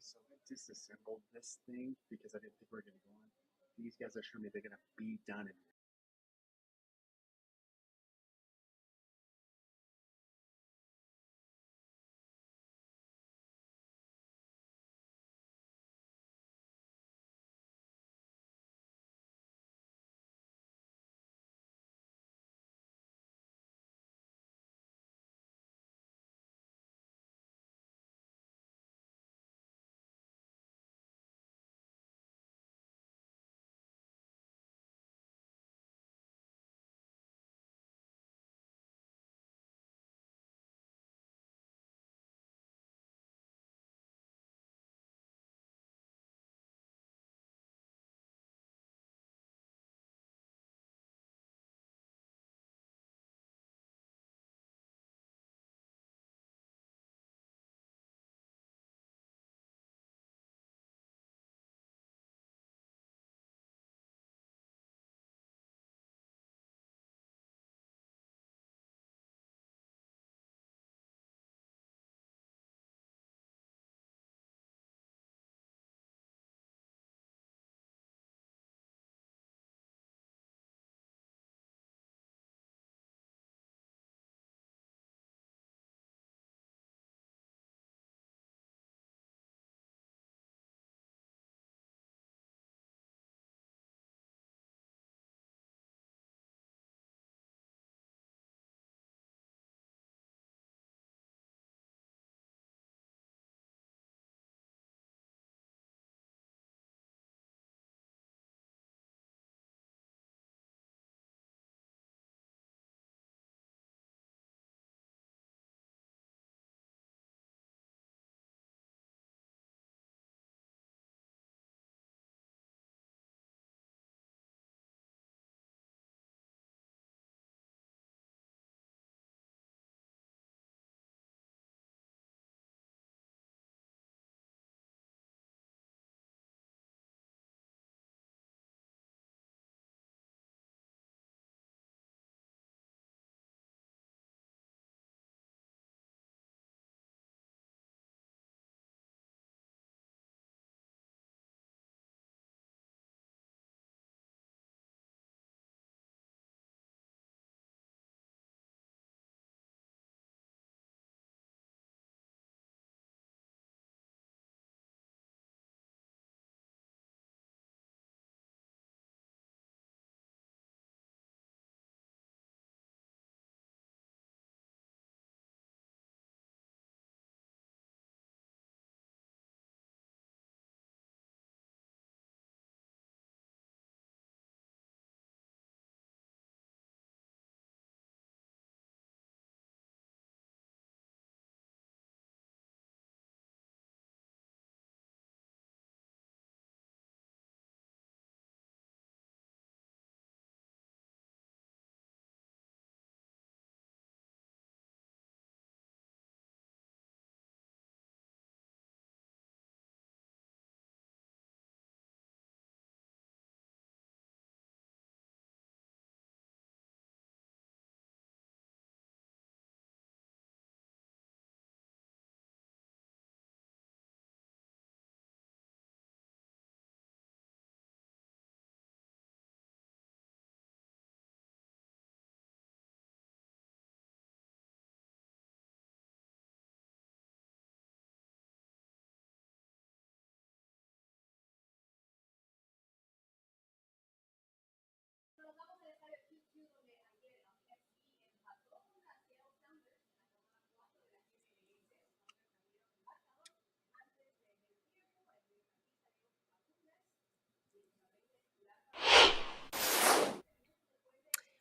So I disassembled this thing because I didn't think we were going to go on. These guys assure me they're going to be done in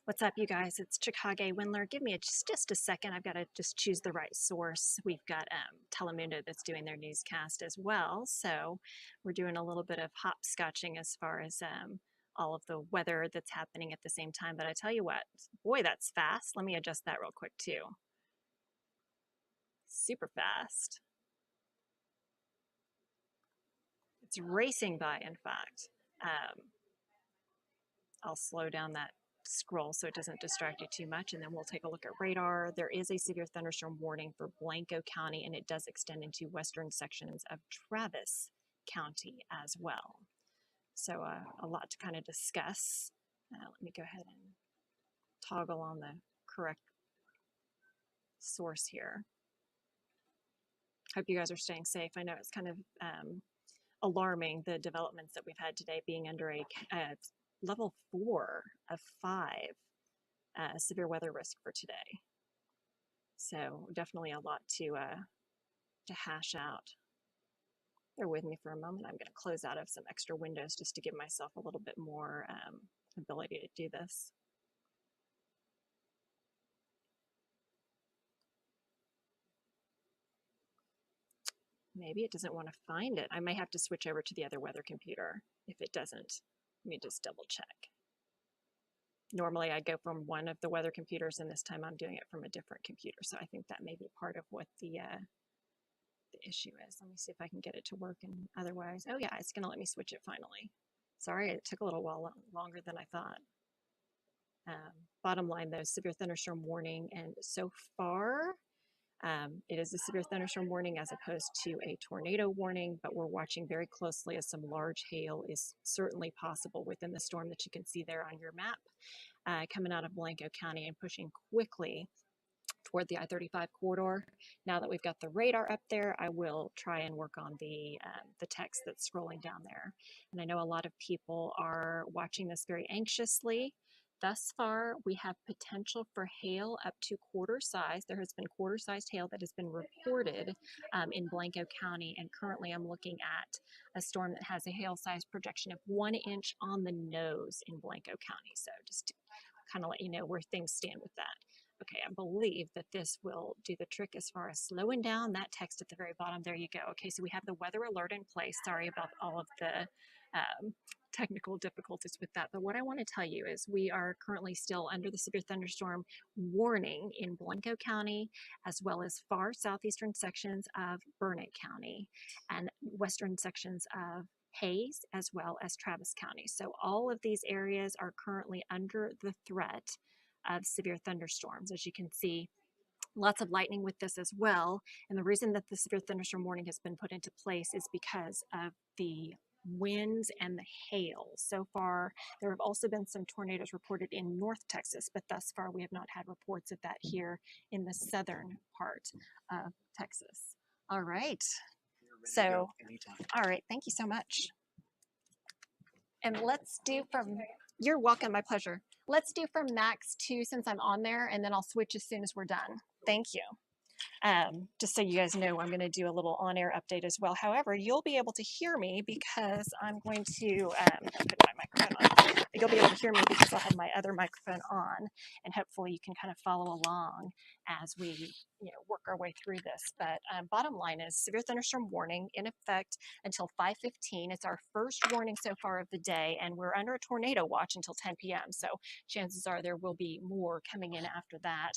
What's up, you guys? It's Chicago Windler. Give me just a second. I've got to just choose the right source. We've got Telemundo that's doing their newscast as well. So we're doing a little bit of hopscotching as far as all of the weather that's happening at the same time. But I tell you what, boy, that's fast. Let me adjust that real quick, too. Super fast. It's racing by, in fact. I'll slow down that scroll so it doesn't distract you too much, and then we'll take a look at radar. There is a severe thunderstorm warning for Blanco County, and it does extend into western sections of Travis County as well. So a lot to kind of discuss. Let me go ahead and toggle on the correct source here. Hope you guys are staying safe. I know it's kind of alarming, the developments that we've had today, being under a level 4 of 5 severe weather risk for today. So definitely a lot to hash out. Bear with me for a moment. I'm going to close out of some extra windows just to give myself a little bit more ability to do this. Maybe it doesn't want to find it. I may have to switch over to the other weather computer if it doesn't. Let me just double check. Normally I go from one of the weather computers, and this time I'm doing it from a different computer. So I think that may be part of what the issue is. Let me see if I can get it to work, and otherwise, oh yeah, it's going to let me switch it finally. Sorry, it took a little while longer than I thought. Bottom line though, severe thunderstorm warning, and so far it is a severe thunderstorm warning as opposed to a tornado warning, but we're watching very closely as some large hail is certainly possible within the storm that you can see there on your map, coming out of Blanco County and pushing quickly toward the I-35 corridor. Now that we've got the radar up there, I will try and work on the text that's scrolling down there. And I know a lot of people are watching this very anxiously. Thus far, we have potential for hail up to quarter size. There has been quarter-sized hail that has been reported in Blanco County, and currently I'm looking at a storm that has a hail size projection of 1 inch on the nose in Blanco County. So just to kind of let you know where things stand with that. Okay, I believe that this will do the trick as far as slowing down that text at the very bottom. There you go. Okay, so we have the weather alert in place. Sorry about all of the technical difficulties with that. But what I want to tell you is we are currently still under the severe thunderstorm warning in Blanco County, as well as far southeastern sections of Burnett County and western sections of Hayes, as well as Travis County. So all of these areas are currently under the threat of severe thunderstorms. As you can see, lots of lightning with this as well. And the reason that the severe thunderstorm warning has been put into place is because of the winds and the hail. So far, there have also been some tornadoes reported in North Texas, but thus far we have not had reports of that here in the southern part of Texas. All right. So, all right, thank you so much. And let's do from, you're welcome, my pleasure. Let's do from max 2 since I'm on there, and then I'll switch as soon as we're done. Thank you. Just so you guys know, I'm going to do a little on-air update as well. However, you'll be able to hear me because I'm going to put my microphone on. You'll be able to hear me because I'll have my other microphone on, and hopefully you can kind of follow along as we work our way through this. But bottom line is severe thunderstorm warning in effect until 5:15. It's our first warning so far of the day, and we're under a tornado watch until 10 p.m. So chances are there will be more coming in after that.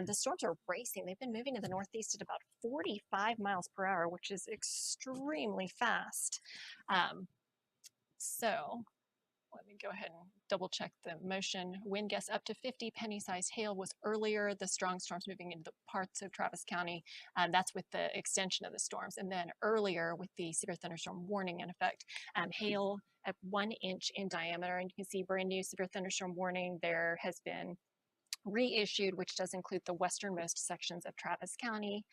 The storms are racing. They've been moving to the northeast at about 45 miles per hour, which is extremely fast. So let me go ahead and double check the motion. Wind gusts up to 50, penny-sized hail was earlier. The strong storms moving into the parts of Travis County. That's with the extension of the storms. And then earlier with the severe thunderstorm warning in effect, hail at 1 inch in diameter. And you can see brand new severe thunderstorm warning there has been reissued, which does include the westernmost sections of Travis County,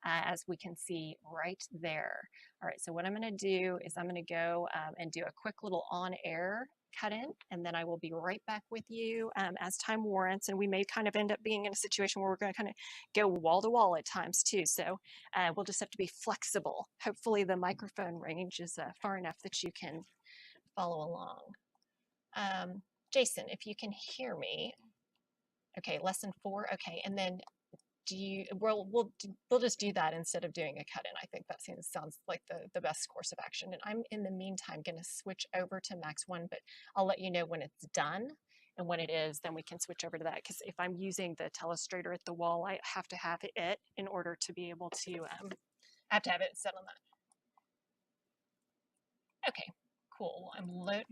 as we can see right there. All right, so what I'm going to do is I'm going to go and do a quick little on-air cut in, and then I will be right back with you as time warrants. And we may kind of end up being in a situation where we're going to kind of go wall to wall at times too. So we'll just have to be flexible. Hopefully the microphone range is far enough that you can follow along. Jason, if you can hear me. Okay, lesson 4. Okay, and then we'll just do that instead of doing a cut-in. I think that sounds like the best course of action. And I'm in the meantime going to switch over to Max 1, but I'll let you know when it's done. And when it is, then we can switch over to that. Because if I'm using the telestrator at the wall, I have to have it in order to be able to, I have to have it set on that. Okay, cool. I'm loading.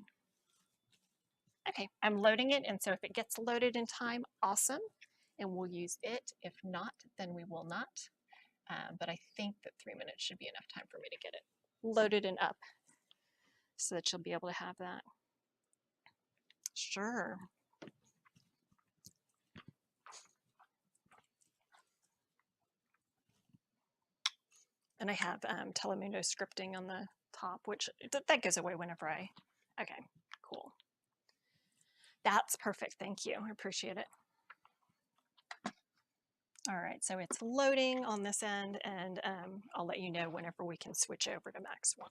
Okay, I'm loading it, and so if it gets loaded in time, awesome, and we'll use it. If not, then we will not. But I think that 3 minutes should be enough time for me to get it loaded and up so that you'll be able to have that. Sure. And I have Telemundo scripting on the top, which that goes away whenever I, okay, cool. That's perfect, thank you, I appreciate it. All right, so it's loading on this end, and I'll let you know whenever we can switch over to Max 1.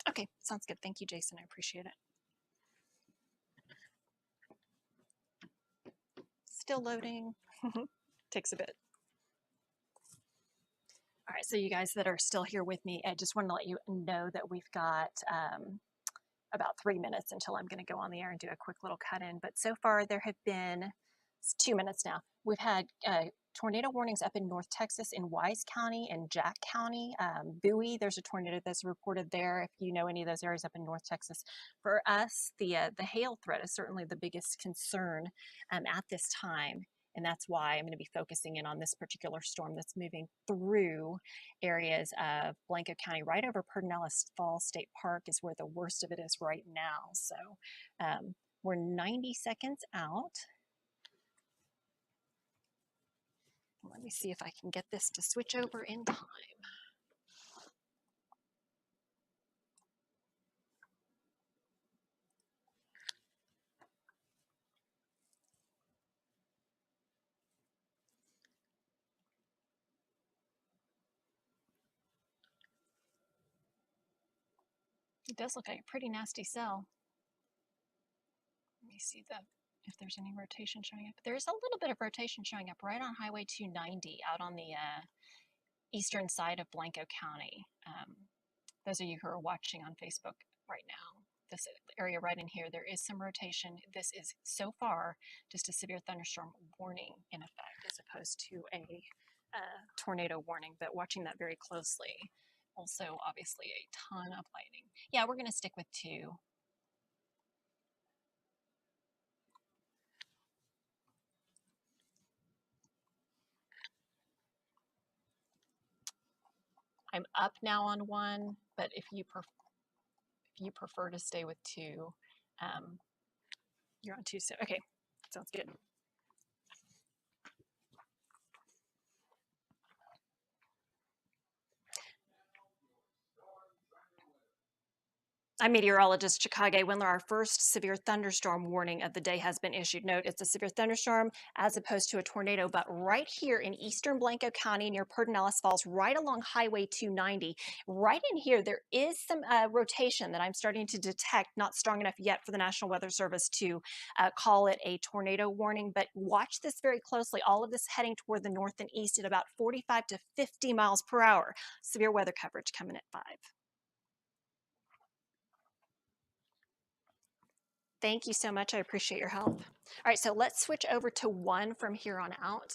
Okay, sounds good. Thank you, Jason. I appreciate it. Still loading. Takes a bit. All right, so you guys that are still here with me, I just want to let you know that we've got about 3 minutes until I'm going to go on the air and do a quick little cut in. But so far, there have been 2 minutes now. We've had tornado warnings up in North Texas in Wise County and Jack County. Bowie, there's a tornado that's reported there. If you know any of those areas up in North Texas, for us, the hail threat is certainly the biggest concern at this time. And that's why I'm going to be focusing in on this particular storm that's moving through areas of Blanco County, right over Pedernales Falls State Park is where the worst of it is right now. So we're 90 seconds out. Let me see if I can get this to switch over in time. It does look like a pretty nasty cell. Let me see if there's any rotation showing up. There's a little bit of rotation showing up right on Highway 290 out on the eastern side of Blanco County. Those of you who are watching on Facebook right now, this area right in here, there is some rotation. This is so far just a severe thunderstorm warning in effect as opposed to a tornado warning, but watching that very closely. Also, obviously, a ton of lightning. Yeah, we're going to stick with 2. I'm up now on 1, but if you prefer to stay with 2, you're on 2. So okay, sounds good. I'm meteorologist Chikage Windler. Our first severe thunderstorm warning of the day has been issued. Note, it's a severe thunderstorm as opposed to a tornado, but right here in eastern Blanco County near Pedernales Falls, right along Highway 290, right in here, there is some rotation that I'm starting to detect, not strong enough yet for the National Weather Service to call it a tornado warning, but watch this very closely. All of this heading toward the north and east at about 45 to 50 miles per hour. Severe weather coverage coming at 5. Thank you so much. I appreciate your help. All right, so let's switch over to 1 from here on out.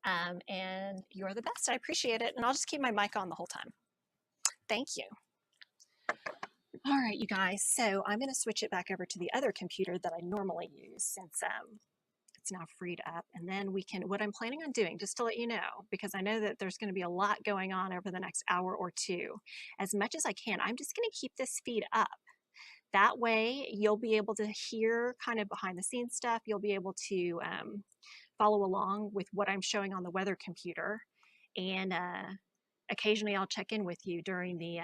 And you're the best. I appreciate it. And I'll just keep my mic on the whole time. Thank you. All right, you guys. So I'm going to switch it back over to the other computer that I normally use since it's now freed up. And then we can, what I'm planning on doing, just to let you know, because I know that there's going to be a lot going on over the next hour or 2, as much as I can, I'm just going to keep this feed up. That way, you'll be able to hear kind of behind the scenes stuff. You'll be able to follow along with what I'm showing on the weather computer. And occasionally I'll check in with you during the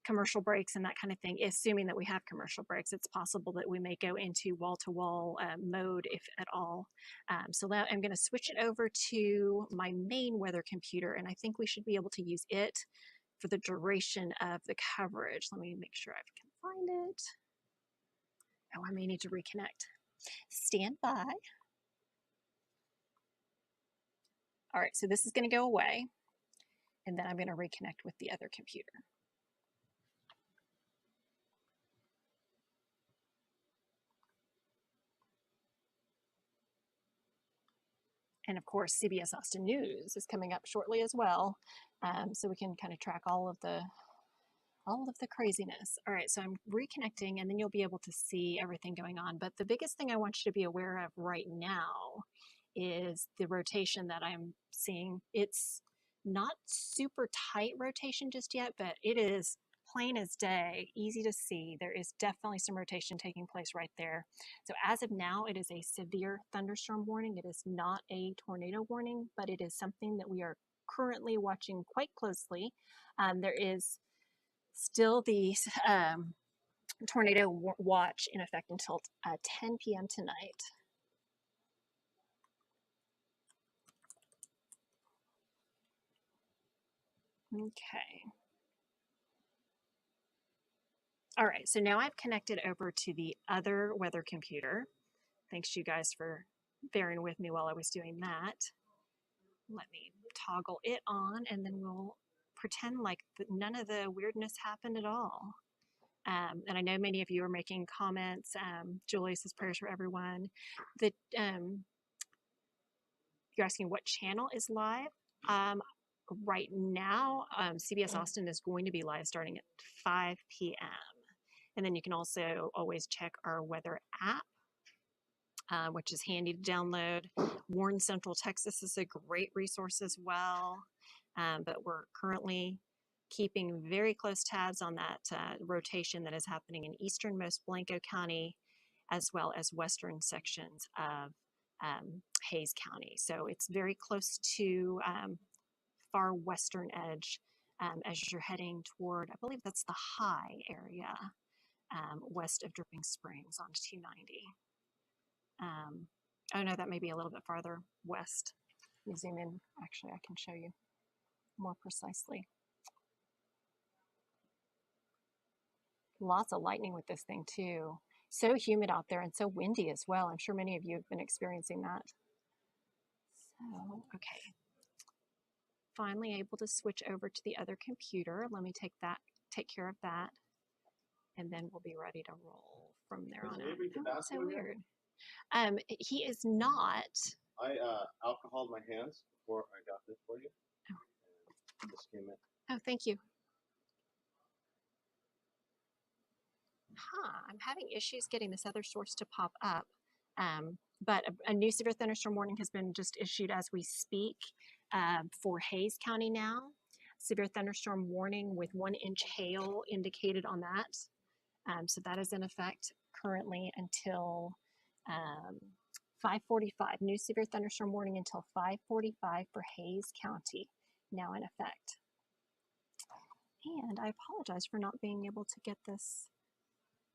commercial breaks and that kind of thing, assuming that we have commercial breaks. It's possible that we may go into wall-to-wall mode, if at all. So now I'm going to switch it over to my main weather computer, and I think we should be able to use it for the duration of the coverage. Let me make sure I can find it. Oh, I may need to reconnect. Stand by. All right, so this is going to go away, and then I'm going to reconnect with the other computer. And of course, CBS Austin News is coming up shortly as well, so we can kind of track all of the all of the craziness. All right, so I'm reconnecting and then you'll be able to see everything going on. But the biggest thing I want you to be aware of right now is the rotation that I'm seeing. It's not super tight rotation just yet, but it is plain as day, easy to see. There is definitely some rotation taking place right there. So as of now, it is a severe thunderstorm warning. It is not a tornado warning, but it is something that we are currently watching quite closely. There is still the tornado watch in effect until 10 p.m. tonight. Okay. All right, so now I've connected over to the other weather computer. Thanks you guys for bearing with me while I was doing that. Let me toggle it on and then we'll pretend like none of the weirdness happened at all. And I know many of you are making comments. Julie says prayers for everyone. You're asking what channel is live. Right now, CBS Austin is going to be live starting at 5 p.m. And then you can also always check our weather app, which is handy to download. Warren Central Texas is a great resource as well. But we're currently keeping very close tabs on that rotation that is happening in easternmost Blanco County, as well as western sections of Hays County. So it's very close to far western edge as you're heading toward, I believe that's the high area west of Dripping Springs on 290. Oh no, that may be a little bit farther west. Let me zoom in. Actually, I can show you more precisely. Lots of lightning with this thing too. So humid out there and so windy as well. I'm sure many of you have been experiencing that. So, okay. Finally able to switch over to the other computer. Let me take care of that, and then we'll be ready to roll from there on out. Oh, that's so weird. He is not. I alcoholed my hands before I got this for you. Oh. This came in. Oh, thank you. I'm having issues getting this other source to pop up. But a new severe thunderstorm warning has been just issued as we speak for Hays County now. Severe thunderstorm warning with 1-inch hail indicated on that. So that is in effect currently until 5:45. New severe thunderstorm warning until 5:45 for Hays County now in effect. And I apologize for not being able to get this.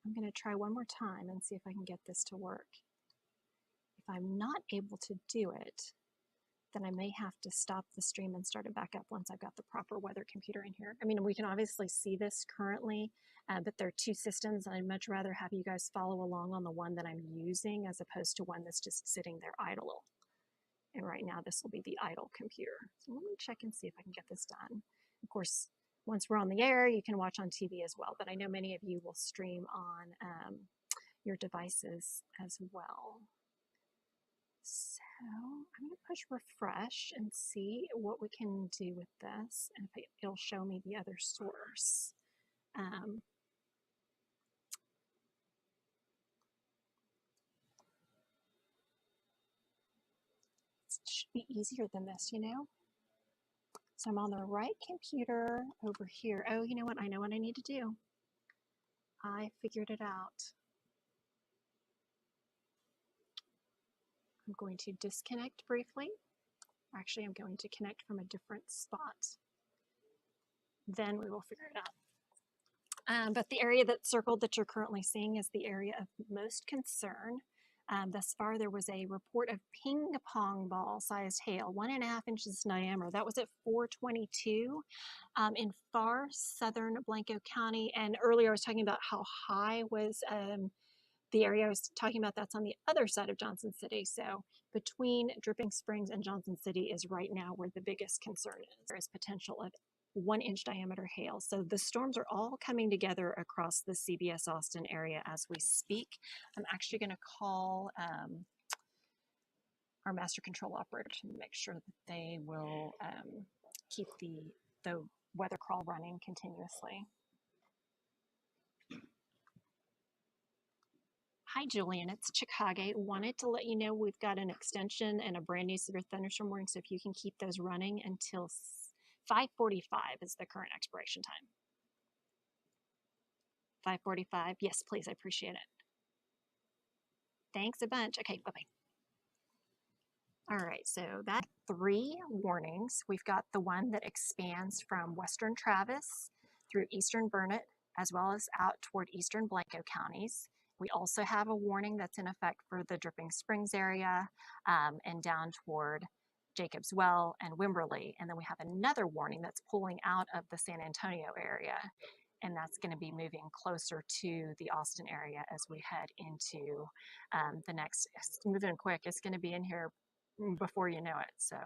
I'm going to try one more time and see if I can get this to work. If I'm not able to do it, then I may have to stop the stream and start it back up once I've got the proper weather computer in here. I mean, we can obviously see this currently, but there are two systems, and I'd much rather have you guys follow along on the one that I'm using as opposed to one that's just sitting there idle. And right now, this will be the idle computer. So let me check and see if I can get this done. Of course, once we're on the air, you can watch on TV as well, but I know many of you will stream on your devices as well. So I'm going to push refresh and see what we can do with this, and if it'll show me the other source. It should be easier than this, you know? So I'm on the right computer over here. Oh, you know what? I know what I need to do. I figured it out. I'm going to disconnect briefly. Actually, I'm going to connect from a different spot. Then we will figure it out. But the area that's circled that you're currently seeing is the area of most concern. Thus far, there was a report of ping pong ball sized hail, 1.5 inches diameter. That was at 4:22 in far southern Blanco County. And earlier I was talking about how high was the area I was talking about. That's on the other side of Johnson City. So between Dripping Springs and Johnson City is right now where the biggest concern is. There is potential of 1-inch diameter hail. So the storms are all coming together across the CBS Austin area as we speak. I'm actually going to call our master control operator to make sure that they will keep the weather crawl running continuously. Hi, Julian. It's Chik. Wanted to let you know we've got an extension and a brand new severe thunderstorm warning, so if you can keep those running until 5:45 is the current expiration time. 5:45? Yes, please. I appreciate it. Thanks a bunch. Okay, bye-bye. All right, so that 3 warnings. We've got the one that expands from western Travis through eastern Burnett, as well as out toward eastern Blanco counties. We also have a warning that's in effect for the Dripping Springs area and down toward Jacobs Well and Wimberley. And then we have another warning that's pulling out of the San Antonio area. And that's going to be moving closer to the Austin area as we head into the next, it's moving quick. It's going to be in here before you know it. So,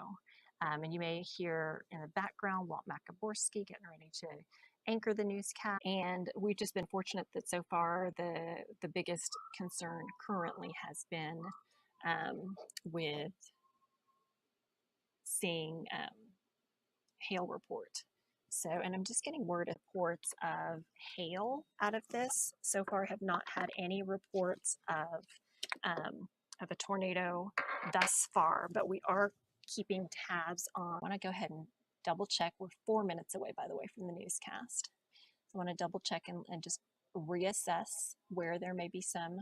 and you may hear in the background Walt Makaborski getting ready to anchor the newscast. And we've just been fortunate that so far the biggest concern currently has been with seeing hail report. So, and I'm just getting word reports of hail out of this. So far, have not had any reports of a tornado thus far, but we are keeping tabs on. I want to go ahead and double check. We're 4 minutes away, by the way, from the newscast. So I want to double check and just reassess where there may be some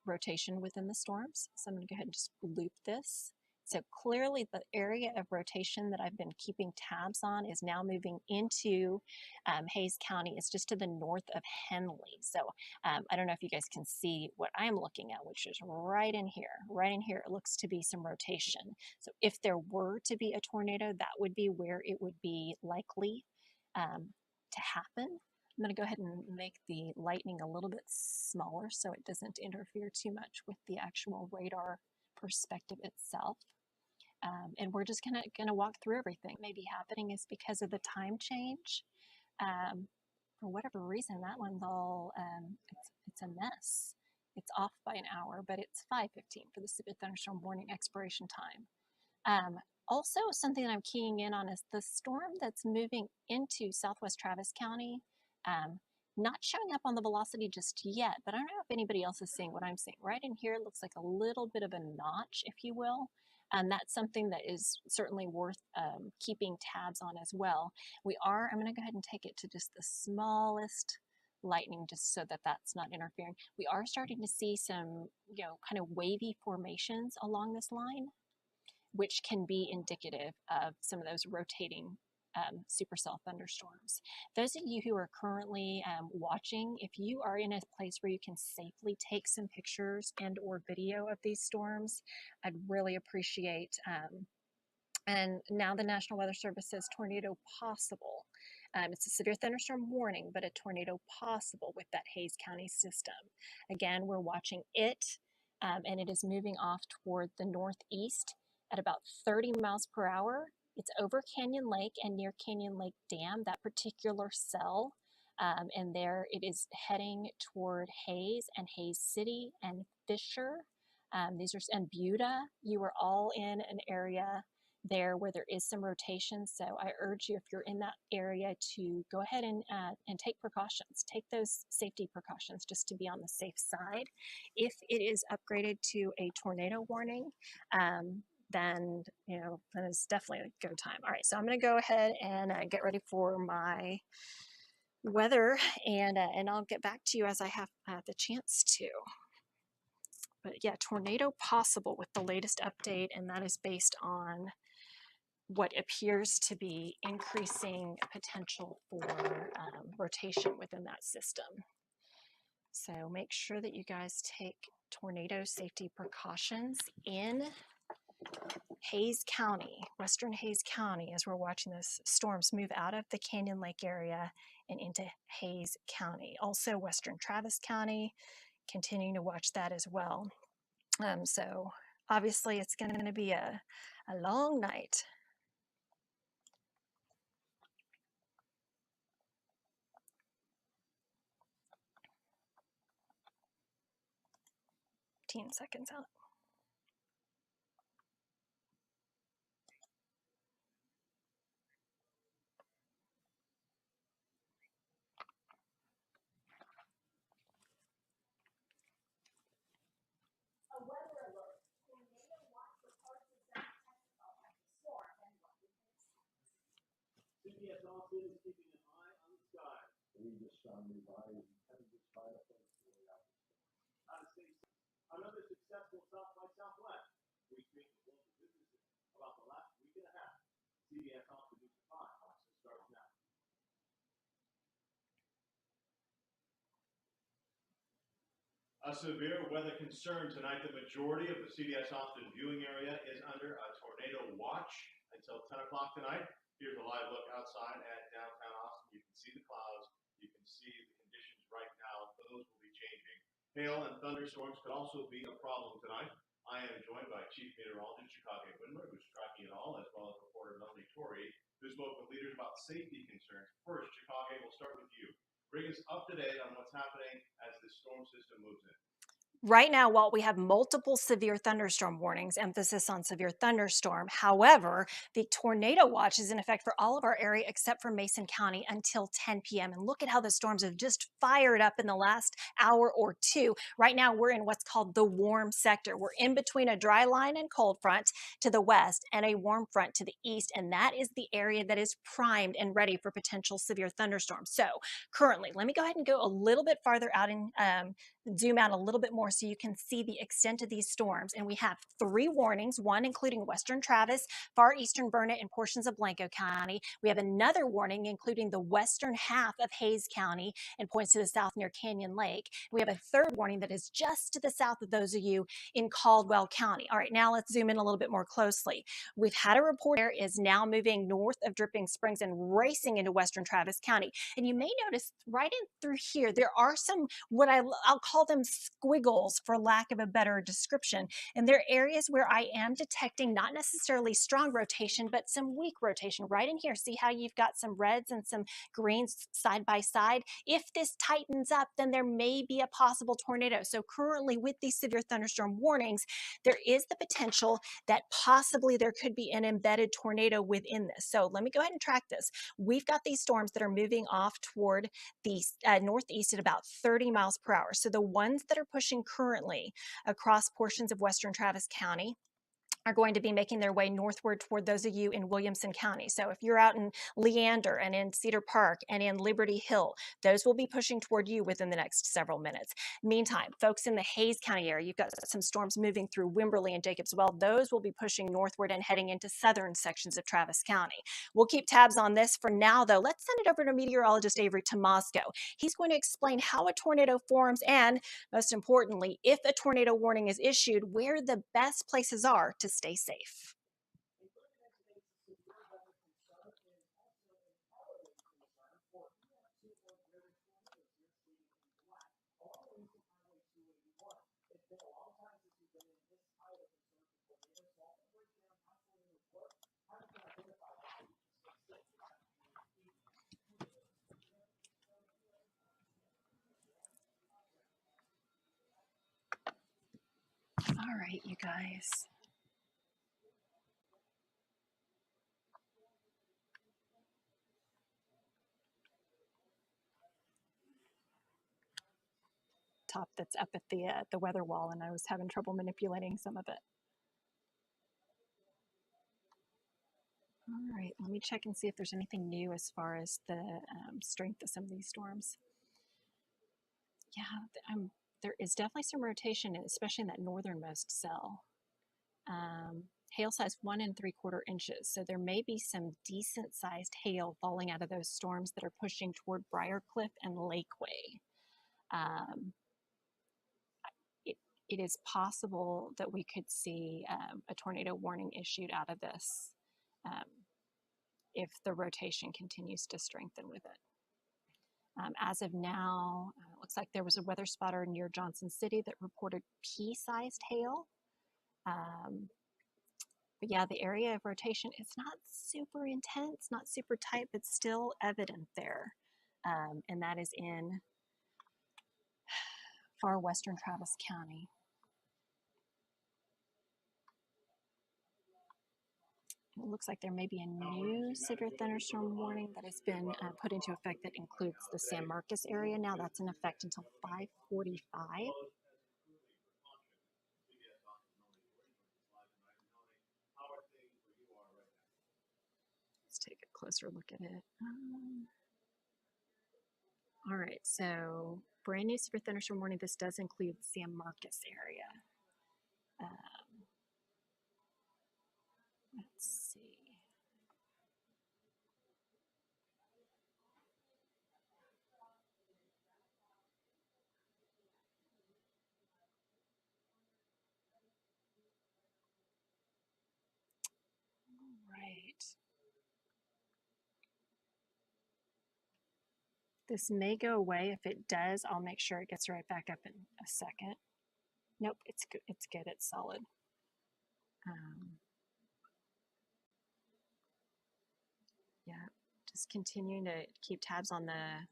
rotation within the storms. So I'm going to go ahead and just loop this. So clearly the area of rotation that I've been keeping tabs on is now moving into Hays County. It's just to the north of Henley. So I don't know if you guys can see what I'm looking at, which is right in here. Right in here, it looks to be some rotation. So if there were to be a tornado, that would be where it would be likely to happen. I'm going to go ahead and make the lightning a little bit smaller so it doesn't interfere too much with the actual radar perspective itself. And we're just gonna walk through everything. Maybe happening is because of the time change. For whatever reason, that one's all it's a mess. It's off by an hour, but it's 5:15 for the severe thunderstorm warning expiration time. Also, something that I'm keying in on is the storm that's moving into southwest Travis County. Not showing up on the velocity just yet, but I don't know if anybody else is seeing what I'm seeing. Right in here, it looks like a little bit of a notch, if you will. And that's something that is certainly worth keeping tabs on as well. I'm going to go ahead and take it to just the smallest lightning just so that that's not interfering. We are starting to see some, kind of wavy formations along this line, which can be indicative of some of those rotating supercell thunderstorms. Those of you who are currently watching, if you are in a place where you can safely take some pictures and or video of these storms, I'd really appreciate. And now the National Weather Service says tornado possible. It's a severe thunderstorm warning, but a tornado possible with that Hays County system. Again, we're watching it, and it is moving off toward the northeast at about 30 miles per hour. It's over Canyon Lake and near Canyon Lake Dam, that particular cell. And there it is heading toward Hays and Hays City and Fisher. And Buda. You are all in an area there where there is some rotation. So I urge you, if you're in that area, to go ahead and take precautions. Take those safety precautions just to be on the safe side. If it is upgraded to a tornado warning, then it's definitely a go time. All right, so I'm going to go ahead and get ready for my weather, and I'll get back to you as I have the chance to. But yeah, tornado possible with the latest update, and that is based on what appears to be increasing potential for rotation within that system. So make sure that you guys take tornado safety precautions in Hays County, western Hays County, as we're watching those storms move out of the Canyon Lake area and into Hays County. Also western Travis County, continuing to watch that as well. So obviously it's going to be a long night. Seconds out. Austin is keeping an eye on the sky. We just revised another successful South by Southwest. We speak with local businesses about the last week and a half. CBS Austin News 5 starts now. A severe weather concern tonight. The majority of the CBS Austin viewing area is under a tornado watch until 10 o'clock tonight. Here's a live look outside at downtown Austin. You can see the clouds. You can see the conditions right now. Those will be changing. Hail and thunderstorms could also be a problem tonight. I am joined by Chief Meteorologist Chicago Windler, who's tracking it all, as well as reporter Melanie Torrey, who spoke with leaders about safety concerns. First, Chicago, we'll start with you. Bring us up to date on what's happening as the storm system moves in. Right now, while we have multiple severe thunderstorm warnings, emphasis on severe thunderstorm, however, the tornado watch is in effect for all of our area except for Mason County until 10 p.m. And look at how the storms have just fired up in the last hour or two. Right now, we're in what's called the warm sector. We're in between a dry line and cold front to the west and a warm front to the east. And that is the area that is primed and ready for potential severe thunderstorms. So currently, let me go ahead and go a little bit farther out and zoom out a little bit more so you can see the extent of these storms. And we have 3 warnings, one including western Travis, far eastern Burnett, and portions of Blanco County. We have another warning including the western half of Hayes County and points to the south near Canyon Lake. We have a 3rd warning that is just to the south of those of you in Caldwell County. All right, now let's zoom in a little bit more closely. We've had a report there is now moving north of Dripping Springs and racing into western Travis County. And you may notice right in through here, there are some, what I'll call them squiggles for lack of a better description. And there are areas where I am detecting not necessarily strong rotation, but some weak rotation right in here. See how you've got some reds and some greens side by side? If this tightens up, then there may be a possible tornado. So currently with these severe thunderstorm warnings, there is the potential that possibly there could be an embedded tornado within this. So let me go ahead and track this. We've got these storms that are moving off toward the northeast at about 30 miles per hour. So the ones that are pushing currently across portions of western Travis County are going to be making their way northward toward those of you in Williamson County. So if you're out in Leander and in Cedar Park and in Liberty Hill, those will be pushing toward you within the next several minutes. Meantime, folks in the Hayes County area, you've got some storms moving through Wimberley and Jacobs Well. Those will be pushing northward and heading into southern sections of Travis County. We'll keep tabs on this. For now, though, let's send it over to meteorologist Avery Tomasco. He's going to explain how a tornado forms and, most importantly, if a tornado warning is issued, where the best places are to stay safe. All right, you guys. Top that's up at the weather wall, and I was having trouble manipulating some of it. All right, let me check and see if there's anything new as far as the strength of some of these storms. Yeah, there is definitely some rotation, especially in that northernmost cell. Hail size 1 3/4 inches. So there may be some decent sized hail falling out of those storms that are pushing toward Briarcliff and Lakeway. It is possible that we could see a tornado warning issued out of this if the rotation continues to strengthen with it. As of now, it looks like there was a weather spotter near Johnson City that reported pea-sized hail. But yeah, the area of rotation is not super intense, not super tight, but still evident there. And that is in far western Travis County. It looks like there may be a new severe thunderstorm warning that has been put into effect that includes the San Marcos area. Now that's in effect until 5:45. take a closer look at it. All right, so brand new severe thunderstorm warning. This does include San Marcos area. Let's see. All right. This may go away. If it does, I'll make sure it gets right back up in a second. Nope, it's good. It's good. It's solid. Yeah, just continuing to keep tabs on the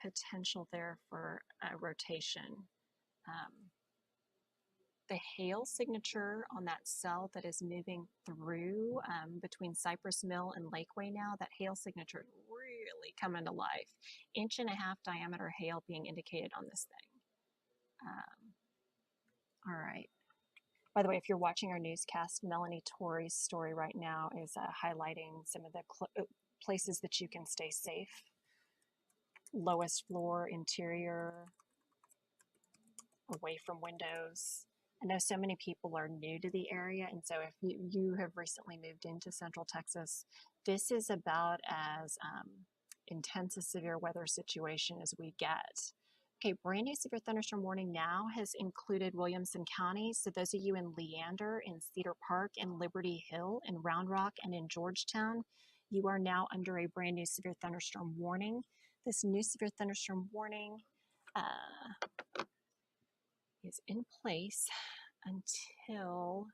potential there for a rotation. The hail signature on that cell that is moving through between Cypress Mill and Lakeway now, that hail signature is really coming to life. 1.5 inch diameter hail being indicated on this thing. All right. By the way, if you're watching our newscast, Melanie Torrey's story right now is highlighting some of the places that you can stay safe. Lowest floor, interior, away from windows. I know so many people are new to the area, and so if you have recently moved into Central Texas, this is about as intense a severe weather situation as we get. Okay, brand new severe thunderstorm warning now has included Williamson County. So those of you in Leander, in Cedar Park, in Liberty Hill, in Round Rock, and in Georgetown, you are now under a brand new severe thunderstorm warning. This new severe thunderstorm warning is in place until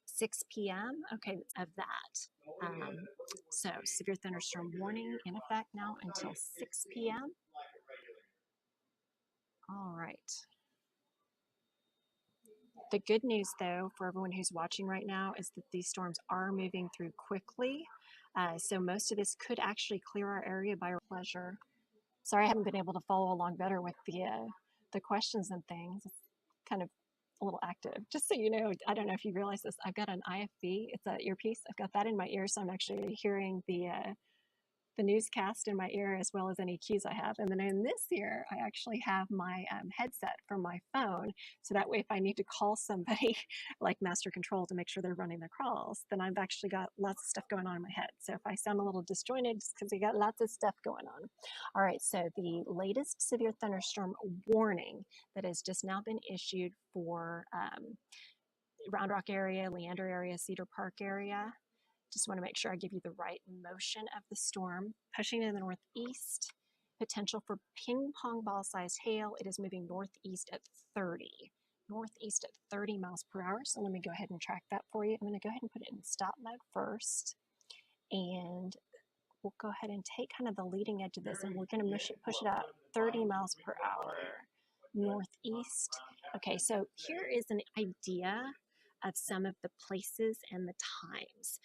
6 p.m. Okay, of that. So severe thunderstorm warning in effect now until 6 p.m. All right. The good news, though, for everyone who's watching right now is that these storms are moving through quickly. So most of this could actually clear our area by our pleasure. Sorry, I haven't been able to follow along better with the questions and things. It's kind of a little active. Just so you know, I don't know if you realize this, I've got an IFB. It's an earpiece. I've got that in my ear, so I'm actually hearing the newscast in my ear as well as any cues I have. And then in this ear, I actually have my headset from my phone. So that way, if I need to call somebody like Master Control to make sure they're running their calls, then I've actually got lots of stuff going on in my head. So if I sound a little disjointed, it's because I got lots of stuff going on. All right, so the latest severe thunderstorm warning that has just now been issued for Round Rock area, Leander area, Cedar Park area. Just want to make sure I give you the right motion of the storm. Pushing to the northeast, potential for ping pong ball sized hail. It is moving northeast at 30. Northeast at 30 miles per hour. So let me go ahead and track that for you. I'm going to go ahead and put it in stop mode first. And we'll go ahead and take kind of the leading edge of this and we're going to push it out 30 miles per hour northeast. Okay, so here is an idea of some of the places and the times.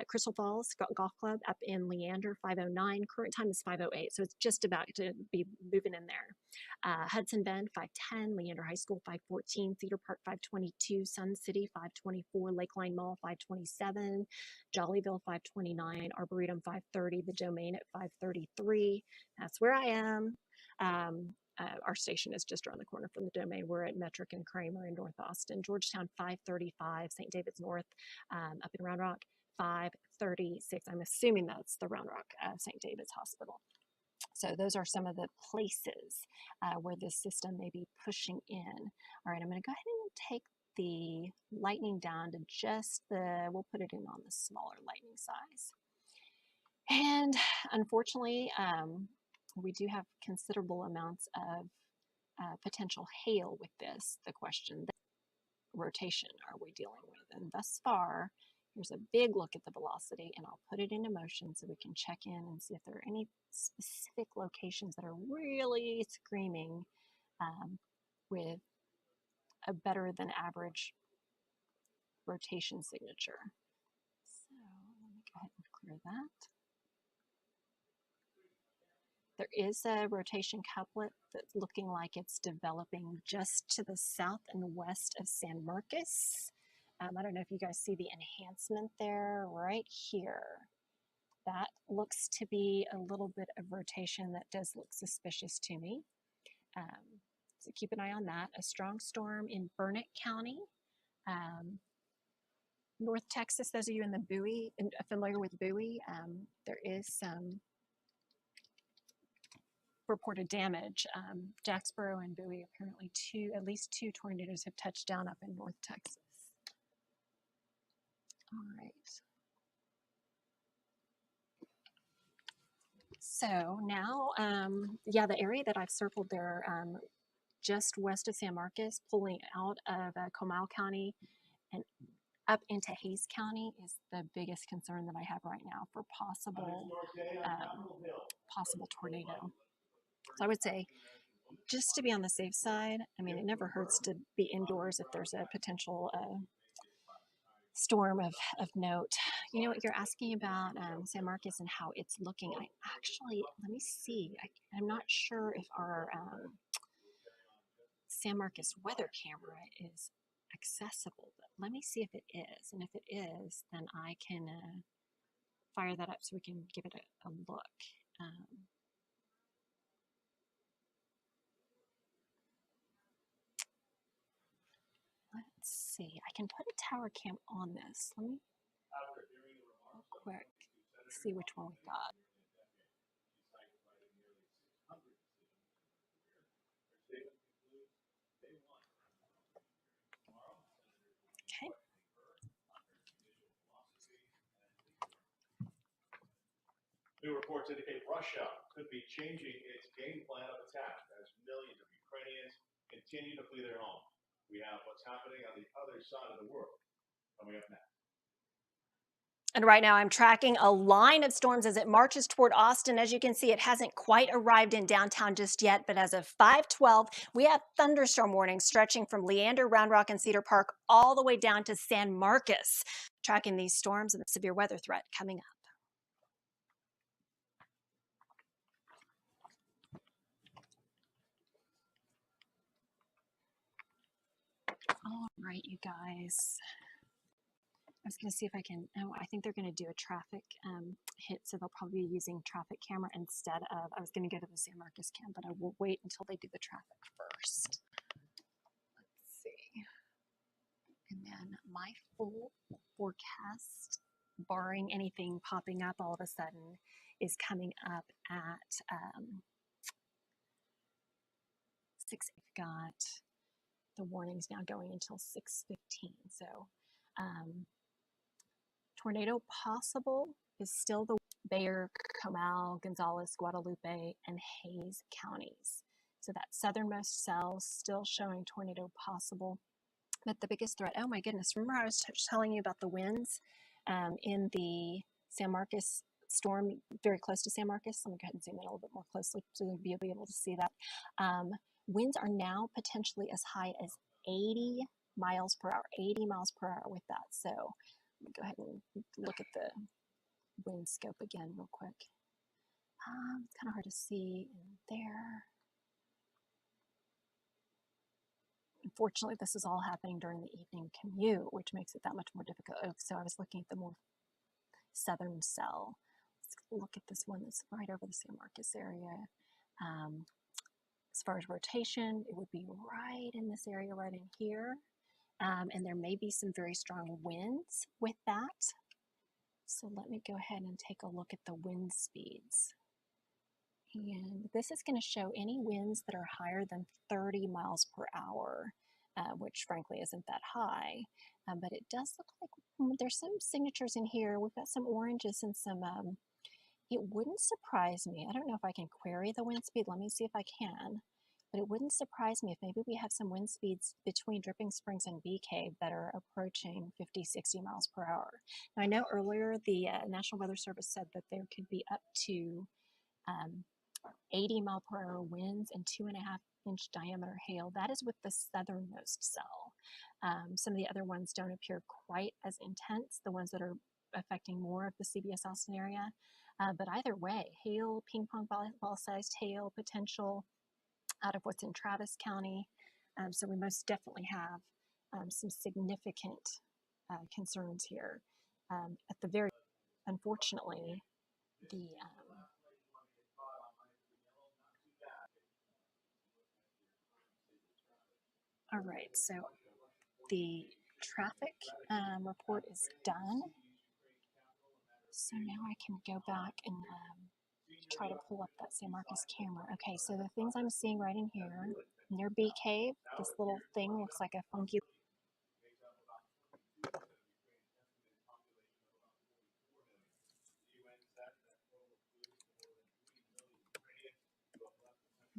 Crystal Falls Golf Club up in Leander, 5:09. Current time is 5:08, so it's just about to be moving in there. Hudson Bend, 5:10. Leander High School, 5:14. Cedar Park, 5:22. Sun City, 5:24. Lakeline Mall, 5:27. Jollyville, 5:29. Arboretum, 5:30. The Domain at 5:33. That's where I am. Our station is just around the corner from the Domain. We're at Metric and Kramer in North Austin. Georgetown, 5:35. St. David's North up in Round Rock, 5:36. I'm assuming that's the Round Rock St. David's Hospital. So those are some of the places where this system may be pushing in. All right, I'm going to go ahead and take the lightning down to just we'll put it in on the smaller lightning size. And unfortunately, we do have considerable amounts of potential hail with this. The question, rotation are we dealing with? And thus far, here's a big look at the velocity, and I'll put it into motion so we can check in and see if there are any specific locations that are really screaming with a better than average rotation signature. So let me go ahead and clear that. There is a rotation couplet that's looking like it's developing just to the south and west of San Marcos. I don't know if you guys see the enhancement there right here. That looks to be a little bit of rotation that does look suspicious to me. So keep an eye on that. A strong storm in Burnett County. North Texas, those of you in the Bowie, familiar with Bowie, there is some reported damage. Jacksboro and Bowie, apparently at least two tornadoes have touched down up in North Texas. All right. So now, yeah, the area that I've circled there, just west of San Marcos, pulling out of Comal County and up into Hayes County is the biggest concern that I have right now for possible tornado. So I would say, just to be on the safe side, I mean, it never hurts to be indoors if there's a potential storm of note. You know what you're asking about San Marcos and how it's looking. I actually, let me see. I'm not sure if our San Marcos weather camera is accessible, but let me see if it is. And if it is, then I can fire that up so we can give it a look. Let's see. I can put a tower cam on this. Let me real quick see which one we got. Okay. New reports indicate Russia could be changing its game plan of attack as millions of Ukrainians continue to flee their homes. We have what's happening on the other side of the world coming up next. And right now I'm tracking a line of storms as it marches toward Austin. As you can see, it hasn't quite arrived in downtown just yet, but as of 5:12, we have thunderstorm warnings stretching from Leander, Round Rock, and Cedar Park all the way down to San Marcos. Tracking these storms and the severe weather threat coming up. All right, you guys. I was going to see if I can, I think they're going to do a traffic hit, so they'll probably be using traffic camera instead of, I was going to go to the San Marcos cam, but I will wait until they do the traffic first. Let's see. And then my full forecast, barring anything popping up all of a sudden, is coming up at 6. We've got the warnings now going until 6:15. So tornado possible is still the Bayer, Comal, Gonzales, Guadalupe, and Hayes counties. So that southernmost cell still showing tornado possible. But the biggest threat, oh my goodness, remember I was telling you about the winds in the San Marcos storm, very close to San Marcos. Let me go ahead and zoom in a little bit more closely so you'll be able to see that. Winds are now potentially as high as 80 miles per hour, 80 miles per hour with that. So let me go ahead and look at the wind scope again real quick. It's kind of hard to see in there. Unfortunately, this is all happening during the evening commute, which makes it that much more difficult. Oh, so I was looking at the more southern cell. Let's look at this one that's right over the San Marcos area. As far as rotation, it would be right in this area, right in here. And there may be some very strong winds with that. So let me go ahead and take a look at the wind speeds. And this is going to show any winds that are higher than 30 miles per hour, which frankly isn't that high. But it does look like there's some signatures in here. We've got some oranges and some, it wouldn't surprise me. I don't know if I can query the wind speed. Let me see if I can. But it wouldn't surprise me if maybe we have some wind speeds between Dripping Springs and Bee Cave that are approaching 50, 60 miles per hour. Now, I know earlier the National Weather Service said that there could be up to 80 mile per hour winds and 2.5-inch diameter hail. That is with the southernmost cell. Some of the other ones don't appear quite as intense, the ones that are affecting more of the CBS Austin area. But either way, hail, ping pong ball sized hail potential out of what's in Travis County. So we most definitely have some significant concerns here. At the very, unfortunately, the all right, so the traffic report is done. So now I can go back and try to pull up that San Marcos camera. Okay, so the things I'm seeing right in here, near Bee Cave, this little thing looks like a funky.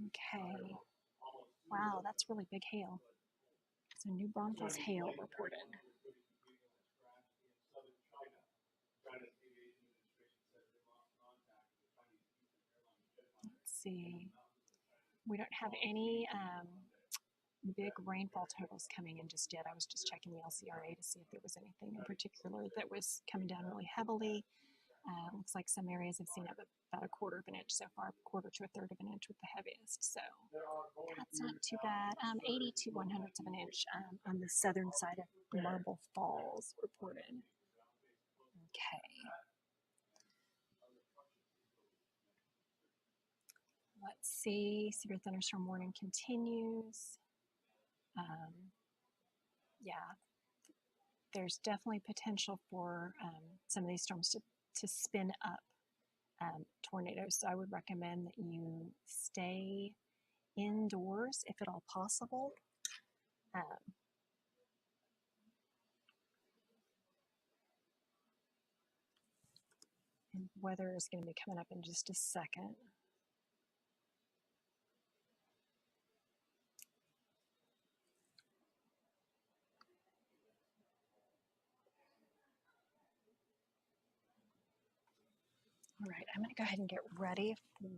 Okay, wow, that's really big hail. So New Braunfels hail reported. Let's see. We don't have any big rainfall totals coming in just yet. I was just checking the LCRA to see if there was anything in particular that was coming down really heavily. Looks like some areas have seen up about a quarter of an inch so far, quarter to a third of an inch with the heaviest. So that's not too bad. 80 to 100ths of an inch on the southern side of Marble Falls reported. Okay. Let's see. Severe thunderstorm warning continues. Yeah, there's definitely potential for some of these storms to spin up tornadoes. So I would recommend that you stay indoors if at all possible. And weather is going to be coming up in just a second. All right, I'm going to go ahead and get ready for okay,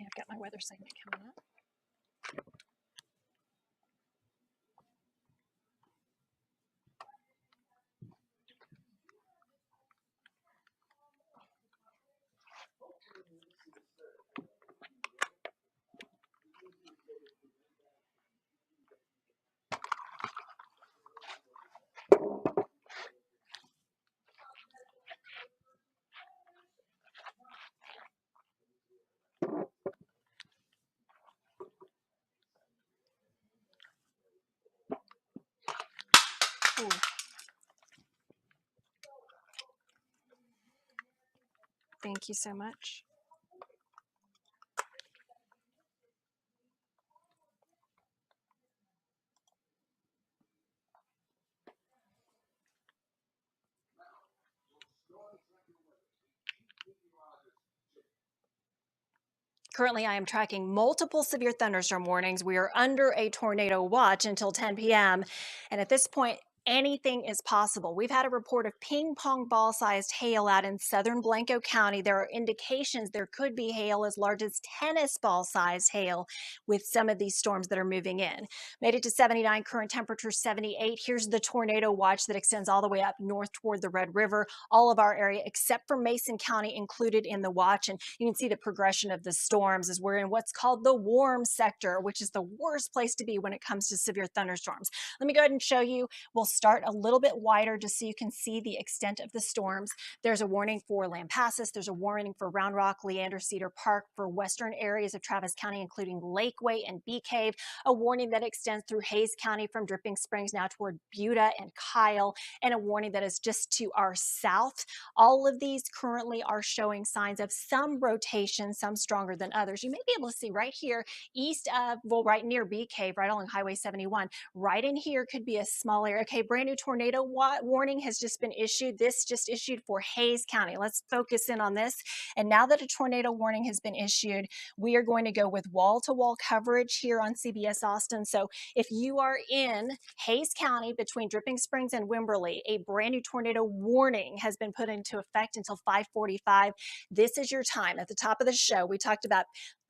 I've got my weather segment coming up. Ooh. Thank you so much. Currently, I am tracking multiple severe thunderstorm warnings. We are under a tornado watch until 10 p.m. And at this point, anything is possible. We've had a report of ping pong ball sized hail out in southern Blanco County. There are indications there could be hail as large as tennis ball sized hail with some of these storms that are moving in. Made it to 79, current temperature 78. Here's the tornado watch that extends all the way up north toward the Red River. All of our area except for Mason County included in the watch. And you can see the progression of the storms as we're in what's called the warm sector, which is the worst place to be when it comes to severe thunderstorms. Let me go ahead and show you. We'll start a little bit wider just so you can see the extent of the storms. There's a warning for Lampasas. There's a warning for Round Rock, Leander, Cedar Park, for western areas of Travis County, including Lakeway and Bee Cave. A warning that extends through Hayes County from Dripping Springs now toward Buda and Kyle, and a warning that is just to our south. All of these currently are showing signs of some rotation, some stronger than others. You may be able to see right here, east of, well, right near Bee Cave, right along Highway 71. Right in here could be a small area. Okay, brand new tornado warning has just been issued. This just issued for Hayes County. Let's focus in on this. And now that a tornado warning has been issued, we are going to go with wall-to-wall coverage here on CBS Austin. So if you are in Hayes County between Dripping Springs and Wimberley, a brand new tornado warning has been put into effect until 5:45. This is your time. At the top of the show, we talked about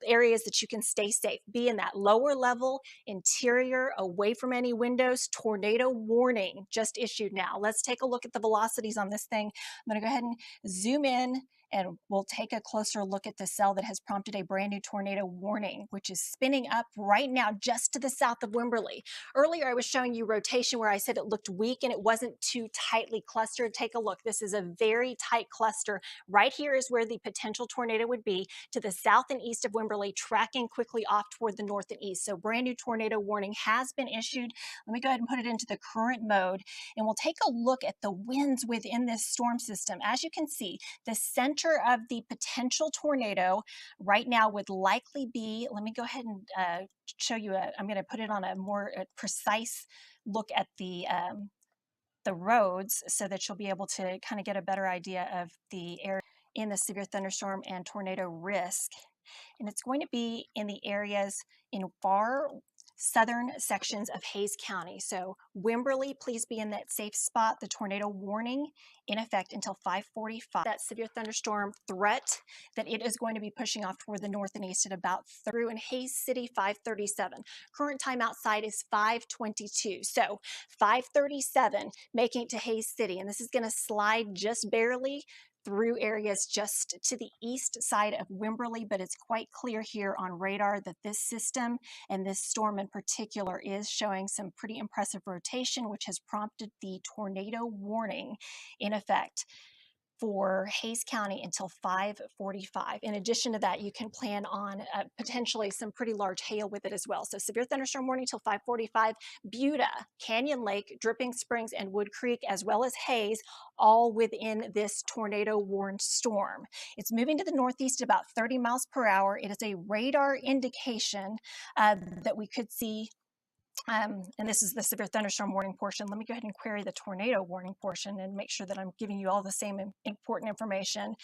areas that you can stay safe. Be in that lower level, interior, away from any windows. Tornado warning just issued now. Let's take a look at the velocities on this thing. I'm going to go ahead and zoom in and we'll take a closer look at the cell that has prompted a brand new tornado warning, which is spinning up right now just to the south of Wimberley. Earlier, I was showing you rotation where I said it looked weak and it wasn't too tightly clustered. Take a look. This is a very tight cluster. Right here is where the potential tornado would be, to the south and east of Wimberley, tracking quickly off toward the north and east. So brand new tornado warning has been issued. Let me go ahead and put it into the current mode, and we'll take a look at the winds within this storm system. As you can see, the center of the potential tornado right now would likely be, let me go ahead and show you, I'm going to put it on a more precise look at the roads so that you'll be able to kind of get a better idea of the area in the severe thunderstorm and tornado risk. And it's going to be in the areas in far southern sections of Hayes County. So Wimberley, please be in that safe spot. The tornado warning in effect until 5:45. That severe thunderstorm threat that it is going to be pushing off toward the north and east at about through in Hayes City, 5:37. Current time outside is 5:22. So 5:37 making it to Hayes City, and this is going to slide just barely through areas just to the east side of Wimberley, but it's quite clear here on radar that this system and this storm in particular is showing some pretty impressive rotation, which has prompted the tornado warning in effect for Hayes County until 5:45. In addition to that, you can plan on potentially some pretty large hail with it as well. So severe thunderstorm warning till 5:45. Buda, Canyon Lake, Dripping Springs, and Wood Creek, as well as Hayes, all within this tornado warned storm. It's moving to the northeast at about 30 miles per hour. It is a radar indication that we could see. And this is the severe thunderstorm warning portion. Let me go ahead and query the tornado warning portion and make sure that I'm giving you all the same important information.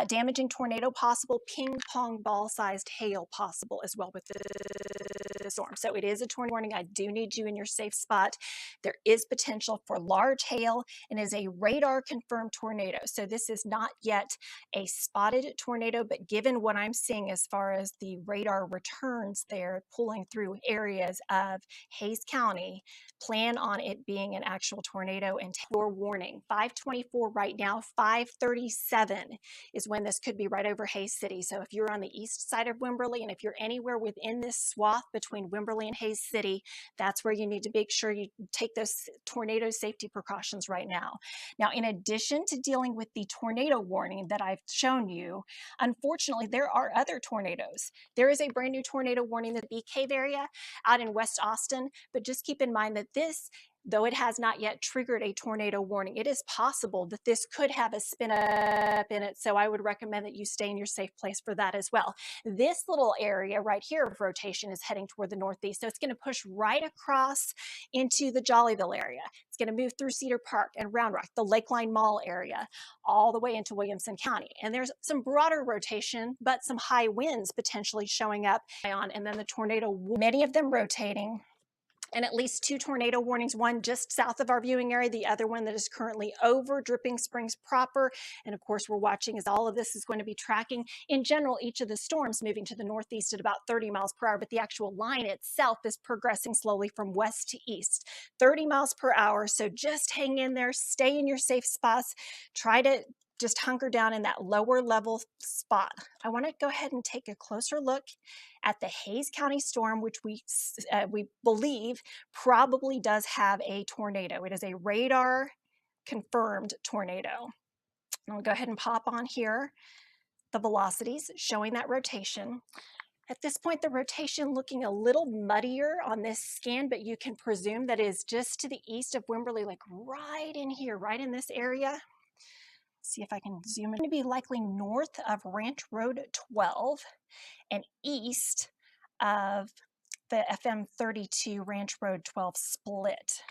Damaging tornado possible, ping pong ball sized hail possible as well with the storm. So it is a tornado warning. I do need you in your safe spot. There is potential for large hail and is a radar confirmed tornado. So this is not yet a spotted tornado, but given what I'm seeing as far as the radar returns there pulling through areas of Hayes County, plan on it being an actual tornado and your warning. 5:24 right now, 5:37 is when this could be right over Hayes City. So if you're on the east side of Wimberley, and if you're anywhere within this swath between Wimberley and Hayes City, that's where you need to make sure you take those tornado safety precautions right now. Now, in addition to dealing with the tornado warning that I've shown you, unfortunately, there are other tornadoes. There is a brand new tornado warning in the Bee Cave area out in West Austin, but just keep in mind that this, though it has not yet triggered a tornado warning, it is possible that this could have a spin up in it. So I would recommend that you stay in your safe place for that as well. This little area right here of rotation is heading toward the northeast. So it's going to push right across into the Jollyville area. It's going to move through Cedar Park and Round Rock, the Lakeline Mall area, all the way into Williamson County. And there's some broader rotation, but some high winds potentially showing up on, and then the tornado, many of them rotating. And at least two tornado warnings, one just south of our viewing area, the other one that is currently over Dripping Springs proper. And of course, we're watching as all of this is going to be tracking. In general, each of the storms moving to the northeast at about 30 miles per hour, but the actual line itself is progressing slowly from west to east, 30 miles per hour. So just hang in there, stay in your safe spots, try to just hunker down in that lower level spot. I want to go ahead and take a closer look at the Hayes County storm, which we believe probably does have a tornado. It is a radar confirmed tornado. I'll go ahead and pop on here the velocities showing that rotation. At this point, the rotation looking a little muddier on this scan, but you can presume that is just to the east of Wimberley, like right in here, right in this area. See if I can zoom in. It's going to be likely north of Ranch Road 12 and east of the FM 32 Ranch Road 12 split.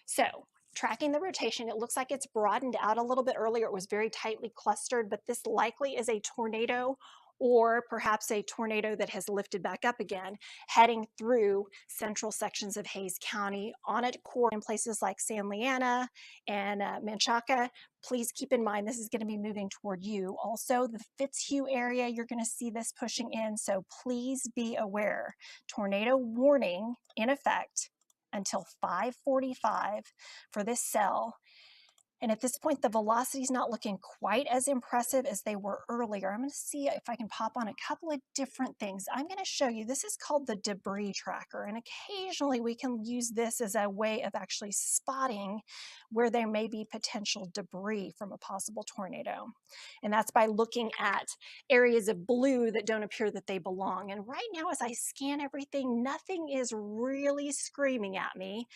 So tracking the rotation, it looks like it's broadened out a little bit earlier. It was very tightly clustered, but this likely is a tornado, or perhaps a tornado that has lifted back up again, heading through central sections of Hayes County on a course in places like San Leanna and Manchaca. Please keep in mind this is going to be moving toward you. Also, the Fitzhugh area, you're going to see this pushing in, so please be aware. Tornado warning in effect until 5:45 for this cell. And at this point, the velocity is not looking quite as impressive as they were earlier. I'm going to see if I can pop on a couple of different things. I'm going to show you, this is called the debris tracker. And occasionally we can use this as a way of actually spotting where there may be potential debris from a possible tornado. And that's by looking at areas of blue that don't appear that they belong. And right now, as I scan everything, nothing is really screaming at me.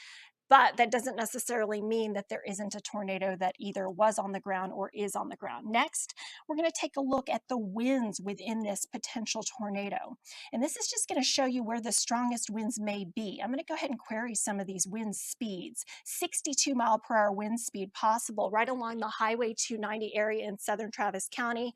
But that doesn't necessarily mean that there isn't a tornado that either was on the ground or is on the ground. Next, we're going to take a look at the winds within this potential tornado. And this is just going to show you where the strongest winds may be. I'm going to go ahead and query some of these wind speeds. 62-mile-per-hour wind speed possible right along the Highway 290 area in southern Travis County.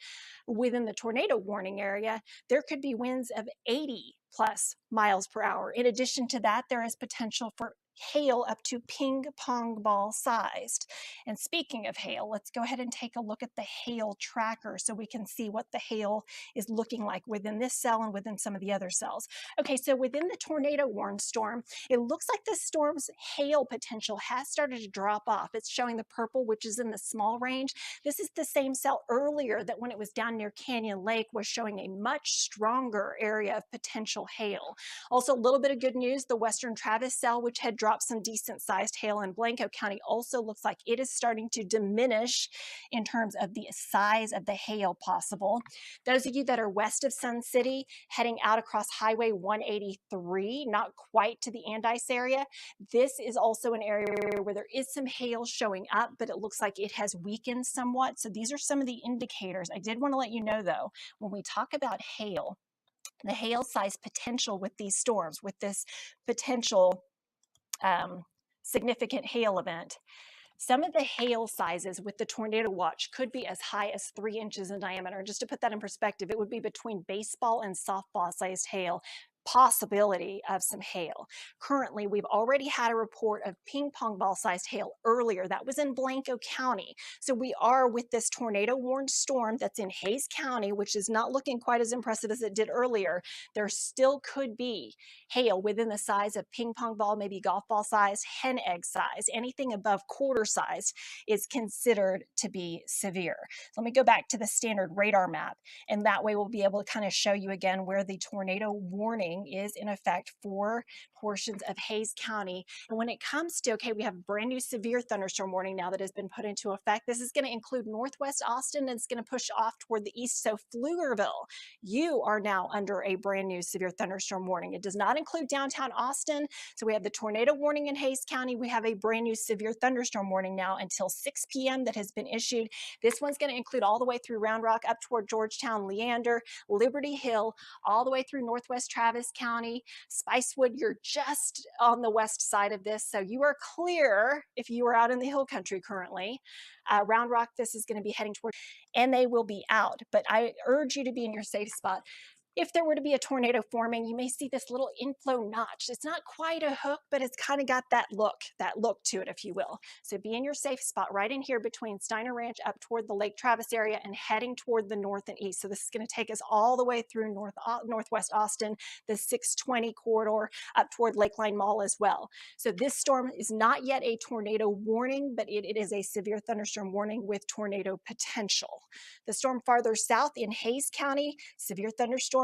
Within the tornado warning area, there could be winds of 80 plus miles per hour. In addition to that, there is potential for hail up to ping pong ball sized. And speaking of hail, let's go ahead and take a look at the hail tracker so we can see what the hail is looking like within this cell and within some of the other cells. Okay, so within the tornado warned storm, it looks like the storm's hail potential has started to drop off. It's showing the purple, which is in the small range. This is the same cell earlier that when it was down near Canyon Lake was showing a much stronger area of potential hail. Also, a little bit of good news, the Western Travis cell, which had dropped some decent sized hail in Blanco County, also looks like it is starting to diminish in terms of the size of the hail possible. Those of you that are west of Sun City, heading out across Highway 183, not quite to the Andice area, this is also an area where there is some hail showing up, but it looks like it has weakened somewhat. So these are some of the indicators. I did want to let you know, though, when we talk about hail, the hail size potential with these storms, with this potential significant hail event, some of the hail sizes with the tornado watch could be as high as 3 inches in diameter. Just to put that in perspective, it would be between baseball and softball sized hail. Possibility of some hail. Currently, we've already had a report of ping pong ball sized hail earlier. That was in Blanco County. So we are with this tornado warned storm that's in Hays County, which is not looking quite as impressive as it did earlier. There still could be hail within the size of ping pong ball, maybe golf ball size, hen egg size. Anything above quarter size is considered to be severe. So let me go back to the standard radar map, and that way we'll be able to kind of show you again where the tornado warning is in effect for portions of Hays County. And when it comes to, okay, we have a brand new severe thunderstorm warning now that has been put into effect. This is going to include northwest Austin, and it's going to push off toward the east. So Pflugerville, you are now under a brand new severe thunderstorm warning. It does not include downtown Austin. So we have the tornado warning in Hays County. We have a brand new severe thunderstorm warning now until 6 p.m. that has been issued. This one's going to include all the way through Round Rock up toward Georgetown, Leander, Liberty Hill, all the way through northwest Travis County, Spicewood. You're just on the west side of this, so you are clear if you are out in the hill country currently. Round Rock, this is going to be heading toward, and they will be out, but I urge you to be in your safe spot. If there were to be a tornado forming, you may see this little inflow notch. It's not quite a hook, but it's kind of got that look to it, if you will. So be in your safe spot right in here between Steiner Ranch up toward the Lake Travis area and heading toward the north and east. So this is going to take us all the way through northwest Austin, the 620 corridor up toward Lakeline Mall as well. So this storm is not yet a tornado warning, but it is a severe thunderstorm warning with tornado potential. The storm farther south in Hays County, severe thunderstorm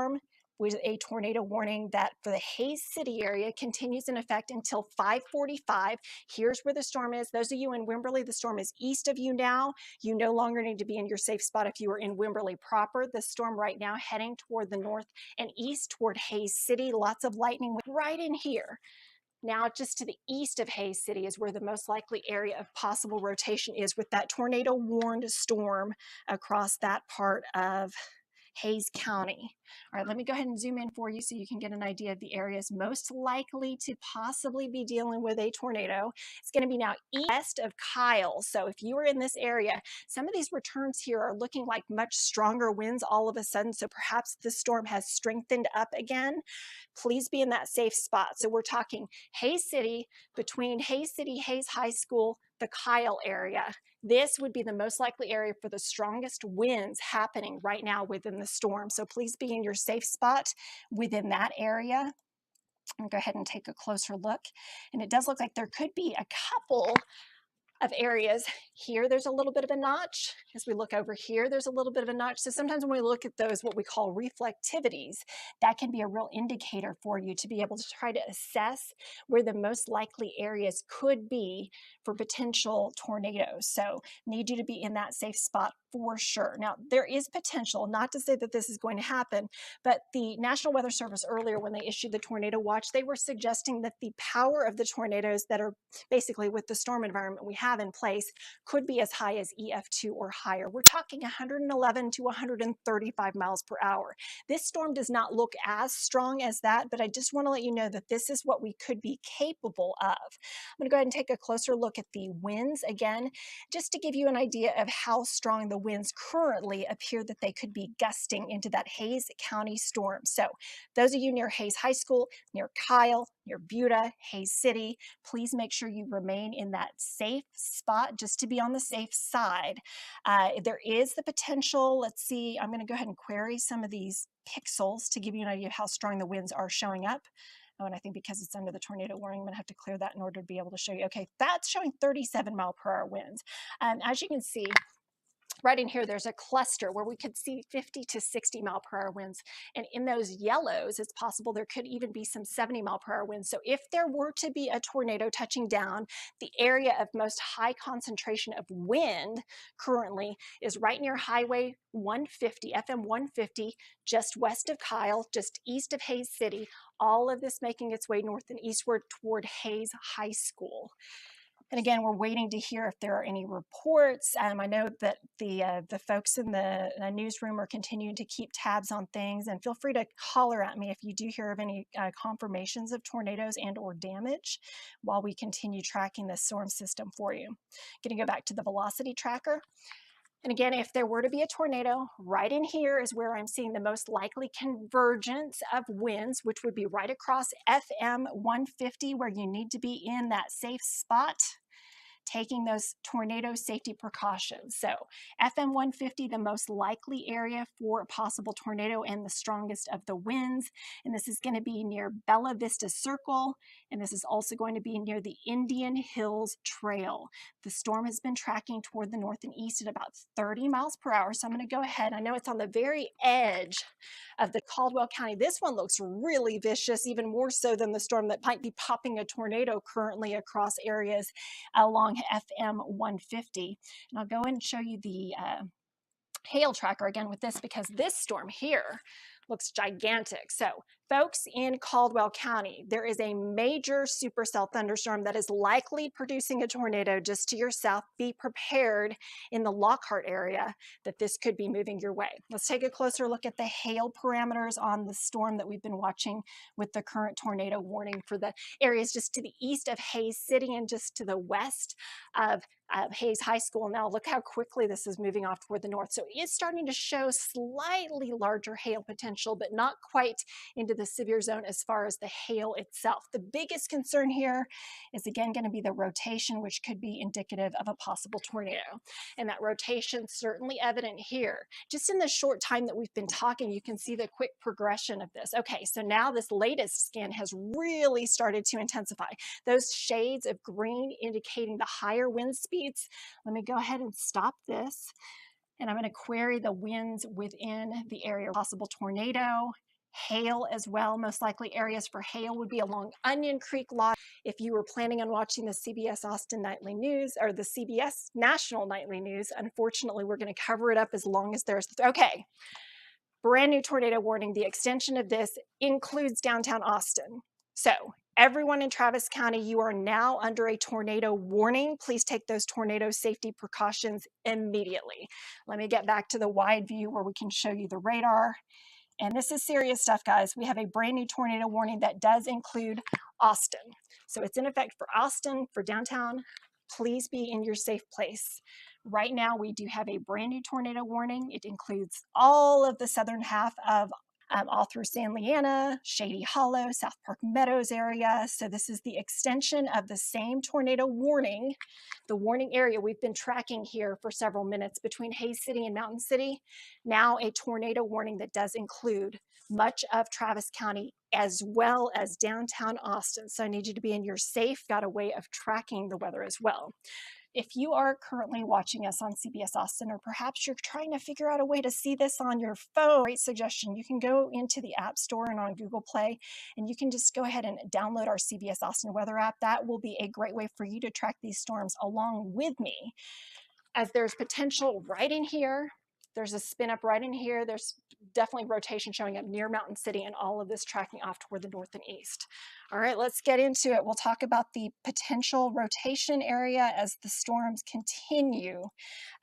with a tornado warning that for the Hays City area continues in effect until 5:45. Here's where the storm is. Those of you in Wimberley, the storm is east of you now. You no longer need to be in your safe spot if you are in Wimberley proper. The storm right now heading toward the north and east toward Hays City. Lots of lightning right in here. Now, just to the east of Hays City is where the most likely area of possible rotation is with that tornado warned storm across that part of Hays County. All right, let me go ahead and zoom in for you so you can get an idea of the areas most likely to possibly be dealing with a tornado. It's going to be now east of Kyle. So if you are in this area, some of these returns here are looking like much stronger winds all of a sudden. So perhaps the storm has strengthened up again. Please be in that safe spot. So we're talking Hays City, between Hays City, Hays High School, the Kyle area. This would be the most likely area for the strongest winds happening right now within the storm. So please be in your safe spot within that area. I'll go ahead and take a closer look. And it does look like there could be a couple of areas. Here, there's a little bit of a notch. As we look over here, there's a little bit of a notch. So sometimes when we look at those, what we call reflectivities, that can be a real indicator for you to be able to try to assess where the most likely areas could be for potential tornadoes. So need you to be in that safe spot for sure. Now, there is potential, not to say that this is going to happen, but the National Weather Service earlier, when they issued the tornado watch, they were suggesting that the power of the tornadoes that are basically with the storm environment we have in place could be as high as EF2 or higher. We're talking 111 to 135 miles per hour. This storm does not look as strong as that, but I just want to let you know that this is what we could be capable of. I'm going to go ahead and take a closer look at the winds again, just to give you an idea of how strong the winds currently appear that they could be gusting into that Hays County storm. So those of you near Hays High School, near Kyle, near Buda, Hays City, please make sure you remain in that safe spot just to be on the safe side. There is the potential, let's see, I'm going to go ahead and query some of these pixels to give you an idea of how strong the winds are showing up. Oh, and I think because it's under the tornado warning, I'm going to have to clear that in order to be able to show you. Okay, that's showing 37 mile per hour winds. As you can see, right in here, there's a cluster where we could see 50 to 60 mile per hour winds. And in those yellows, it's possible there could even be some 70 mile per hour winds. So if there were to be a tornado touching down, the area of most high concentration of wind currently is right near Highway 150, FM 150, just west of Kyle, just east of Hays City, all of this making its way north and eastward toward Hays High School. And again, we're waiting to hear if there are any reports. I know that the folks in the newsroom are continuing to keep tabs on things, and feel free to holler at me if you do hear of any confirmations of tornadoes and or damage while we continue tracking the storm system for you. Going to go back to the velocity tracker. And again, if there were to be a tornado, right in here is where I'm seeing the most likely convergence of winds, which would be right across FM 150, where you need to be in that safe spot, taking those tornado safety precautions. So FM 150, the most likely area for a possible tornado and the strongest of the winds. And this is going to be near Bella Vista Circle. And this is also going to be near the Indian Hills Trail. The storm has been tracking toward the north and east at about 30 miles per hour. So I'm going to go ahead. I know it's on the very edge of the Caldwell County. This one looks really vicious, even more so than the storm that might be popping a tornado currently across areas along FM 150. And I'll go and show you the hail tracker again with this, because this storm here looks gigantic. So folks in Caldwell County, there is a major supercell thunderstorm that is likely producing a tornado just to your south. Be prepared in the Lockhart area that this could be moving your way. Let's take a closer look at the hail parameters on the storm that we've been watching with the current tornado warning for the areas just to the east of Hays City and just to the west of Hays High School. Now look how quickly this is moving off toward the north. So it's starting to show slightly larger hail potential, but not quite into the severe zone as far as the hail itself. The biggest concern here is again going to be the rotation, which could be indicative of a possible tornado. And that rotation certainly evident here. Just in the short time that we've been talking, you can see the quick progression of this. Okay, so now this latest scan has really started to intensify. Those shades of green indicating the higher wind speeds. Let me go ahead and stop this. And I'm going to query the winds within the area. Possible tornado, hail as well. Most likely areas for hail would be along Onion Creek Lot. If you were planning on watching the CBS Austin Nightly News or the CBS National Nightly News, unfortunately, we're going to cover it up as long as there's, okay. Brand new tornado warning. The extension of this includes downtown Austin. So everyone in Travis County, you are now under a tornado warning. Please take those tornado safety precautions immediately. Let me get back to the wide view where we can show you the radar. And this is serious stuff, guys. We have a brand new tornado warning that does include Austin. So it's in effect for Austin, for downtown. Please be in your safe place. Right now, we do have a brand new tornado warning. It includes all of the southern half of all through San Leanna, Shady Hollow, South Park Meadows area. So this is the extension of the same tornado warning, the warning area we've been tracking here for several minutes between Hays City and Mountain City. Now a tornado warning that does include much of Travis County as well as downtown Austin. So I need you to be in your safe, got a way of tracking the weather as well. if you are currently watching us on CBS Austin, or perhaps you're trying to figure out a way to see this on your phone, great suggestion. You can go into the App Store and on Google Play, and you can just go ahead and download our CBS Austin weather app. That will be a great way for you to track these storms along with me, as there's potential right in here. There's a spin up right in here. There's definitely rotation showing up near Mountain City, and all of this tracking off toward the north and east. All right, let's get into it. We'll talk about the potential rotation area as the storms continue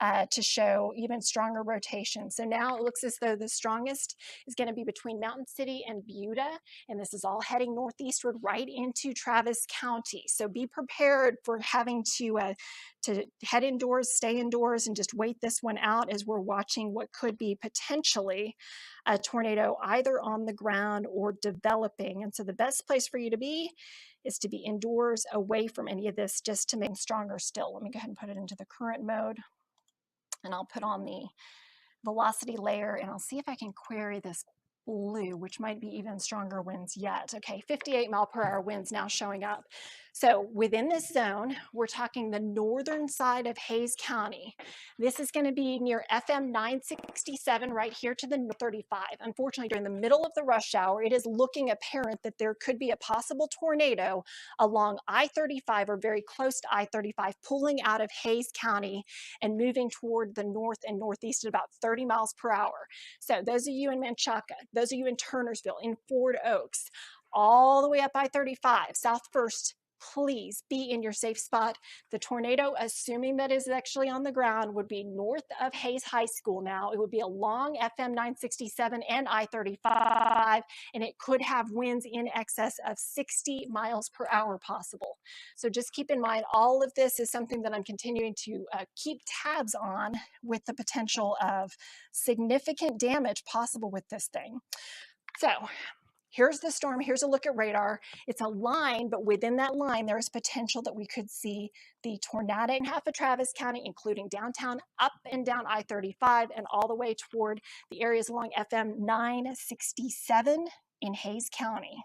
to show even stronger rotation. So now it looks as though the strongest is going to be between Mountain City and Buda, and this is all heading northeastward right into Travis County. So be prepared for having to head indoors, stay indoors, and just wait this one out as we're watching what could be potentially a tornado either on the ground or developing. And so the best place for you to be is to be indoors, away from any of this, just to make it stronger still. Let me go ahead and put it into the current mode, and I'll put on the velocity layer, and I'll see if I can query this blue, which might be even stronger winds yet. Okay, 58-mile-per-hour winds now showing up. So within this zone, we're talking the northern side of Hays County. This is going to be near FM 967 right here to the north 35. Unfortunately, during the middle of the rush hour, it is looking apparent that there could be a possible tornado along I-35 or very close to I-35, pulling out of Hays County and moving toward the north and northeast at about 30 miles per hour. So those of you in Menchaca, those of you in Turnersville, in Fort Oaks, all the way up I-35, South First, please be in your safe spot. The tornado, assuming that is actually on the ground, would be north of Hays High School now. It would be along FM 967 and I-35, and it could have winds in excess of 60 miles per hour possible. So just keep in mind, all of this is something that I'm continuing to keep tabs on, with the potential of significant damage possible with this thing. So here's the storm. Here's a look at radar. It's a line, but within that line, there is potential that we could see the tornadic half of Travis County, including downtown, up and down I-35, and all the way toward the areas along FM 967 in Hays County.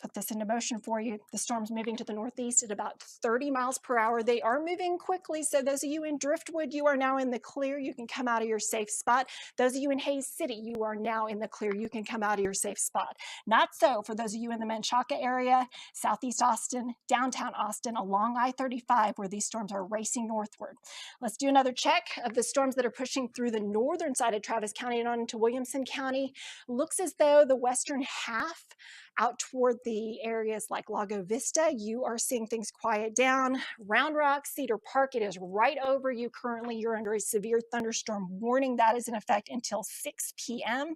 Put this into motion for you. The storm's moving to the northeast at about 30 miles per hour. They are moving quickly, so those of you in Driftwood, you are now in the clear. You can come out of your safe spot. Those of you in Hays City, you are now in the clear. You can come out of your safe spot. Not so for those of you in the Menchaca area, southeast Austin, downtown Austin, along I-35, where these storms are racing northward. Let's do another check of the storms that are pushing through the northern side of Travis County and on into Williamson County. Looks as though the western half out toward the areas like Lago Vista, you are seeing things quiet down. Round Rock, Cedar Park, it is right over you currently. You're under a severe thunderstorm warning. That is in effect until 6 p.m.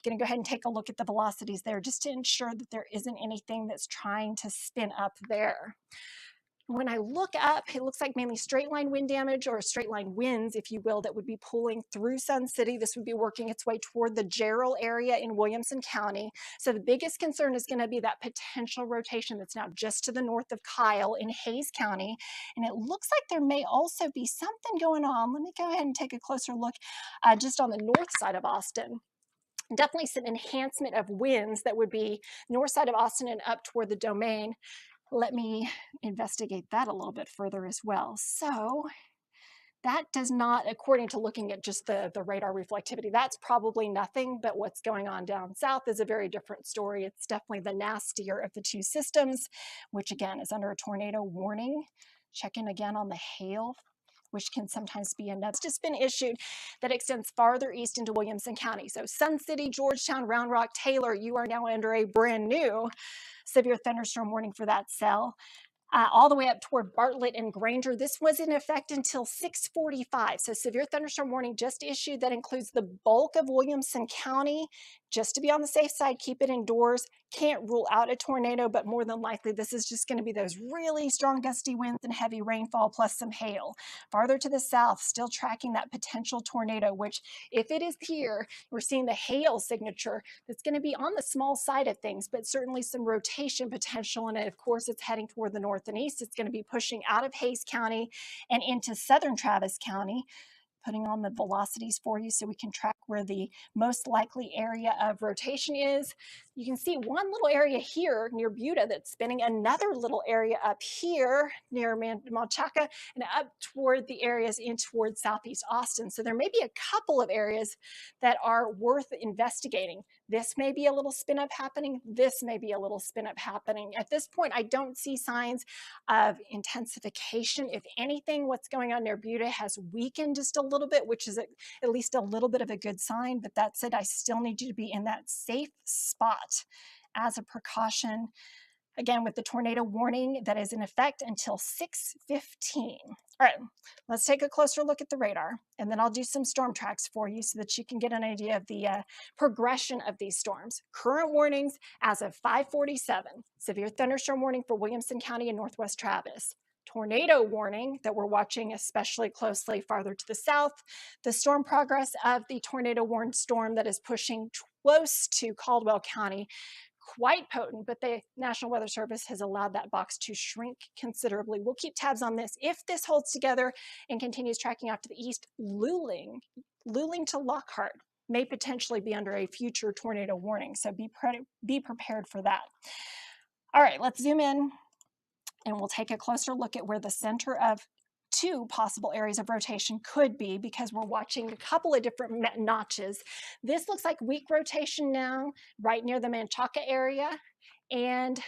Going to go ahead and take a look at the velocities there just to ensure that there isn't anything that's trying to spin up there. When I look up, it looks like mainly straight line wind damage, or straight line winds, if you will, that would be pulling through Sun City. This would be working its way toward the Jarrell area in Williamson County. So the biggest concern is going to be that potential rotation that's now just to the north of Kyle in Hays County. And it looks like there may also be something going on. Let me go ahead and take a closer look just on the north side of Austin. Definitely some enhancement of winds that would be north side of Austin and up toward the Domain. Let me investigate that a little bit further as well. So that does not, according to looking at just the radar reflectivity, that's probably nothing, but what's going on down south is a very different story. It's definitely the nastier of the two systems, which again is under a tornado warning. Check in again on the hail, which can sometimes be another. It's just been issued that extends farther east into Williamson County. So Sun City, Georgetown, Round Rock, Taylor, you are now under a brand new severe thunderstorm warning for that cell. All the way up toward Bartlett and Granger. This was in effect until 6:45. So severe thunderstorm warning just issued. That includes the bulk of Williamson County. Just to be on the safe side, keep it indoors. Can't rule out a tornado, but more than likely this is just going to be those really strong gusty winds and heavy rainfall plus some hail. Farther to the south, still tracking that potential tornado, which if it is here, we're seeing the hail signature that's going to be on the small side of things, but certainly some rotation potential. And of course, it's heading toward the north and east. It's going to be pushing out of Hays County and into southern Travis County. Putting on the velocities for you so we can track where the most likely area of rotation is. you can see one little area here near Buda that's spinning, another little area up here near Manchaca, and up toward the areas in toward southeast Austin. So there may be a couple of areas that are worth investigating. This may be a little spin up happening. This may be a little spin up happening. At this point, I don't see signs of intensification. If anything, what's going on near Buda has weakened just a little bit, which is at least a little bit of a good sign. But that said, I still need you to be in that safe spot as a precaution. Again, with the tornado warning that is in effect until 6:15. All right, let's take a closer look at the radar, and then I'll do some storm tracks for you so that you can get an idea of the progression of these storms. Current warnings as of 5:47. Severe thunderstorm warning for Williamson County and Northwest Travis. Tornado warning that we're watching especially closely farther to the south. The storm progress of the tornado warned storm that is pushing close to Caldwell County, quite potent, but the National Weather Service has allowed that box to shrink considerably. We'll keep tabs on this. If this holds together and continues tracking off to the east, Luling to Lockhart may potentially be under a future tornado warning. So be prepared for that. All right, let's zoom in and we'll take a closer look at where the center of two possible areas of rotation could be, because we're watching a couple of different notches. This looks like weak rotation now, right near the Manchaca area. And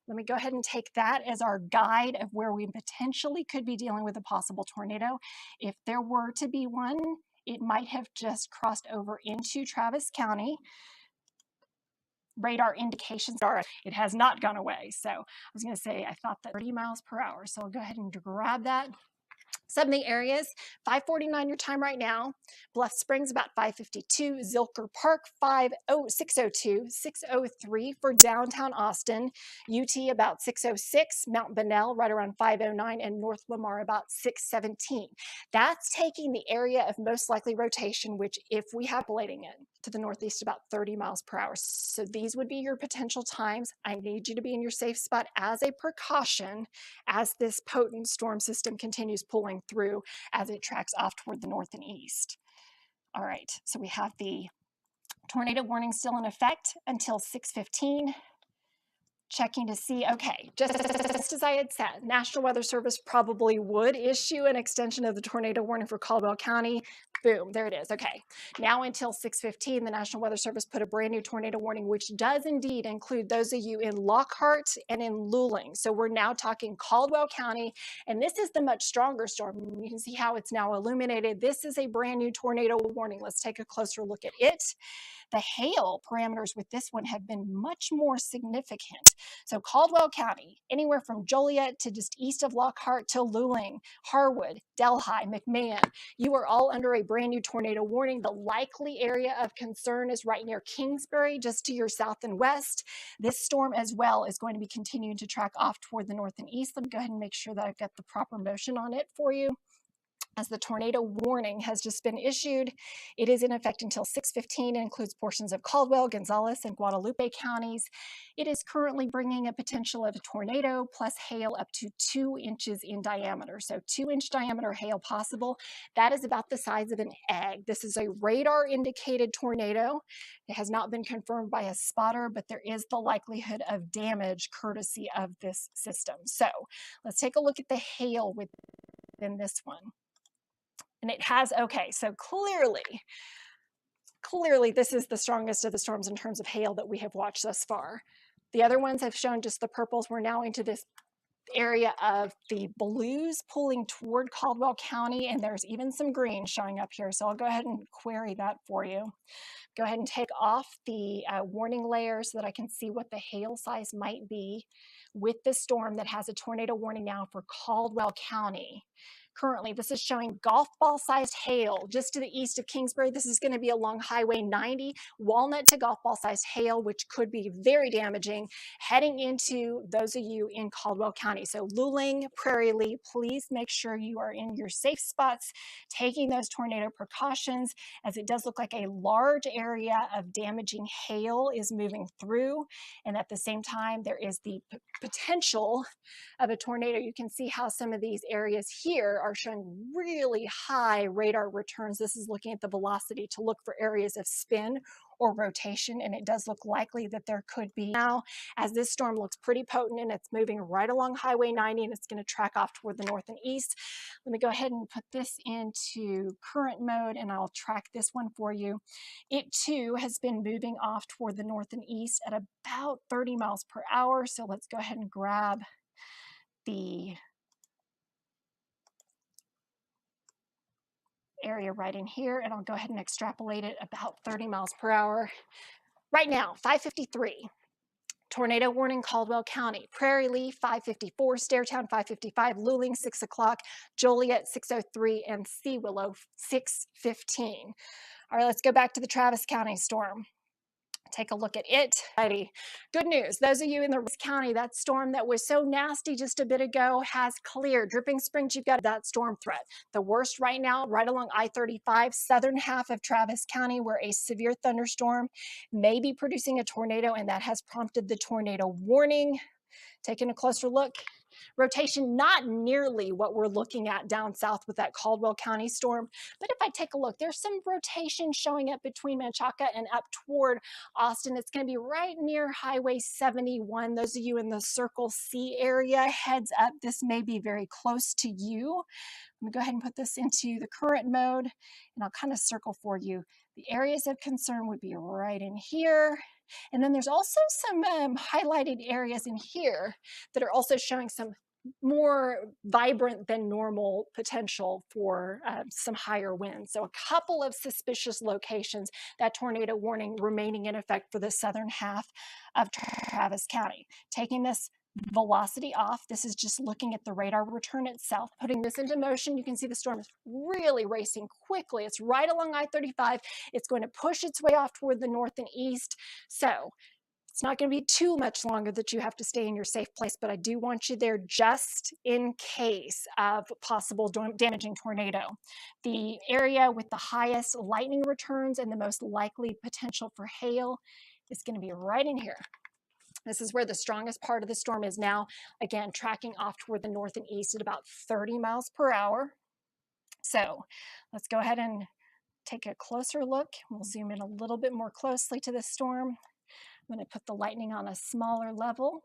let me go ahead and take that as our guide of where we potentially could be dealing with a possible tornado. If there were to be one, it might have just crossed over into Travis County. Radar indications are it has not gone away. So I was going to say, I thought that 30 miles per hour. So I'll go ahead and grab that. Some of the areas, 5:49 your time right now. Bluff Springs about 5:52. Zilker Park 6:02. 6:03 for downtown Austin. UT about 6:06. Mount Bonnell right around 5:09. And North Lamar about 6:17. That's taking the area of most likely rotation, which if we have blading it to the northeast about 30 miles per hour. So these would be your potential times. I need you to be in your safe spot as a precaution as this potent storm system continues pulling through as it tracks off toward the north and east. All right, so we have the tornado warning still in effect until 6:15. Checking to see, okay, just as I had said, National Weather Service probably would issue an extension of the tornado warning for Caldwell County. Boom, there it is. Okay, now until 6:15, the National Weather Service put a brand new tornado warning, which does indeed include those of you in Lockhart and in Luling. So we're now talking Caldwell County, and this is the much stronger storm. You can see how it's now illuminated. This is a brand new tornado warning. Let's take a closer look at it. The hail parameters with this one have been much more significant. So Caldwell County, anywhere from Joliet to just east of Lockhart to Luling, Harwood, Delhi, McMahon, you are all under a brand new tornado warning. The likely area of concern is right near Kingsbury, just to your south and west. This storm as well is going to be continuing to track off toward the north and east. Let me go ahead and make sure that I've got the proper motion on it for you. As the tornado warning has just been issued, it is in effect until 6:15 and includes portions of Caldwell, Gonzales, and Guadalupe counties. It is currently bringing a potential of a tornado plus hail up to 2 inches in diameter. So 2-inch diameter hail possible. That is about the size of an egg. This is a radar indicated tornado. It has not been confirmed by a spotter, but there is the likelihood of damage courtesy of this system. So let's take a look at the hail within this one. And it has, okay, so clearly this is the strongest of the storms in terms of hail that we have watched thus far. The other ones have shown just the purples. We're now into this area of the blues pulling toward Caldwell County, and there's even some green showing up here. So I'll go ahead and query that for you. Go ahead and take off the warning layer so that I can see what the hail size might be with this storm that has a tornado warning now for Caldwell County. Currently, this is showing golf ball sized hail just to the east of Kingsbury. This is going to be along Highway 90, Walnut to golf ball sized hail, which could be very damaging heading into those of you in Caldwell County. So Luling, Prairie Lee, please make sure you are in your safe spots, taking those tornado precautions, as it does look like a large area of damaging hail is moving through. And at the same time, there is the potential of a tornado. You can see how some of these areas here are showing really high radar returns. This is looking at the velocity to look for areas of spin or rotation, and it does look likely that there could be. Now, as this storm looks pretty potent and it's moving right along Highway 90 and it's going to track off toward the north and east, let me go ahead and put this into current mode and I'll track this one for you. It too has been moving off toward the north and east at about 30 miles per hour. So let's go ahead and grab the area right in here, and I'll go ahead and extrapolate it about 30 miles per hour. Right now, 5:53. Tornado warning, Caldwell County. Prairie Leaf, 5:54. Stairtown, 5:55. Luling, 6 o'clock. Joliet, 6:03. And Sea Willow, 6:15. All right, let's go back to the Travis County storm. Take a look at it. Good news. Those of you in the county, that storm that was so nasty just a bit ago has cleared. Dripping Springs, you've got that storm threat. The worst right now, right along I-35, southern half of Travis County, where a severe thunderstorm may be producing a tornado, and that has prompted the tornado warning. Taking a closer look. Rotation, not nearly what we're looking at down south with that Caldwell County storm. But if I take a look, there's some rotation showing up between Menchaca and up toward Austin. It's going to be right near Highway 71. Those of you in the Circle C area, heads up, this may be very close to you. I'm going to go ahead and put this into the current mode, and I'll kind of circle for you. The areas of concern would be right in here. And then there's also some highlighted areas in here that are also showing some more vibrant than normal potential for some higher winds. So a couple of suspicious locations, that tornado warning remaining in effect for the southern half of Travis County. Taking this velocity off, this is just looking at the radar return itself. Putting this into motion, you can see the storm is really racing quickly. It's right along I-35. It's going to push its way off toward the north and east. So it's not going to be too much longer that you have to stay in your safe place, but I do want you there just in case of possible damaging tornado. The area with the highest lightning returns and the most likely potential for hail is going to be right in here. This is where the strongest part of the storm is now, again, tracking off toward the north and east at about 30 miles per hour. So let's go ahead and take a closer look. We'll zoom in a little bit more closely to this storm. I'm going to put the lightning on a smaller level.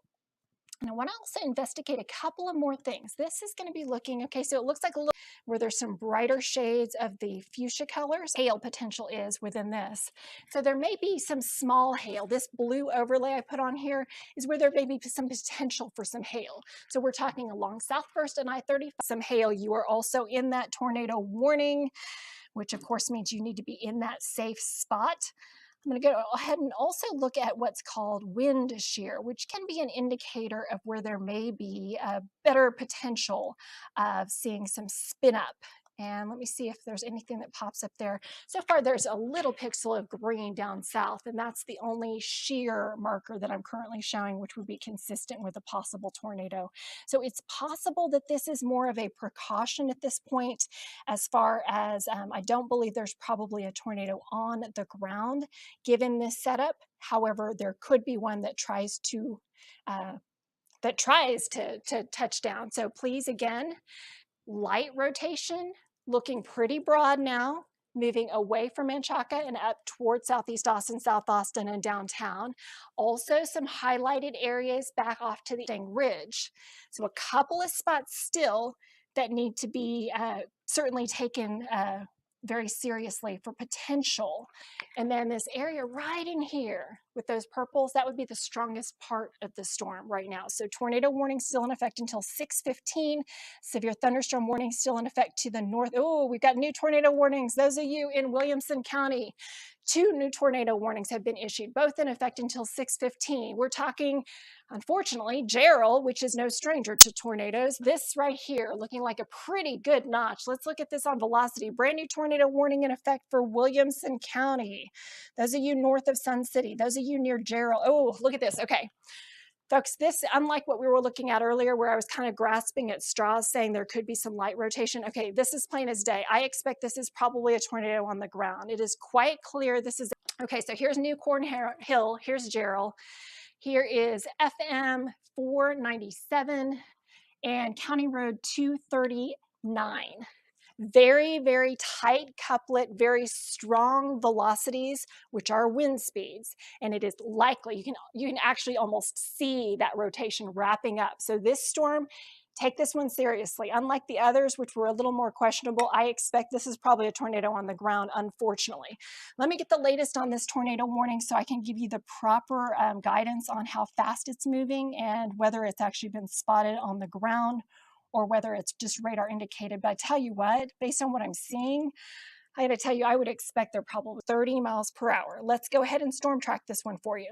And I want to also investigate a couple of more things. This is going to be looking, okay, so it looks like a little where there's some brighter shades of the fuchsia colors. Hail potential is within this. So there may be some small hail. This blue overlay I put on here is where there may be some potential for some hail. So we're talking along South First and I-35, some hail. You are also in that tornado warning, which of course means you need to be in that safe spot. I'm going to go ahead and also look at what's called wind shear, which can be an indicator of where there may be a better potential of seeing some spin up. And let me see if there's anything that pops up there. So far, there's a little pixel of green down south, and that's the only shear marker that I'm currently showing, which would be consistent with a possible tornado. So it's possible that this is more of a precaution at this point, as far as I don't believe there's probably a tornado on the ground given this setup. However, there could be one that tries to touch down. So please, again, light rotation, looking pretty broad now, moving away from Menchaca and up towards Southeast Austin, South Austin, and downtown. Also some highlighted areas back off to the Ridge. So a couple of spots still that need to be certainly taken very seriously for potential. And then this area right in here with those purples, that would be the strongest part of the storm right now. So tornado warning still in effect until 6:15. Severe thunderstorm warning still in effect to the north. Oh, we've got new tornado warnings. Those of you in Williamson County, 2 new tornado warnings have been issued, both in effect until 6:15. We're talking, unfortunately, Gerald, which is no stranger to tornadoes. This right here, looking like a pretty good notch. Let's look at this on velocity. Brand new tornado warning in effect for Williamson County. Those of you north of Sun City, those of you near Gerald. Oh, look at this. Okay. Folks, this, unlike what we were looking at earlier where I was kind of grasping at straws saying there could be some light rotation, okay, this is plain as day. I expect this is probably a tornado on the ground. It is quite clear this is, okay, so here's New Corn Hill, here's Gerald. Here is FM 497 and County Road 239 Very, very tight couplet, very strong velocities, which are wind speeds. And it is likely, you can actually almost see that rotation wrapping up. So this storm, take this one seriously. Unlike the others, which were a little more questionable, I expect this is probably a tornado on the ground, unfortunately. Let me get the latest on this tornado warning so I can give you the proper guidance on how fast it's moving and whether it's actually been spotted on the ground or whether it's just radar indicated. But I tell you what, based on what I'm seeing, I gotta tell you, I would expect they're probably 30 miles per hour. Let's go ahead and storm track this one for you.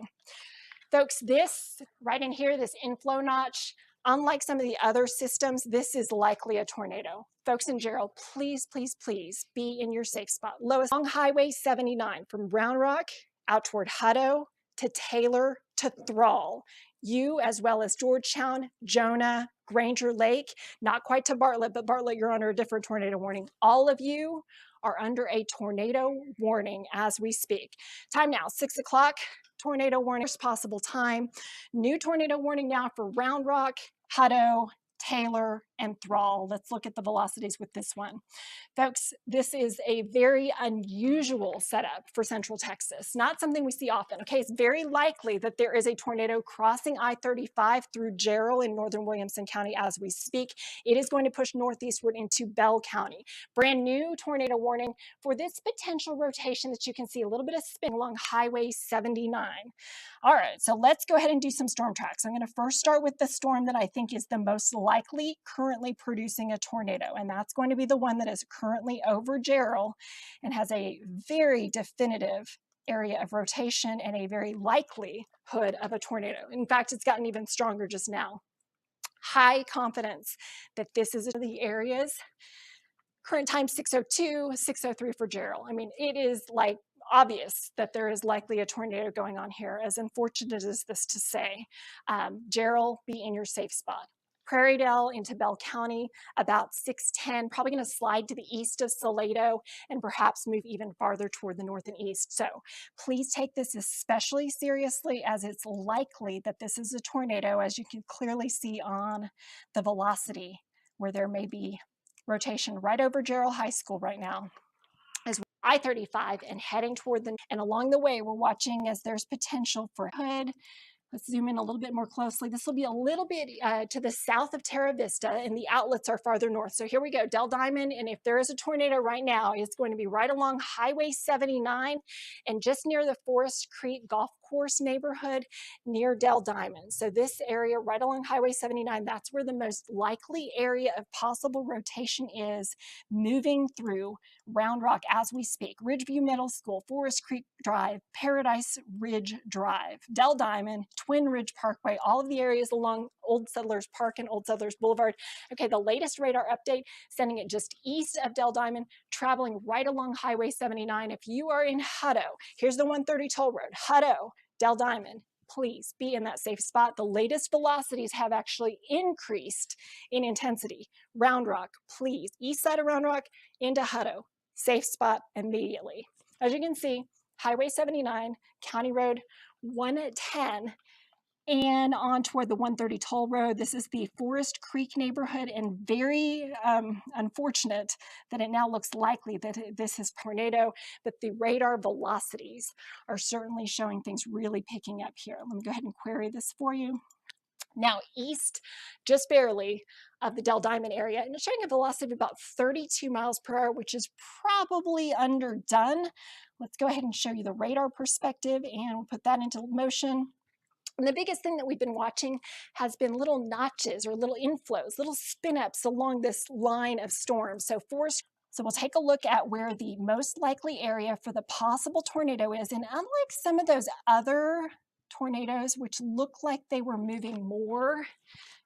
Folks, this right in here, this inflow notch, unlike some of the other systems, this is likely a tornado. Folks in Gerald, please, please, please be in your safe spot. Lowest along Highway 79 from Round Rock out toward Hutto to Taylor to Thrall. You, as well as Georgetown, Jonah, Granger Lake, not quite to Bartlett, but Bartlett, you're under a different tornado warning. All of you are under a tornado warning as we speak. Time now, 6 o'clock, tornado warning, worst possible time. New tornado warning now for Round Rock, Hutto, Taylor, and Thrall. Let's look at the velocities with this one. Folks, this is a very unusual setup for Central Texas. Not something we see often. Okay, it's very likely that there is a tornado crossing I-35 through Jarrell in northern Williamson County as we speak. It is going to push northeastward into Bell County. Brand new tornado warning for this potential rotation that you can see a little bit of spin along Highway 79. All right, so let's go ahead and do some storm tracks. I'm going to first start with the storm that I think is the most likely currently producing a tornado, and that's going to be the one that is currently over Jarrell and has a very definitive area of rotation and a very likelihood of a tornado. In fact, it's gotten even stronger just now. High confidence that this is the areas. Current time 6:02, 6:03 for Jarrell. I mean, it is like obvious that there is likely a tornado going on here, as unfortunate as this to say. Jarrell, be in your safe spot. Prairie Dell into Bell County, about 6:10, probably going to slide to the east of Salado and perhaps move even farther toward the north and east. So please take this especially seriously, as it's likely that this is a tornado, as you can clearly see on the velocity where there may be rotation right over Jarrell High School right now. As I-35 and heading toward and along the way, we're watching as there's potential for hood. Let's zoom in a little bit more closely. This will be a little bit to the south of Terra Vista, and the outlets are farther north. So here we go, Del Diamond, and if there is a tornado right now, it's going to be right along Highway 79 and just near the Forest Creek Golf Course neighborhood near Del Diamond. So this area right along Highway 79, that's where the most likely area of possible rotation is, moving through Round Rock as we speak. Ridgeview Middle School, Forest Creek Drive, Paradise Ridge Drive, Del Diamond, Twin Ridge Parkway, all of the areas along Old Settlers Park and Old Settlers Boulevard. Okay, the latest radar update, sending it just east of Del Diamond, traveling right along Highway 79. If you are in Hutto, here's the 130 toll road, Hutto, Del Diamond, please be in that safe spot. The latest velocities have actually increased in intensity. Round Rock, please, east side of Round Rock into Hutto, safe spot immediately. As you can see, Highway 79, County Road 110, and on toward the 130 toll road. This is the Forest Creek neighborhood, and very unfortunate that it now looks likely that this is tornado, but the radar velocities are certainly showing things really picking up here. Let me go ahead and query this for you. Now east, just barely, of the Del Diamond area, and it's showing a velocity of about 32 miles per hour, which is probably underdone. Let's go ahead and show you the radar perspective, and we'll put that into motion. And the biggest thing that we've been watching has been little notches or little inflows, little spin-ups along this line of storms. So we'll take a look at where the most likely area for the possible tornado is. And unlike some of those other tornadoes, which look like they were moving more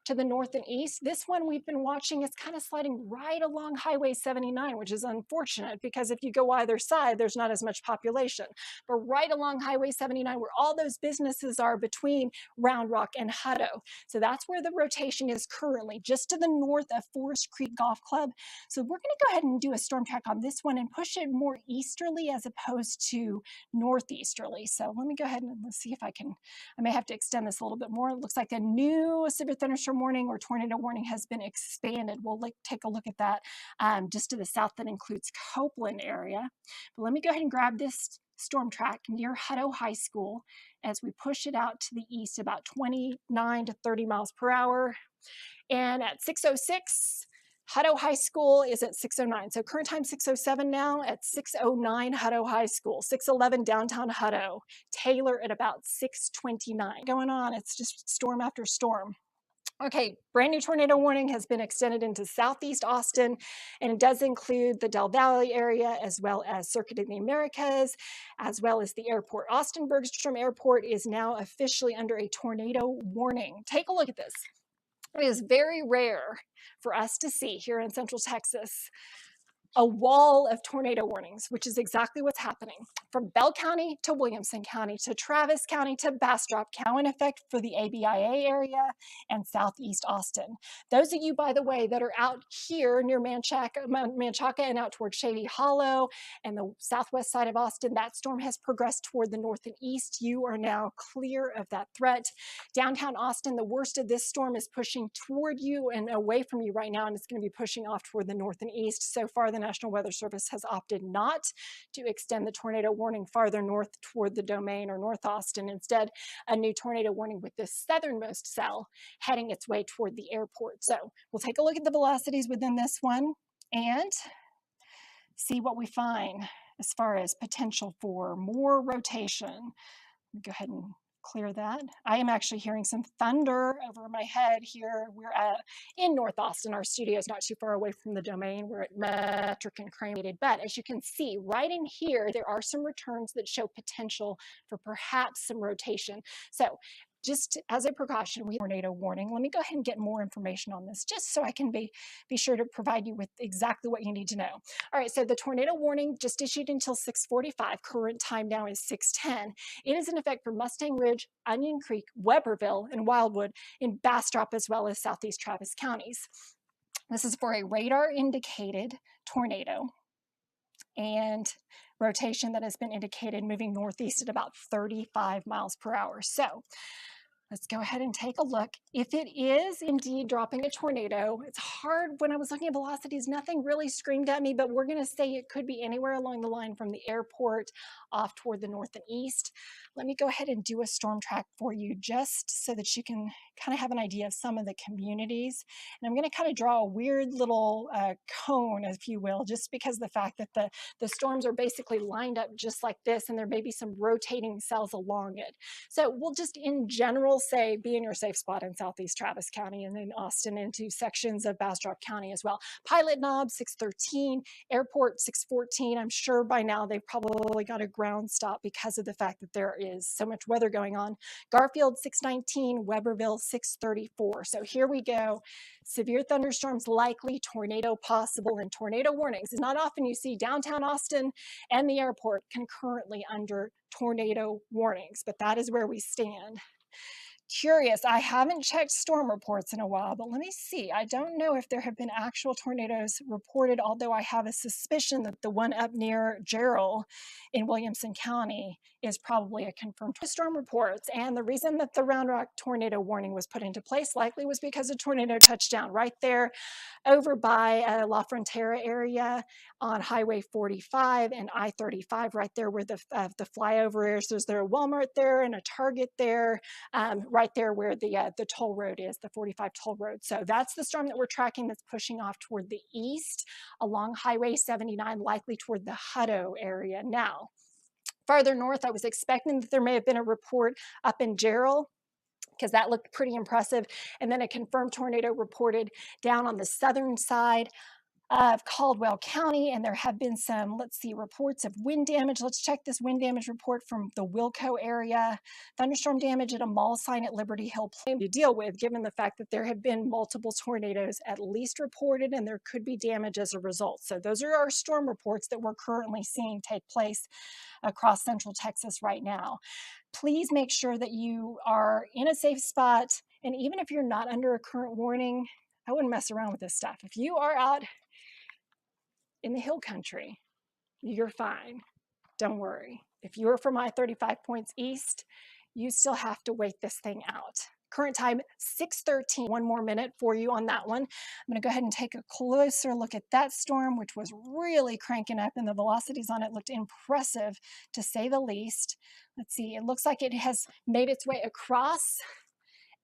to the north and east, this one we've been watching is kind of sliding right along Highway 79, which is unfortunate because if you go either side, there's not as much population. But right along Highway 79, where all those businesses are between Round Rock and Hutto. So that's where the rotation is currently, just to the north of Forest Creek Golf Club. So we're going to go ahead and do a storm track on this one and push it more easterly as opposed to northeasterly. So let me go ahead and let's see if I may have to extend this a little bit more. It looks like a new severe thunderstorm warning or tornado warning has been expanded. We'll take a look at that just to the south. That includes Copeland area. But let me go ahead and grab this storm track near Hutto High School as we push it out to the east about 29 to 30 miles per hour. And at 6:06, Hutto High School is at 6:09. So current time 6:07 now. At 6:09, Hutto High School. 6:11, downtown Hutto. Taylor at about 6:29. Going on, it's just storm after storm. Okay, brand new tornado warning has been extended into southeast Austin, and it does include the Del Valley area, as well as Circuit of the Americas, as well as the airport. Austin Bergstrom Airport is now officially under a tornado warning. Take a look at this. It is very rare for us to see here in Central Texas a wall of tornado warnings, which is exactly what's happening. From Bell County to Williamson County to Travis County to Bastrop County, in effect for the ABIA area and southeast Austin. Those of you, by the way, that are out here near Manchaca and out toward Shady Hollow and the southwest side of Austin, that storm has progressed toward the north and east. You are now clear of that threat. Downtown Austin, the worst of this storm is pushing toward you and away from you right now, and it's going to be pushing off toward the north and east. So far, the National Weather Service has opted not to extend the tornado warning farther north toward the Domain or North Austin. Instead, a new tornado warning with the southernmost cell heading its way toward the airport. So we'll take a look at the velocities within this one and see what we find as far as potential for more rotation. Let me go ahead and clear that. I am actually hearing some thunder over my head here. We're in North Austin. Our studio is not too far away from the Domain. We're at Metric and Cremated. But as you can see, right in here, there are some returns that show potential for perhaps some rotation. So just as a precaution, we have a tornado warning. Let me go ahead and get more information on this, just so I can be sure to provide you with exactly what you need to know. All right, so the tornado warning just issued until 6:45. Current time now is 6:10. It is in effect for Mustang Ridge, Onion Creek, Weberville, and Wildwood in Bastrop, as well as southeast Travis counties. This is for a radar-indicated tornado and rotation that has been indicated moving northeast at about 35 miles per hour. So let's go ahead and take a look. If it is indeed dropping a tornado, it's hard. When I was looking at velocities, nothing really screamed at me, but we're going to say it could be anywhere along the line from the airport off toward the north and east. Let me go ahead and do a storm track for you just so that you can kind of have an idea of some of the communities. And I'm going to kind of draw a weird little cone, if you will, just because of the fact that the storms are basically lined up just like this, and there may be some rotating cells along it. So we'll just in general say be in your safe spot in southeast Travis County and then Austin into sections of Bastrop County as well. Pilot Knob 613, Airport 614. I'm sure by now they've probably got a ground stop because of the fact that there is so much weather going on. Garfield 619, Weberville 634. So here we go. Severe thunderstorms likely, tornado possible, and tornado warnings. It's not often you see downtown Austin and the airport concurrently under tornado warnings, but that is where we stand. Curious, I haven't checked storm reports in a while, but let me see. I don't know if there have been actual tornadoes reported, although I have a suspicion that the one up near Gerald in Williamson County is probably a confirmed storm reports. And the reason that the Round Rock tornado warning was put into place likely was because a tornado touched down right there over by La Frontera area on Highway 45 and I-35, right there where the flyover is. There's there a Walmart there and a Target there, right there where the toll road is, the 45 toll road. So that's the storm that we're tracking that's pushing off toward the east along Highway 79, likely toward the Hutto area now. Farther north, I was expecting that there may have been a report up in Gerald, because that looked pretty impressive. And then a confirmed tornado reported down on the southern side of Caldwell County, and there have been some, let's see, reports of wind damage. Let's check this wind damage report from the Wilco area. Thunderstorm damage at a mall sign at Liberty Hill Plain to deal with, given the fact that there have been multiple tornadoes at least reported, and there could be damage as a result. So those are our storm reports that we're currently seeing take place across Central Texas right now. Please make sure that you are in a safe spot, and even if you're not under a current warning, I wouldn't mess around with this stuff. If you are out in the hill country, you're fine. Don't worry. If you're from I-35 points east, you still have to wait this thing out. Current time 6:13. One more minute for you on that one. I'm going to go ahead and take a closer look at that storm, which was really cranking up, and the velocities on it looked impressive to say the least. Let's see, it looks like it has made its way across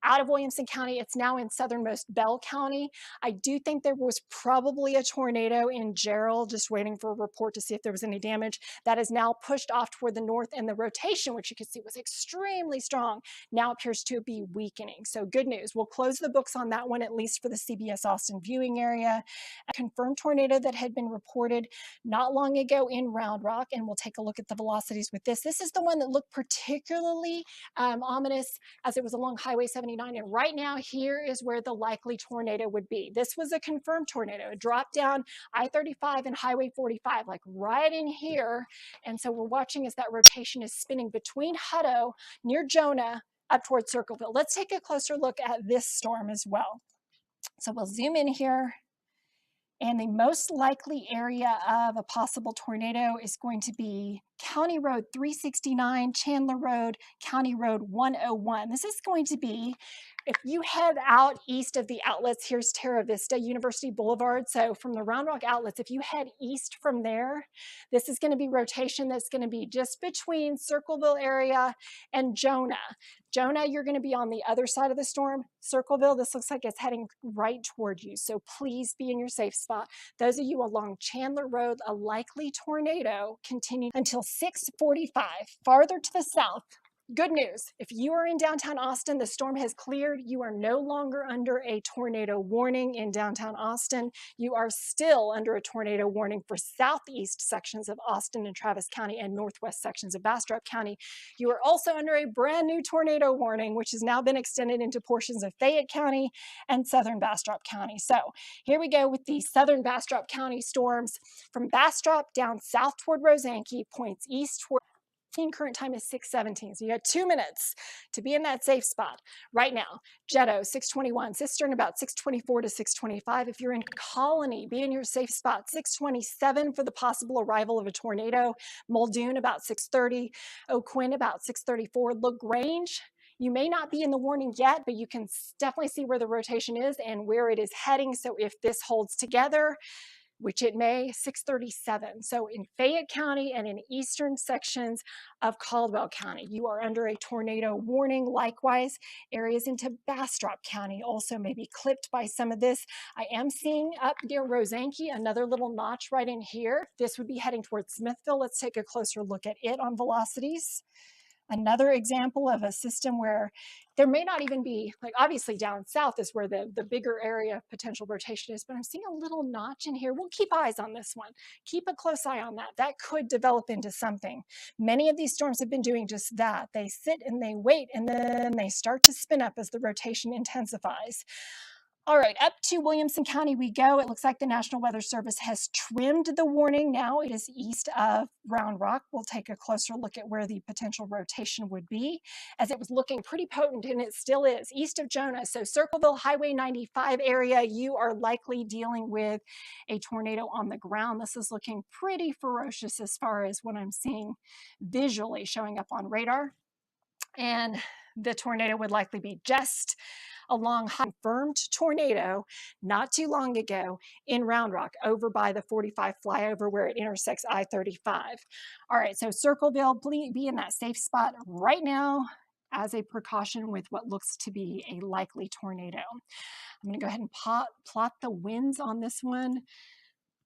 out of Williamson County. It's now in southernmost Bell County. I do think there was probably a tornado in Gerald, just waiting for a report to see if there was any damage. That is now pushed off toward the north, and the rotation, which you can see was extremely strong, now appears to be weakening. So good news. We'll close the books on that one, at least for the CBS Austin viewing area. A confirmed tornado that had been reported not long ago in Round Rock, and we'll take a look at the velocities with this. This is the one that looked particularly ominous as it was along Highway 79. And right now, here is where the likely tornado would be. This was a confirmed tornado. It dropped down I-35 and Highway 45, like right in here. And so we're watching as that rotation is spinning between Hutto near Jonah up towards Circleville. Let's take a closer look at this storm as well. So we'll zoom in here. And the most likely area of a possible tornado is going to be County Road 369, Chandler Road, County Road 101. This is going to be, if you head out east of the outlets, here's Terra Vista University Boulevard. So from the Round Rock outlets, if you head east from there, this is going to be rotation that's going to be just between Circleville area and Jonah. Jonah, you're going to be on the other side of the storm. Circleville, this looks like it's heading right toward you. So please be in your safe spot. Those of you along Chandler Road, a likely tornado continues until 6:45. Farther to the south, good news. If you are in downtown Austin, the storm has cleared. You are no longer under a tornado warning in downtown Austin. You are still under a tornado warning for southeast sections of Austin and Travis County and northwest sections of Bastrop County. You are also under a brand new tornado warning, which has now been extended into portions of Fayette County and southern Bastrop County. So here we go with the southern Bastrop County storms from Bastrop down south toward Rosanke, points east toward. Current time is 6:17, so you got 2 minutes to be in that safe spot right now. Jetto 6:21, Cistern about 6:24 to 6:25. If you're in Colony, be in your safe spot. 6:27 for the possible arrival of a tornado. Muldoon about 6:30, O'Quinn about 6:34. LaGrange, you may not be in the warning yet, but you can definitely see where the rotation is and where it is heading. So if this holds together, which it may, 6:37. So in Fayette County and in eastern sections of Caldwell County, you are under a tornado warning. Likewise, areas into Bastrop County also may be clipped by some of this. I am seeing up near Rosanke, another little notch right in here. This would be heading towards Smithville. Let's take a closer look at it on velocities. Another example of a system where there may not even be, like obviously down south is where the bigger area of potential rotation is, but I'm seeing a little notch in here. We'll keep eyes on this one. Keep a close eye on that. That could develop into something. Many of these storms have been doing just that. They sit and they wait, and then they start to spin up as the rotation intensifies. All right, up to Williamson County we go. It looks like the National Weather Service has trimmed the warning. Now it is east of Round Rock. We'll take a closer look at where the potential rotation would be, as it was looking pretty potent, and it still is, east of Jonah. So Circleville, Highway 95 area, you are likely dealing with a tornado on the ground. This is looking pretty ferocious as far as what I'm seeing visually showing up on radar. And the tornado would likely be just along confirmed tornado not too long ago in Round Rock over by the 45 flyover where it intersects I-35. All right, so Circleville, be in that safe spot right now as a precaution with what looks to be a likely tornado. I'm going to go ahead and plot the winds on this one.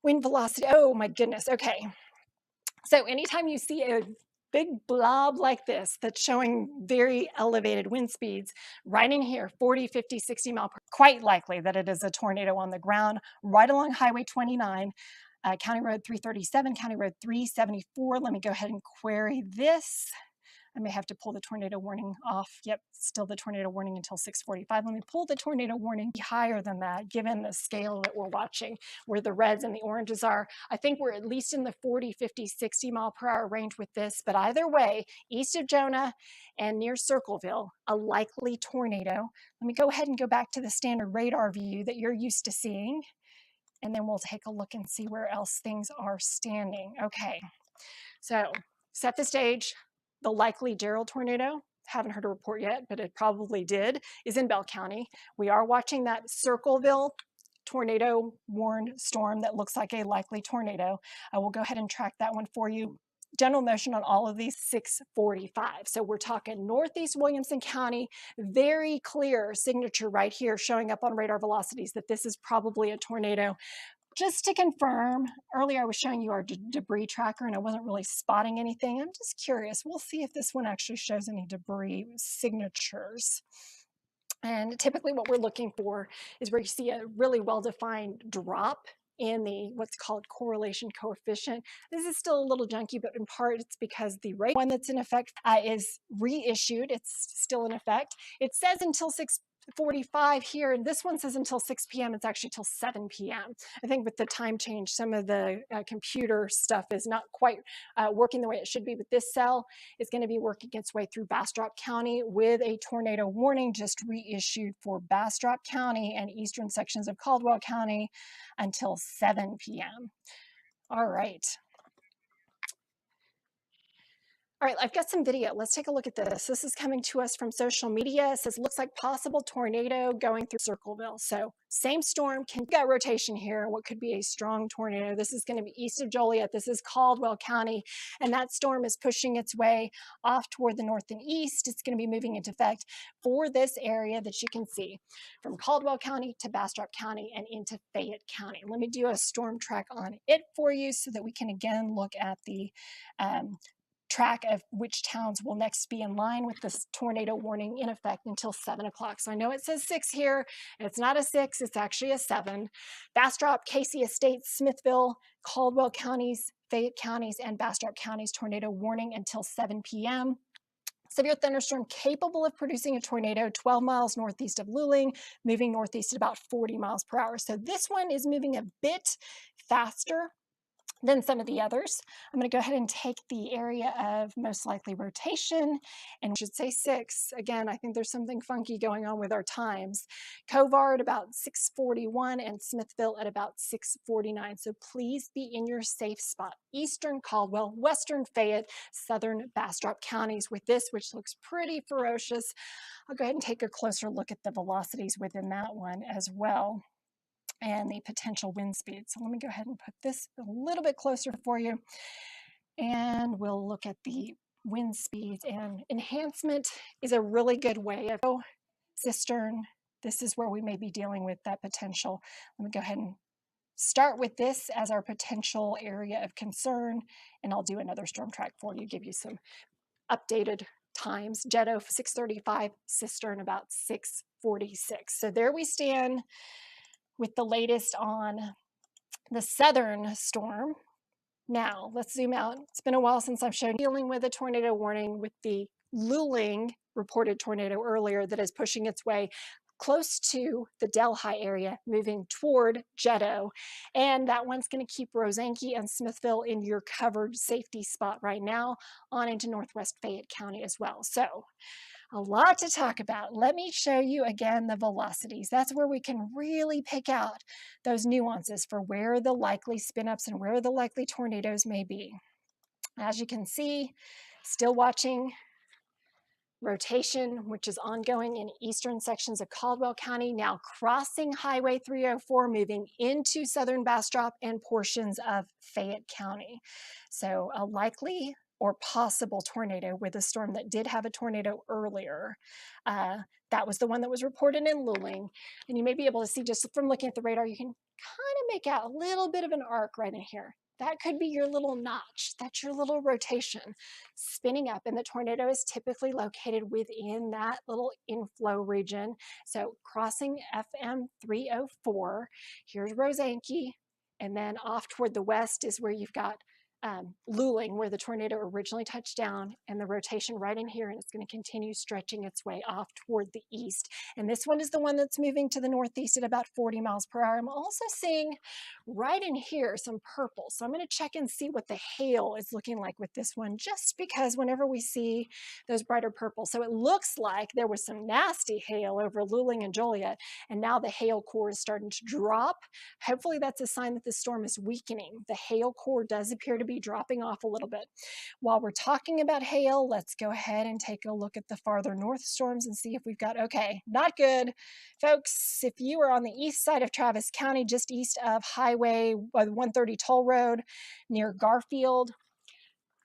Wind velocity, oh my goodness, okay. So anytime you see a big blob like this that's showing very elevated wind speeds right in here, 40, 50, 60 mile per, quite likely that it is a tornado on the ground right along Highway 29, County Road 337, County Road 374. Let me go ahead and query this. I may have to pull the tornado warning off. Yep, still the tornado warning until 6:45. Let me pull the tornado warning higher than that, given the scale that we're watching, where the reds and the oranges are. I think we're at least in the 40, 50, 60 mile per hour range with this. But either way, east of Jonah and near Circleville, a likely tornado. Let me go ahead and go back to the standard radar view that you're used to seeing. And then we'll take a look and see where else things are standing. Okay, so set the stage. The likely Gerald tornado haven't heard a report yet, but it probably did, is in Bell County. We are watching that Circleville tornado warned storm that looks like a likely tornado. I will go ahead and track that one for you. General motion on all of these 645. So we're talking northeast Williamson County, very clear signature right here showing up on radar velocities that this is probably a tornado. Just to confirm, earlier I was showing you our debris tracker and I wasn't really spotting anything. I'm just curious. We'll see if this one actually shows any debris signatures. And typically what we're looking for is where you see a really well-defined drop in the what's called correlation coefficient. This is still a little junky, but in part it's because the rate one that's in effect is reissued. It's still in effect. It says until 6:45 here, and this one says until 6 p.m. It's actually till 7 p.m. I think with the time change, some of the computer stuff is not quite working the way it should be, but this cell is going to be working its way through Bastrop County with a tornado warning just reissued for Bastrop County and eastern sections of Caldwell County until 7 p.m. All right. All right, I've got some video. Let's take a look at this. This is coming to us from social media. It says, looks like possible tornado going through Circleville. So same storm, got rotation here, what could be a strong tornado. This is going to be east of Joliet. This is Caldwell County, and that storm is pushing its way off toward the north and east. It's going to be moving into effect for this area that you can see from Caldwell County to Bastrop County and into Fayette County. Let me do a storm track on it for you so that we can again look at the track of which towns will next be in line with this tornado warning in effect until 7 o'clock. So I know it says 6 here, and it's not a 6, it's actually a 7. Bastrop, Casey Estates, Smithville, Caldwell counties, Fayette counties, and Bastrop counties tornado warning until 7 p.m. Severe thunderstorm capable of producing a tornado 12 miles northeast of Luling, moving northeast at about 40 miles per hour. So this one is moving a bit faster than some of the others. I'm going to go ahead and take the area of most likely rotation, and we should say 6. Again, I think there's something funky going on with our times. Covar at about 6:41 and Smithville at about 6:49. So please be in your safe spot. Eastern Caldwell, Western Fayette, Southern Bastrop counties with this, which looks pretty ferocious. I'll go ahead and take a closer look at the velocities within that one as well, and the potential wind speed. So let me go ahead and put this a little bit closer for you, and we'll look at the wind speeds. And enhancement is a really good way of cistern. This is where we may be dealing with that potential. Let me go ahead and start with this as our potential area of concern, and I'll do another storm track for you, give you some updated times. Jetto 6:35, cistern about 6:46. So there we stand with the latest on the southern storm. Now, let's zoom out. It's been a while since I've shown dealing with a tornado warning with the Luling reported tornado earlier that is pushing its way close to the Delhi area, moving toward Jetto. And that one's going to keep Rosanke and Smithville in your covered safety spot right now on into northwest Fayette County as well. So a lot to talk about. Let me show you again the velocities. That's where we can really pick out those nuances for where the likely spin-ups and where the likely tornadoes may be. As you can see, still watching rotation, which is ongoing in eastern sections of Caldwell County, now crossing Highway 304, moving into southern Bastrop and portions of Fayette County. So a likely or possible tornado with a storm that did have a tornado earlier. That was the one that was reported in Luling. And you may be able to see just from looking at the radar, you can kind of make out a little bit of an arc right in here. That could be your little notch. That's your little rotation spinning up. And the tornado is typically located within that little inflow region. So crossing FM 304, here's Rosanke. And then off toward the west is where you've got Luling, where the tornado originally touched down, and the rotation right in here, and it's going to continue stretching its way off toward the east. And this one is the one that's moving to the northeast at about 40 miles per hour. I'm also seeing right in here some purple. So I'm going to check and see what the hail is looking like with this one, just because whenever we see those brighter purples. So it looks like there was some nasty hail over Luling and Joliet, and now the hail core is starting to drop. Hopefully that's a sign that the storm is weakening. The hail core does appear to be dropping off a little bit. While we're talking about hail, let's go ahead and take a look at the farther north storms and see if we've got, okay, not good. Folks, if you are on the east side of Travis County, just east of Highway 130 Toll Road near Garfield,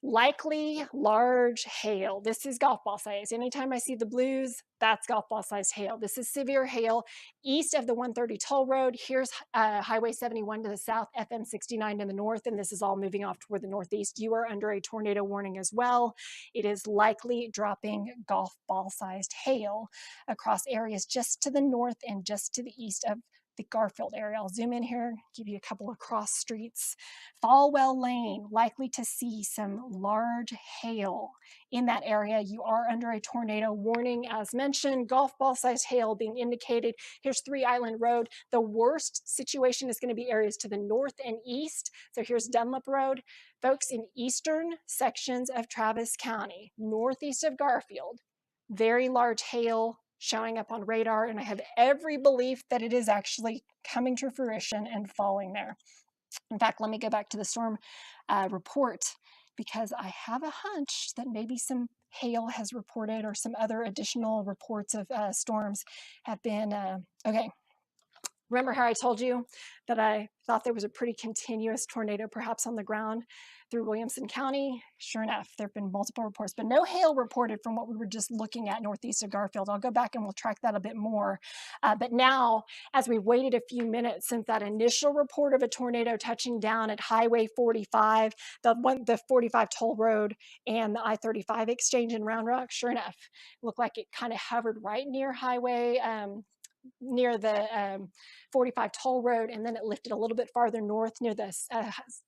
likely large hail. This is golf ball size. Anytime I see the blues, that's golf ball sized hail. This is severe hail east of the 130 toll road. Here's Highway 71 to the south, FM 69 to the north, and this is all moving off toward the northeast. You are under a tornado warning as well. It is likely dropping golf ball sized hail across areas just to the north and just to the east of the Garfield area. I'll zoom in here, give you a couple of cross streets. Falwell Lane, likely to see some large hail in that area. You are under a tornado warning. As mentioned, golf ball sized hail being indicated. Here's 3 Island Road. The worst situation is going to be areas to the north and east. So here's Dunlap Road. Folks, in eastern sections of Travis County, northeast of Garfield, very large hail showing up on radar, and I have every belief that it is actually coming to fruition and falling there. In fact, let me go back to the storm report, because I have a hunch that maybe some hail has reported or some other additional reports of storms have been, okay. Remember how I told you that I thought there was a pretty continuous tornado perhaps on the ground through Williamson County? Sure enough, there have been multiple reports, but no hail reported from what we were just looking at northeast of Garfield. I'll go back and we'll track that a bit more. But now, as we've waited a few minutes since that initial report of a tornado touching down at Highway 45, the 45 toll road and the I-35 exchange in Round Rock, sure enough, looked like it kind of hovered right near Highway, near the 45 toll road, and then it lifted a little bit farther north near the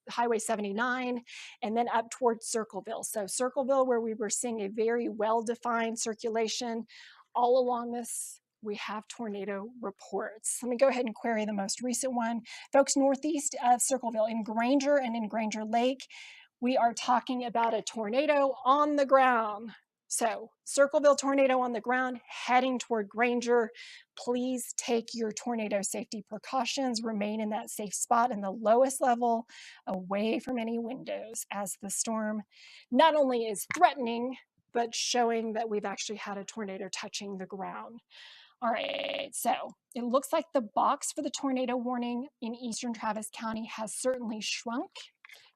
Highway 79, and then up towards Circleville. So Circleville, where we were seeing a very well-defined circulation all along this, we have tornado reports. Let me go ahead and query the most recent one. Folks, northeast of Circleville, in Granger and in Granger Lake, we are talking about a tornado on the ground. So Circleville tornado on the ground heading toward Granger. Please take your tornado safety precautions. Remain in that safe spot in the lowest level, away from any windows, as the storm not only is threatening, but showing that we've actually had a tornado touching the ground. All right, so it looks like the box for the tornado warning in eastern Travis County has certainly shrunk.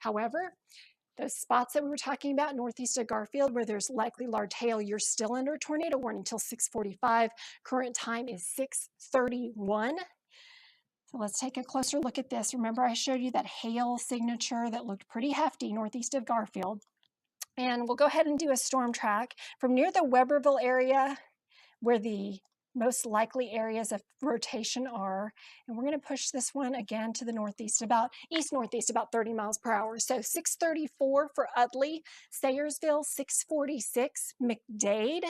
However, those spots that we were talking about northeast of Garfield where there's likely large hail, you're still under a tornado warning until 6:45. Current time is 6:31. So let's take a closer look at this. Remember I showed you that hail signature that looked pretty hefty northeast of Garfield. And we'll go ahead and do a storm track from near the Weberville area where the most likely areas of rotation are. And we're going to push this one again to the northeast, about east-northeast, about 30 miles per hour. So 634 for Utley, Sayersville, 646, McDade,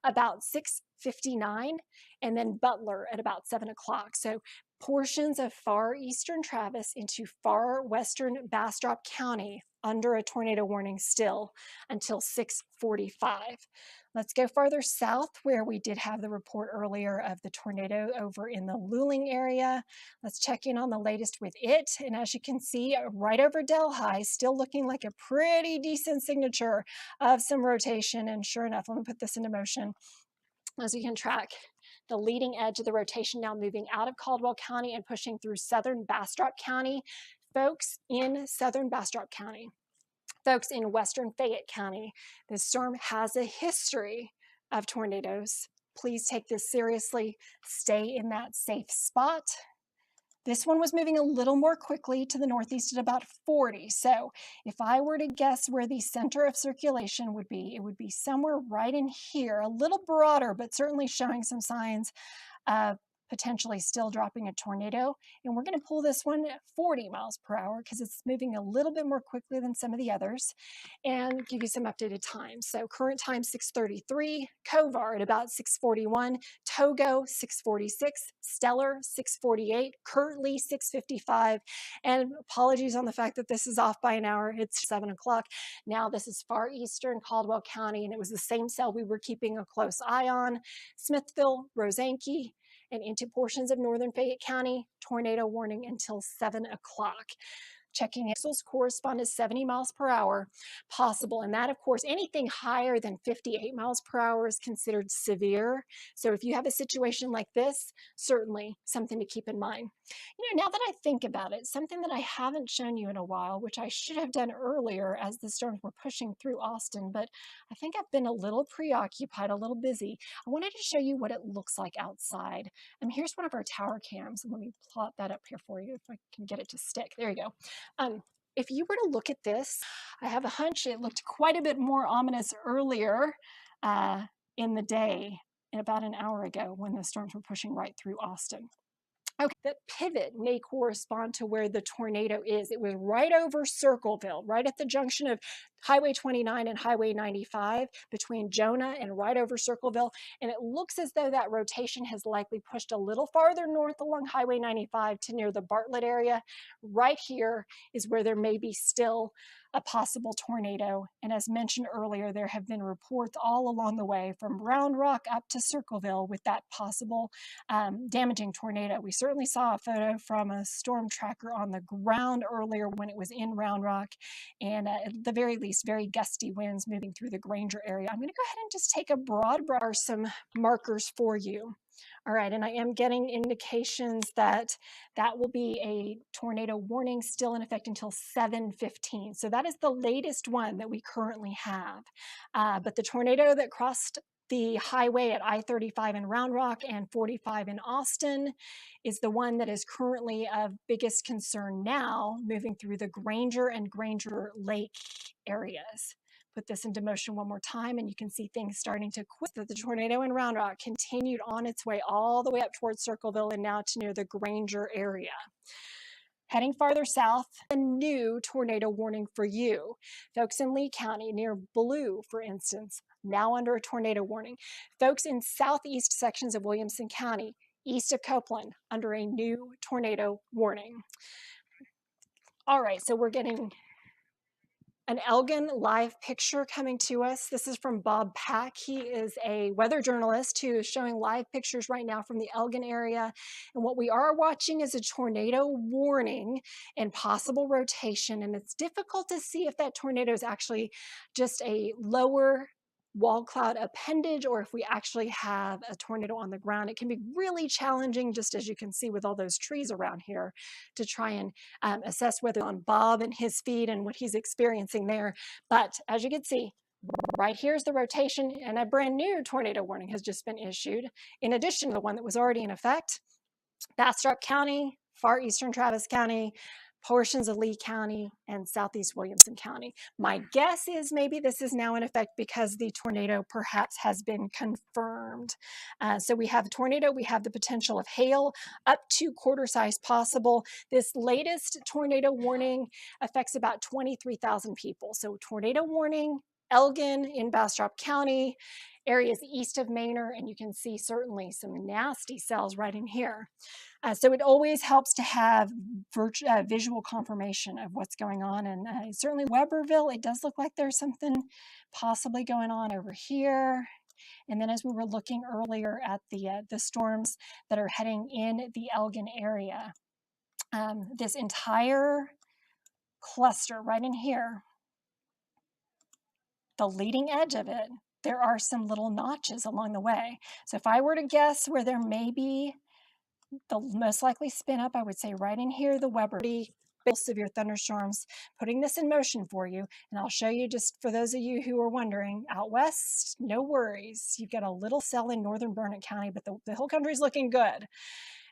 about 659, and then Butler at about 7 o'clock. So portions of far eastern Travis into far western Bastrop County under a tornado warning still until 6:45. Let's go farther south where we did have the report earlier of the tornado over in the Luling area. Let's check in on the latest with it. And as you can see, right over Delhi, still looking like a pretty decent signature of some rotation. And sure enough, let me put this into motion. As you can track, the leading edge of the rotation now moving out of Caldwell County and pushing through southern Bastrop County. Folks in southern Bastrop County, folks in western Fayette County, this storm has a history of tornadoes. Please take this seriously. Stay in that safe spot. This one was moving a little more quickly to the northeast at about 40. So if I were to guess where the center of circulation would be, it would be somewhere right in here, a little broader, but certainly showing some signs of potentially still dropping a tornado. And we're going to pull this one at 40 miles per hour because it's moving a little bit more quickly than some of the others, and give you some updated times. So current time 6:33, Kovar at about 6:41, Togo 6:46, Stellar 6:48, Kirtley 6:55, and apologies on the fact that this is off by an hour. It's 7 o'clock. Now this is far eastern Caldwell County, and it was the same cell we were keeping a close eye on. Smithville, Rosanke, and into portions of northern Fayette County, tornado warning until 7 o'clock. checking in. Those correspond to 70 miles per hour possible. And that, of course, anything higher than 58 miles per hour is considered severe. So if you have a situation like this, certainly something to keep in mind. You know, now that I think about it, something that I haven't shown you in a while, which I should have done earlier as the storms were pushing through Austin, but I think I've been a little preoccupied, a little busy. I wanted to show you what it looks like outside. Here's one of our tower cams. Let me plot that up here for you if I can get it to stick. There you go. If you were to look at this, I have a hunch it looked quite a bit more ominous earlier in the day, about an hour ago when the storms were pushing right through Austin. Okay, that pivot may correspond to where the tornado is. It was right over Circleville, right at the junction of Highway 29 and Highway 95, between Jonah and right over Circleville. And it looks as though that rotation has likely pushed a little farther north along Highway 95 to near the Bartlett area. Right here is where there may be still a possible tornado. And as mentioned earlier, there have been reports all along the way from Round Rock up to Circleville with that possible damaging tornado. We certainly saw a photo from a storm tracker on the ground earlier when it was in Round Rock, and at the very least, very gusty winds moving through the Granger area. I'm going to go ahead and just take a broad brush, some markers for you. All right, and I am getting indications that that will be a tornado warning still in effect until 7:15. So that is the latest one that we currently have. But the tornado that crossed the highway at I-35 in Round Rock and 45 in Austin is the one that is currently of biggest concern now, moving through the Granger and Granger Lake areas. Put this into motion one more time and you can see things starting to quit. The tornado in Round Rock continued on its way all the way up towards Circleville and now to near the Granger area. Heading farther south, a new tornado warning for you. Folks in Lee County near Blue, for instance, now under a tornado warning. Folks in southeast sections of Williamson County, east of Copeland, under a new tornado warning. All right, so we're getting an Elgin live picture coming to us. This is from Bob Pack. He is a weather journalist who is showing live pictures right now from the Elgin area. And what we are watching is a tornado warning and possible rotation. And it's difficult to see if that tornado is actually just a lower wall cloud appendage or if we actually have a tornado on the ground. It can be really challenging, just as you can see with all those trees around here, to try and assess whether on Bob and his feed and what he's experiencing there. But as you can see, right here's the rotation, and a brand new tornado warning has just been issued, in addition to the one that was already in effect. Bastrop County, far eastern Travis County, portions of Lee County, and southeast Williamson County. My guess is maybe this is now in effect because the tornado perhaps has been confirmed. So we have a tornado, we have the potential of hail up to quarter size possible. This latest tornado warning affects about 23,000 people. So tornado warning, Elgin in Bastrop County, areas east of Manor, and you can see certainly some nasty cells right in here. So it always helps to have visual confirmation of what's going on. And certainly Weberville, it does look like there's something possibly going on over here. And then as we were looking earlier at the storms that are heading in the Elgin area, this entire cluster right in here, the leading edge of it, there are some little notches along the way. So if I were to guess where there may be the most likely spin up, I would say right in here, the Weber. Severe thunderstorms, putting this in motion for you. And I'll show you, just for those of you who are wondering, out west, no worries. You've got a little cell in northern Burnett County, but the whole country's looking good.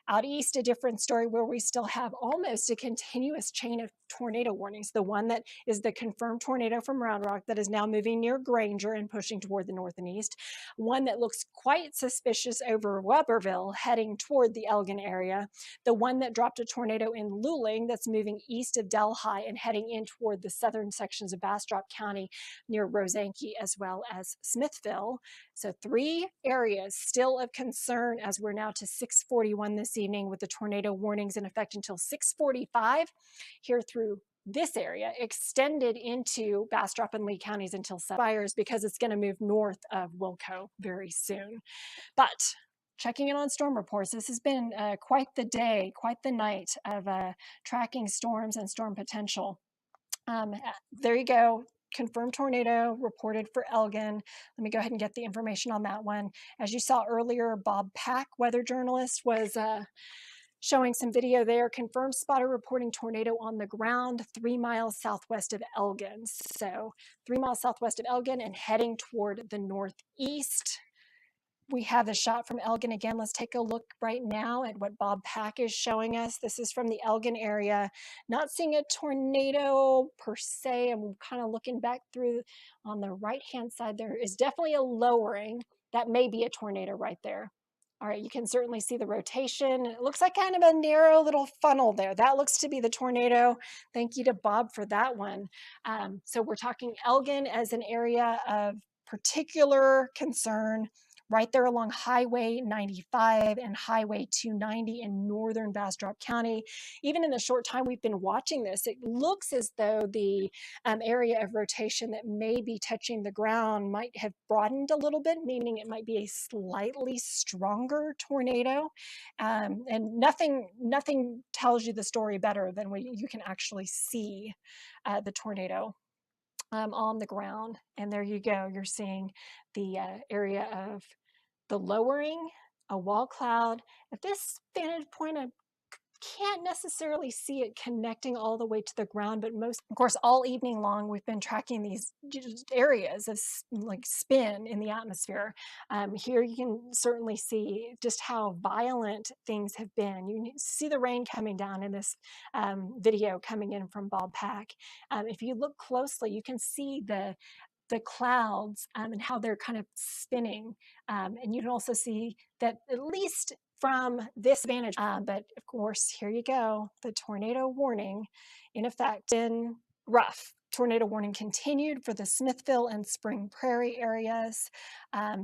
Out east, a different story where we still have almost a continuous chain of tornado warnings. The one that is the confirmed tornado from Round Rock that is now moving near Granger and pushing toward the north and east. One that looks quite suspicious over Weberville heading toward the Elgin area. The one that dropped a tornado in Luling that's moving east of Delhi and heading in toward the southern sections of Bastrop County near Rosanke as well as Smithville. So 3 areas still of concern as we're now to 6:41 this evening with the tornado warnings in effect until 6:45 here through this area, extended into Bastrop and Lee counties until fires because it's going to move north of Wilco very soon. But checking in on storm reports. This has been quite the day, quite the night of tracking storms and storm potential. There you go. Confirmed tornado reported for Elgin. Let me go ahead and get the information on that one. As you saw earlier, Bob Pack, weather journalist, was showing some video there. Confirmed spotter reporting tornado on the ground 3 miles southwest of Elgin. So 3 miles southwest of Elgin and heading toward the northeast. We have the shot from Elgin again. Let's take a look right now at what Bob Pack is showing us. This is from the Elgin area. Not seeing a tornado per se. I'm kind of looking back through on the right-hand side. There is definitely a lowering. That may be a tornado right there. All right, you can certainly see the rotation. It looks like kind of a narrow little funnel there. That looks to be the tornado. Thank you to Bob for that one. So we're talking Elgin as an area of particular concern, right there along Highway 95 and Highway 290 in northern Bastrop County. Even in the short time we've been watching this, it looks as though the area of rotation that may be touching the ground might have broadened a little bit, meaning it might be a slightly stronger tornado. And nothing tells you the story better than when you can actually see the tornado on the ground. And there you go. You're seeing the area of the lowering, a wall cloud. At this vantage point, I can't necessarily see it connecting all the way to the ground, but of course, all evening long, we've been tracking these areas of like spin in the atmosphere. Here you can certainly see just how violent things have been. You see the rain coming down in this video coming in from Bob Pack. If you look closely, you can see the clouds and how they're kind of spinning. And you can also see that at least from this vantage, but of course, here you go, the tornado warning in effect. In rough. Tornado warning continued for the Smithville and Spring Prairie areas.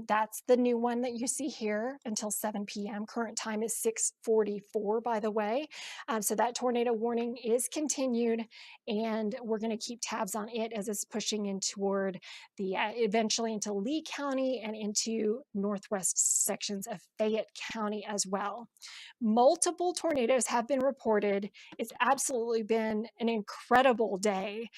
That's the new one that you see here until 7 p.m. Current time is 6:44, by the way. So that tornado warning is continued, and we're going to keep tabs on it as it's pushing in toward the eventually into Lee County and into northwest sections of Fayette County as well. Multiple tornadoes have been reported. It's absolutely been an incredible day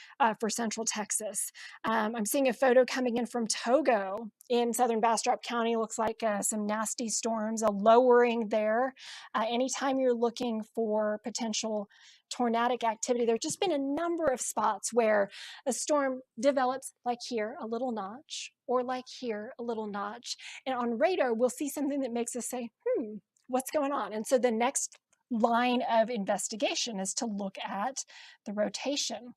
for Central Texas. I'm seeing a photo coming in from Togo in southern Bastrop County. Looks like some nasty storms, a lowering there. Anytime you're looking for potential tornadic activity, there's just been a number of spots where a storm develops, like here, a little notch, or like here, a little notch. And on radar, we'll see something that makes us say, what's going on? And so the next line of investigation is to look at the rotation.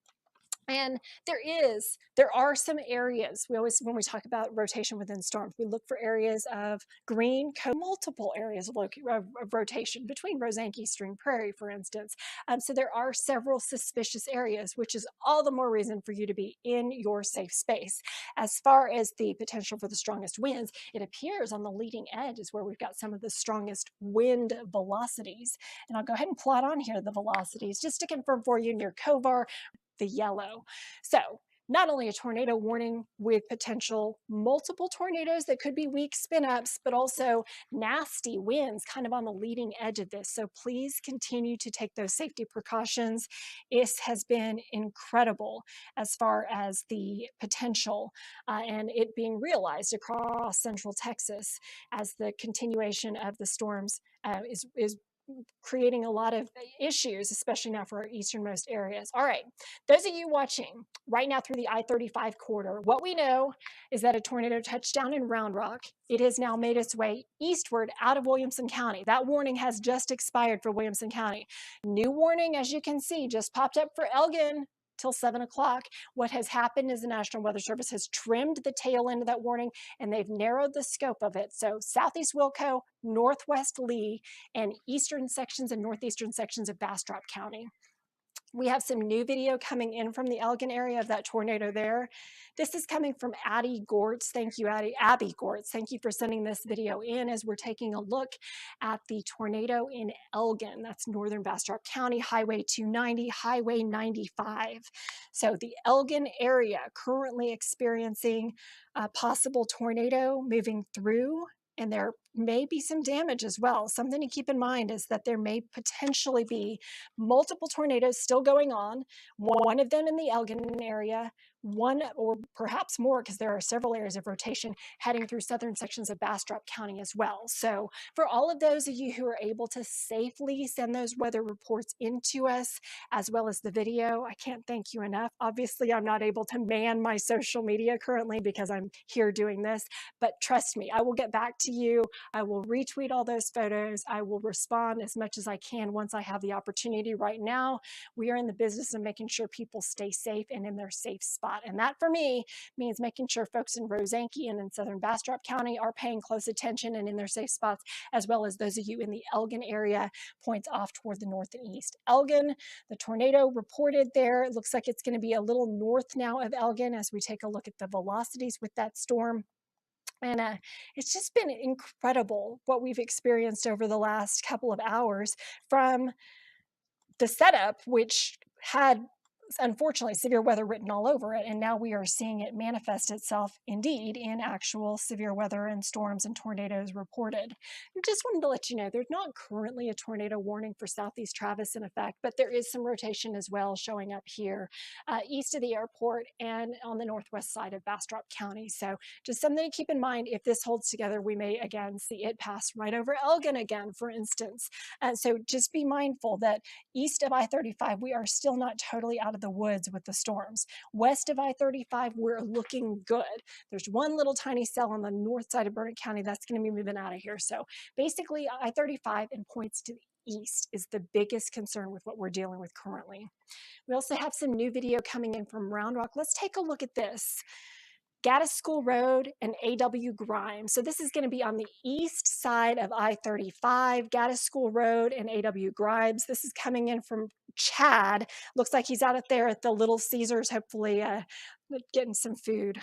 And there are some areas, when we talk about rotation within storms, we look for areas of green, multiple areas of rotation between Rosanke, Spring Prairie, for instance. So there are several suspicious areas, which is all the more reason for you to be in your safe space. As far as the potential for the strongest winds, it appears on the leading edge is where we've got some of the strongest wind velocities. And I'll go ahead and plot on here the velocities just to confirm for you near Kovar, the yellow. So not only a tornado warning with potential multiple tornadoes that could be weak spin ups, but also nasty winds kind of on the leading edge of this. So please continue to take those safety precautions. It has been incredible as far as the potential and it being realized across Central Texas as the continuation of the storms is creating a lot of issues, especially now for our easternmost areas. All right, those of you watching right now through the I-35 corridor, what we know is that a tornado touched down in Round Rock. It has now made its way eastward out of Williamson County. That warning has just expired for Williamson County. New warning, as you can see, just popped up for Elgin till 7 o'clock. What has happened is the National Weather Service has trimmed the tail end of that warning and they've narrowed the scope of it. So southeast Wilco, northwest Lee, and eastern sections and northeastern sections of Bastrop County. We have some new video coming in from the Elgin area of that tornado there. This is coming from Addie Gortz. Thank you, Abby Gortz. Thank you for sending this video in as we're taking a look at the tornado in Elgin. That's northern Bastrop County, Highway 290, Highway 95. So the Elgin area currently experiencing a possible tornado moving through, and they're may be some damage as well. Something to keep in mind is that there may potentially be multiple tornadoes still going on, one of them in the Elgin area, one or perhaps more, because there are several areas of rotation heading through southern sections of Bastrop County as well. So for all of those of you who are able to safely send those weather reports into us, as well as the video, I can't thank you enough. Obviously, I'm not able to man my social media currently because I'm here doing this, but trust me, I will get back to you. I will retweet all those photos. I will respond as much as I can once I have the opportunity. Right now, we are in the business of making sure people stay safe and in their safe spot. And that for me means making sure folks in Rosanke and in southern Bastrop County are paying close attention and in their safe spots, as well as those of you in the Elgin area, points off toward the north and east. Elgin, the tornado reported there. It looks like it's going to be a little north now of Elgin as we take a look at the velocities with that storm. And it's just been incredible what we've experienced over the last couple of hours from the setup, which had unfortunately severe weather written all over it, and now we are seeing it manifest itself indeed in actual severe weather and storms and tornadoes reported. I just wanted to let you know there's not currently a tornado warning for southeast Travis in effect, but there is some rotation as well showing up here east of the airport and on the northwest side of Bastrop County. So just something to keep in mind. If this holds together, we may again see it pass right over Elgin again, for instance. And so just be mindful that east of I-35, we are still not totally out of the woods with the storms. West of I-35, we're looking good. There's one little tiny cell on the north side of Burnett County that's going to be moving out of here. So basically, I-35 and points to the east is the biggest concern with what we're dealing with currently. We also have some new video coming in from Round Rock. Let's take a look at this. Gaddis School Road and A.W. Grimes. So this is going to be on the east side of I-35, Gaddis School Road and A.W. Grimes. This is coming in from Chad. Looks like he's out there at the Little Caesars, hopefully getting some food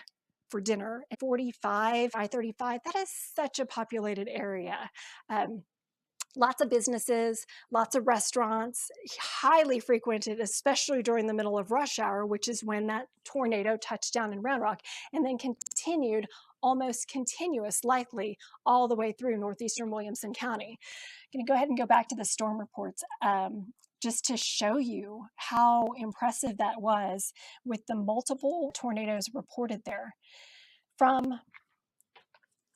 for dinner. 45, I-35, that is such a populated area. Lots of businesses, lots of restaurants, highly frequented, especially during the middle of rush hour, which is when that tornado touched down in Round Rock, and then continued almost continuous, likely all the way through northeastern Williamson County. I'm going to go ahead and go back to the storm reports just to show you how impressive that was with the multiple tornadoes reported there. From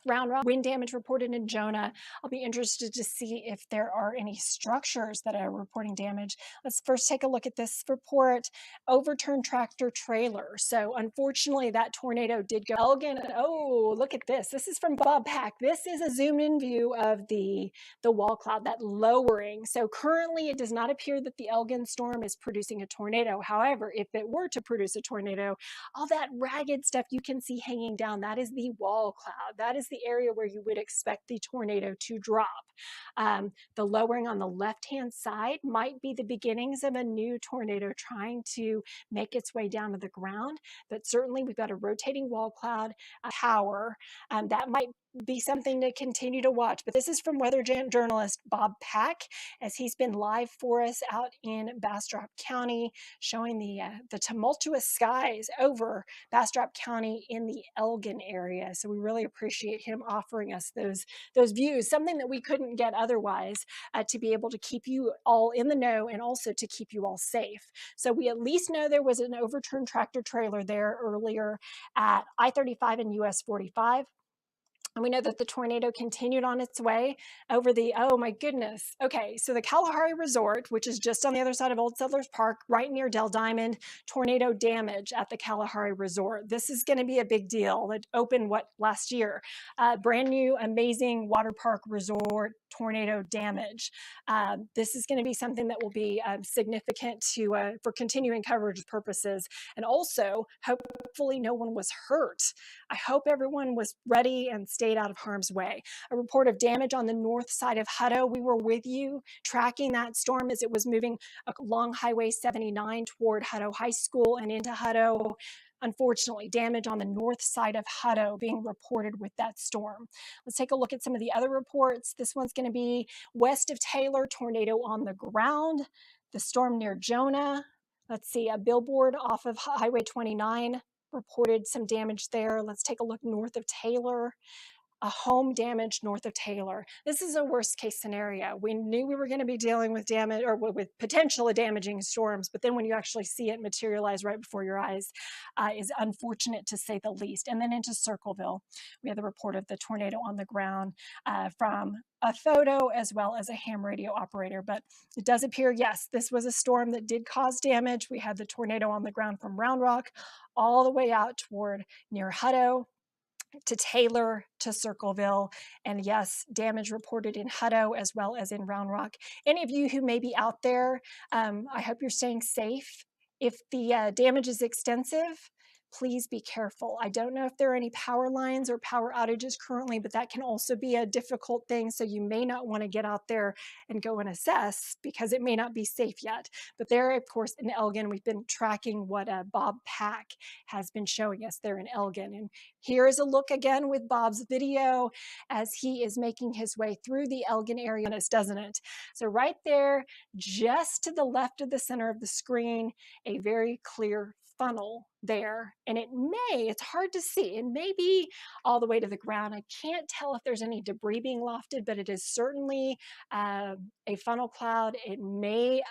Round Rock, wind damage reported in Jonah. I'll be interested to see if there are any structures that are reporting damage. Let's first take a look at this report. Overturned tractor trailer. So unfortunately, that tornado did go Elgin. Oh, look at this. This is from Bob Pack. This is a zoomed in view of the wall cloud, that lowering. So currently, it does not appear that the Elgin storm is producing a tornado. However, if it were to produce a tornado, all that ragged stuff you can see hanging down, that is the wall cloud. That is the area where you would expect the tornado to drop. The lowering on the left-hand side might be the beginnings of a new tornado trying to make its way down to the ground, but certainly we've got a rotating wall cloud, a tower, that might be something to continue to watch. But this is from weather journalist Bob Pack, as he's been live for us out in Bastrop County, showing the tumultuous skies over Bastrop County in the Elgin area. So we really appreciate him offering us those views, something that we couldn't get otherwise, to be able to keep you all in the know and also to keep you all safe. So we at least know there was an overturned tractor trailer there earlier at I-35 and US 45. And we know that the tornado continued on its way over the, oh my goodness. Okay, so the Kalahari Resort, which is just on the other side of Old Settlers Park, right near Del Diamond, tornado damage at the Kalahari Resort. This is going to be a big deal. It opened, last year? Brand new, amazing water park resort, tornado damage. This is going to be something that will be significant for continuing coverage purposes. And also, hopefully no one was hurt. I hope everyone was ready and stayed out of harm's way. A report of damage on the north side of Hutto. We were with you tracking that storm as it was moving along Highway 79 toward Hutto High School and into Hutto. Unfortunately, damage on the north side of Hutto being reported with that storm. Let's take a look at some of the other reports. This one's going to be west of Taylor, tornado on the ground. The storm near Jonah. Let's see, a billboard off of Highway 29 reported some damage there. Let's take a look north of Taylor. a home damaged north of Taylor. This is a worst case scenario. We knew we were going to be dealing with damage or with potential damaging storms, but then when you actually see it materialize right before your eyes is unfortunate to say the least. And then into Circleville, we have the report of the tornado on the ground from a photo as well as a ham radio operator. But it does appear, yes, this was a storm that did cause damage. We had the tornado on the ground from Round Rock all the way out toward near Hutto, to Taylor, to Circleville, and yes, damage reported in Hutto as well as in Round Rock. Any of you who may be out there, I hope you're staying safe. If the damage is extensive, please be careful. I don't know if there are any power lines or power outages currently, but that can also be a difficult thing. So you may not want to get out there and go and assess because it may not be safe yet. But there, of course, in Elgin, we've been tracking what Bob Pack has been showing us there in Elgin. And here is a look again with Bob's video as he is making his way through the Elgin area, doesn't it? So right there, just to the left of the center of the screen, a very clear funnel there, and it's hard to see, it may be all the way to the ground. I can't tell if there's any debris being lofted, but it is certainly a funnel cloud. It may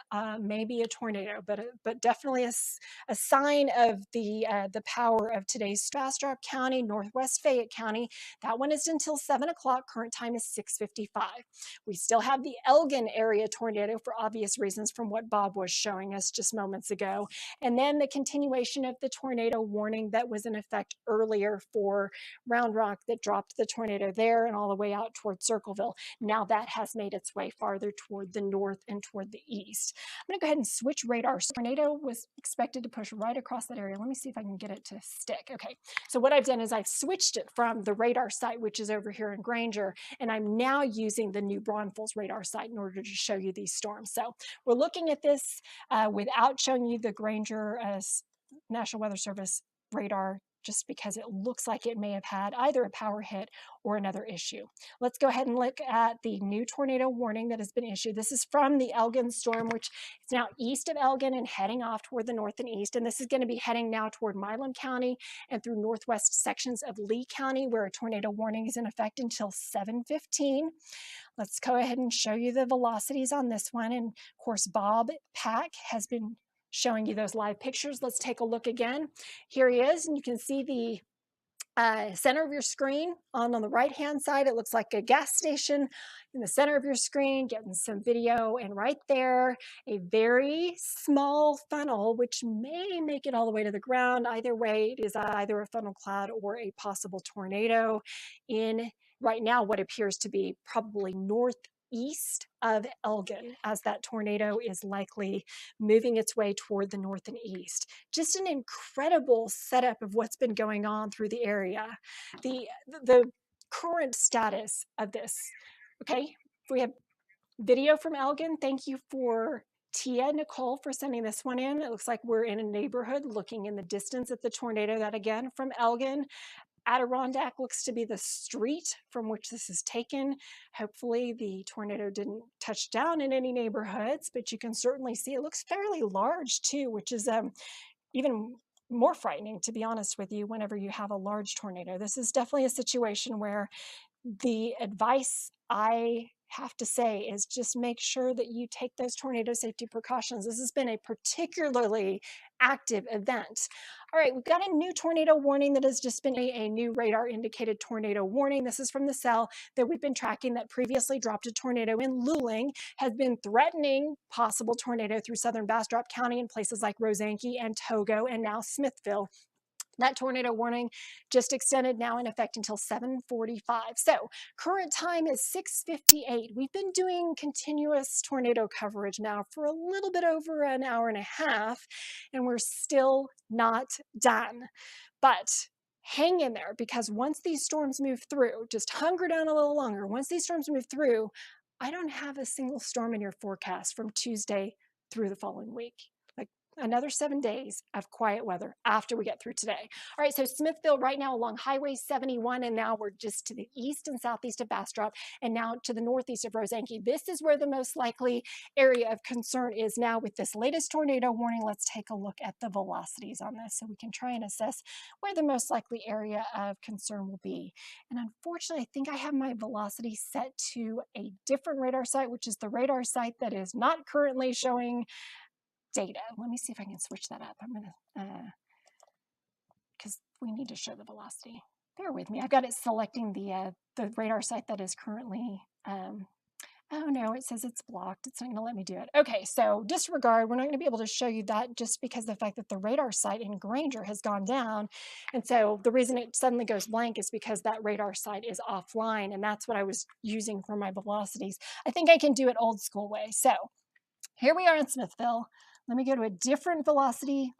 be a tornado, but definitely a sign of the power of today's Bastrop County, Northwest Fayette County. That one is until 7 o'clock. Current time is 6:55. We still have the Elgin area tornado for obvious reasons from what Bob was showing us just moments ago. And then the continuation of the tornado warning that was in effect earlier for Round Rock that dropped the tornado there and all the way out toward Circleville. Now that has made its way farther toward the north and toward the east. I'm going to go ahead and switch radar. Tornado was expected to push right across that area. Let me see if I can get it to stick. Okay, so what I've done is I've switched it from the radar site, which is over here in Granger, and I'm now using the New Braunfels radar site in order to show you these storms. So we're looking at this without showing you the Granger National Weather Service radar, just because it looks like it may have had either a power hit or another issue. Let's go ahead and look at the new tornado warning that has been issued. This is from the Elgin storm, which is now east of Elgin and heading off toward the north and east. And this is going to be heading now toward Milam County and through northwest sections of Lee County, where a tornado warning is in effect until 7:15. Let's go ahead and show you the velocities on this one. And of course, Bob Pack has been showing you those live pictures. Let's take a look again. Here he is, and you can see the center of your screen on the right-hand side. It looks like a gas station in the center of your screen, getting some video, and right there, a very small funnel, which may make it all the way to the ground. Either way, it is either a funnel cloud or a possible tornado in right now what appears to be probably northeast of Elgin, as that tornado is likely moving its way toward the north and east. Just an incredible setup of what's been going on through the area. The current status of this. Okay, we have video from Elgin. Thank you for Tia Nicole for sending this one in. It looks like we're in a neighborhood looking in the distance at the tornado. That again from Elgin. Adirondack looks to be the street from which this is taken. Hopefully the tornado didn't touch down in any neighborhoods, but you can certainly see it looks fairly large too, which is even more frightening, to be honest with you, whenever you have a large tornado. This is definitely a situation where the advice I have to say is just make sure that you take those tornado safety precautions. This has been a particularly active event. All right, we've got a new tornado warning that has just been a new radar indicated tornado warning. This is from the cell that we've been tracking that previously dropped a tornado in Luling, has been threatening possible tornado through southern Bastrop County in places like Rosanke and Togo and now Smithville. That tornado warning just extended now in effect until 7:45. So current time is 6:58. We've been doing continuous tornado coverage now for a little bit over an hour and a half, and we're still not done. But hang in there, because once these storms move through, just hunker down a little longer. Once these storms move through, I don't have a single storm in your forecast from Tuesday through the following week. another 7 days of quiet weather after we get through today. All right, so Smithville right now along Highway 71, and now we're just to the east and southeast of Bastrop, and now to the northeast of Rosanke. This is where the most likely area of concern is now with this latest tornado warning. Let's take a look at the velocities on this so we can try and assess where the most likely area of concern will be. And unfortunately, I think I have my velocity set to a different radar site, which is the radar site that is not currently showing data. Let me see if I can switch that up. I'm gonna, because we need to show the velocity. Bear with me. I've got it selecting the radar site that is currently, oh no, it says it's blocked. It's not gonna let me do it. Okay, so disregard. We're not gonna be able to show you that just because of the fact that the radar site in Granger has gone down. And so the reason it suddenly goes blank is because that radar site is offline, and that's what I was using for my velocities. I think I can do it old school way. So here we are in Smithville. Let me go to a different velocity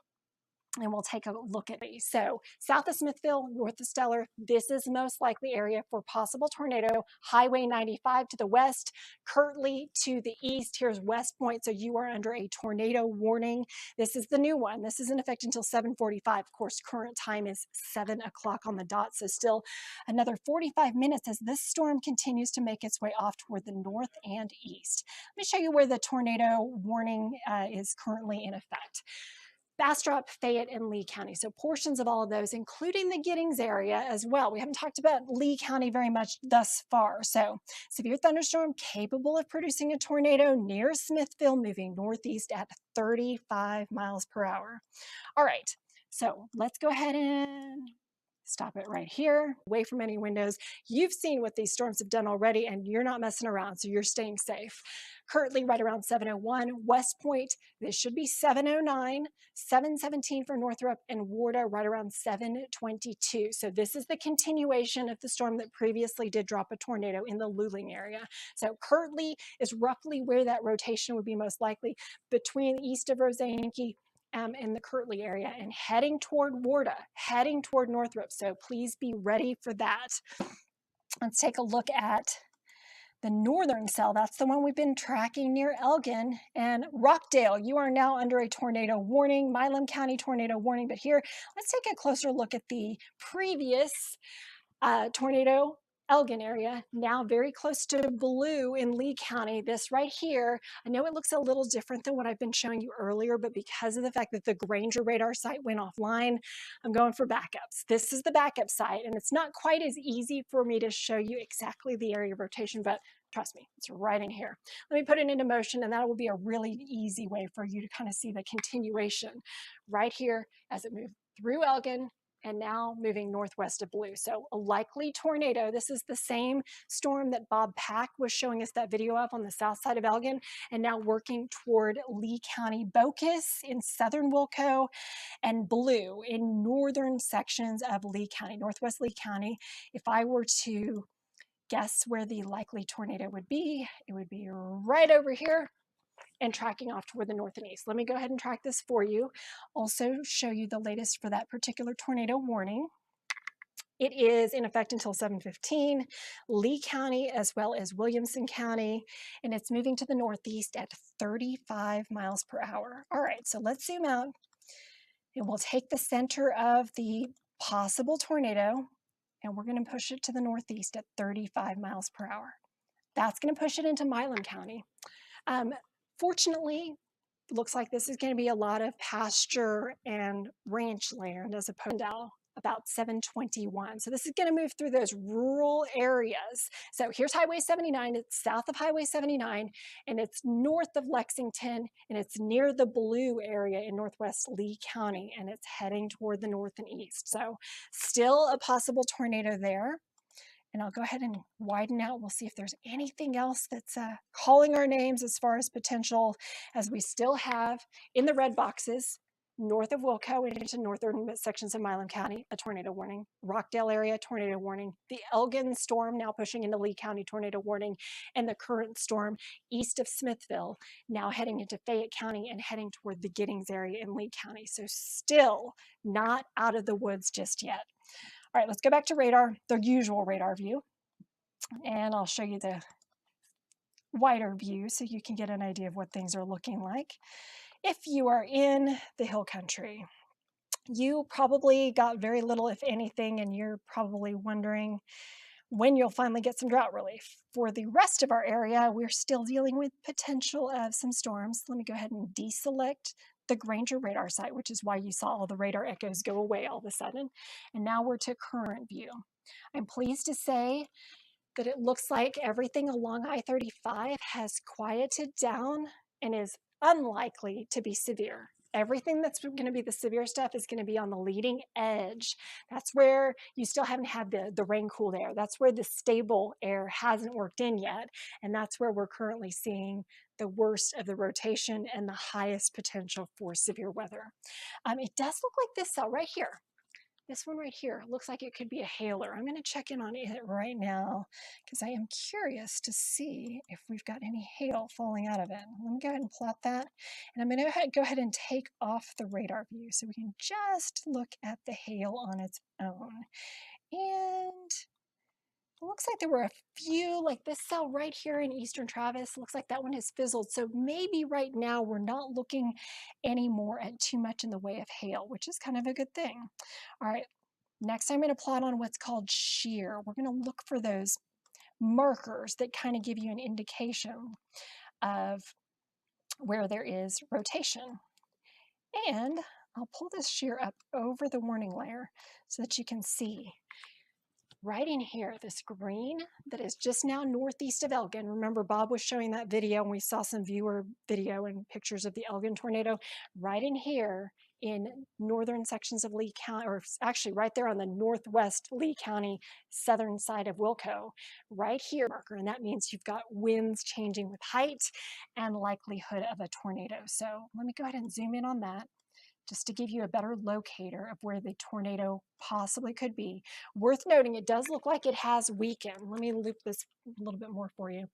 and we'll take a look at these. So south of Smithville, north of Stellar, this is the most likely area for possible tornado. Highway 95 to the west, Kirtley to the east. Here's West Point, so you are under a tornado warning. This is the new one. This is in effect until 7:45. Of course, current time is 7 o'clock on the dot, so still another 45 minutes as this storm continues to make its way off toward the north and east. Let me show you where the tornado warning is currently in effect. Bastrop, Fayette, and Lee County. So portions of all of those, including the Giddings area as well. We haven't talked about Lee County very much thus far. So severe thunderstorm capable of producing a tornado near Smithville, moving northeast at 35 miles per hour. All right, so let's go ahead and stop it right here, away from any windows. You've seen what these storms have done already, and you're not messing around, so you're staying safe. Currently right around 7:01. West Point, this should be 7:09, 7:17 for Northrop, and Warda right around 7:22. So this is the continuation of the storm that previously did drop a tornado in the Luling area. So Kirtley is roughly where that rotation would be most likely, between east of Rosanke in the Kirtley area, and heading toward Warda, heading toward Northrop. So please be ready for that. Let's take a look at the northern cell. That's the one we've been tracking near Elgin and Rockdale. You are now under a tornado warning, Milam County tornado warning. But here, let's take a closer look at the previous tornado Elgin area, now very close to blue in Lee County. This right here, I know it looks a little different than what I've been showing you earlier, but because of the fact that the Granger radar site went offline, I'm going for backups. This is the backup site, and it's not quite as easy for me to show you exactly the area of rotation, but trust me, it's right in here. Let me put it into motion, and that will be a really easy way for you to kind of see the continuation right here as it moves through Elgin, and now moving northwest of blue. So a likely tornado. This is the same storm that Bob Pack was showing us that video of on the south side of Elgin, and now working toward Lee County, Bocas in southern Wilco, and blue in northern sections of Lee County, northwest Lee County. If I were to guess where the likely tornado would be, it would be right over here and tracking off toward the north and east. Let me go ahead and track this for you. Also show you the latest for that particular tornado warning. It is in effect until 7:15, Lee County as well as Williamson County, and it's moving to the northeast at 35 miles per hour. All right, so let's zoom out, and we'll take the center of the possible tornado, and we're going to push it to the northeast at 35 miles per hour. That's going to push it into Milam County. Fortunately, it looks like this is going to be a lot of pasture and ranch land as opposed to about 721. So this is going to move through those rural areas. So here's Highway 79. It's south of Highway 79, and it's north of Lexington, and it's near the blue area in northwest Lee County, and it's heading toward the north and east. So still a possible tornado there. And I'll go ahead and widen out. We'll see if there's anything else that's calling our names as far as potential, as we still have in the red boxes, north of Wilco and into northern sections of Milam County, a tornado warning. Rockdale area, tornado warning. The Elgin storm now pushing into Lee County, tornado warning. And the current storm east of Smithville, now heading into Fayette County and heading toward the Giddings area in Lee County. So still not out of the woods just yet. All right, let's go back to radar, the usual radar view, and I'll show you the wider view so you can get an idea of what things are looking like. If you are in the hill country, you probably got very little, if anything, and you're probably wondering when you'll finally get some drought relief. For the rest of our area, we're still dealing with potential of some storms. Let me go ahead and deselect the Granger radar site, which is why you saw all the radar echoes go away all of a sudden. And now we're to current view. I'm pleased to say that it looks like everything along I-35 has quieted down and is unlikely to be severe. Everything that's going to be the severe stuff is going to be on the leading edge. That's where you still haven't had the rain-cooled air. That's where the stable air hasn't worked in yet. And that's where we're currently seeing the worst of the rotation and the highest potential for severe weather. It does look like this cell right here. This one right here looks like it could be a hailer. I'm going to check in on it right now because I am curious to see if we've got any hail falling out of it. Let me go ahead and plot that. And I'm going to go ahead and take off the radar view so we can just look at the hail on its own. And it looks like there were a few, like this cell right here in Eastern Travis, looks like that one has fizzled. So maybe right now we're not looking anymore at too much in the way of hail, which is kind of a good thing. All right, next I'm going to plot on what's called shear. We're going to look for those markers that kind of give you an indication of where there is rotation. And I'll pull this shear up over the warning layer so that you can see right in here, this green that is just now northeast of Elgin. Remember, Bob was showing that video and we saw some viewer video and pictures of the Elgin tornado. Right in here in northern sections of Lee County, or actually right there on the northwest Lee County, southern side of Wilco, right here marker. And that means you've got winds changing with height and likelihood of a tornado. So let me go ahead and zoom in on that, just to give you a better locator of where the tornado possibly could be. Worth noting, it does look like it has weakened. Let me loop this a little bit more for you,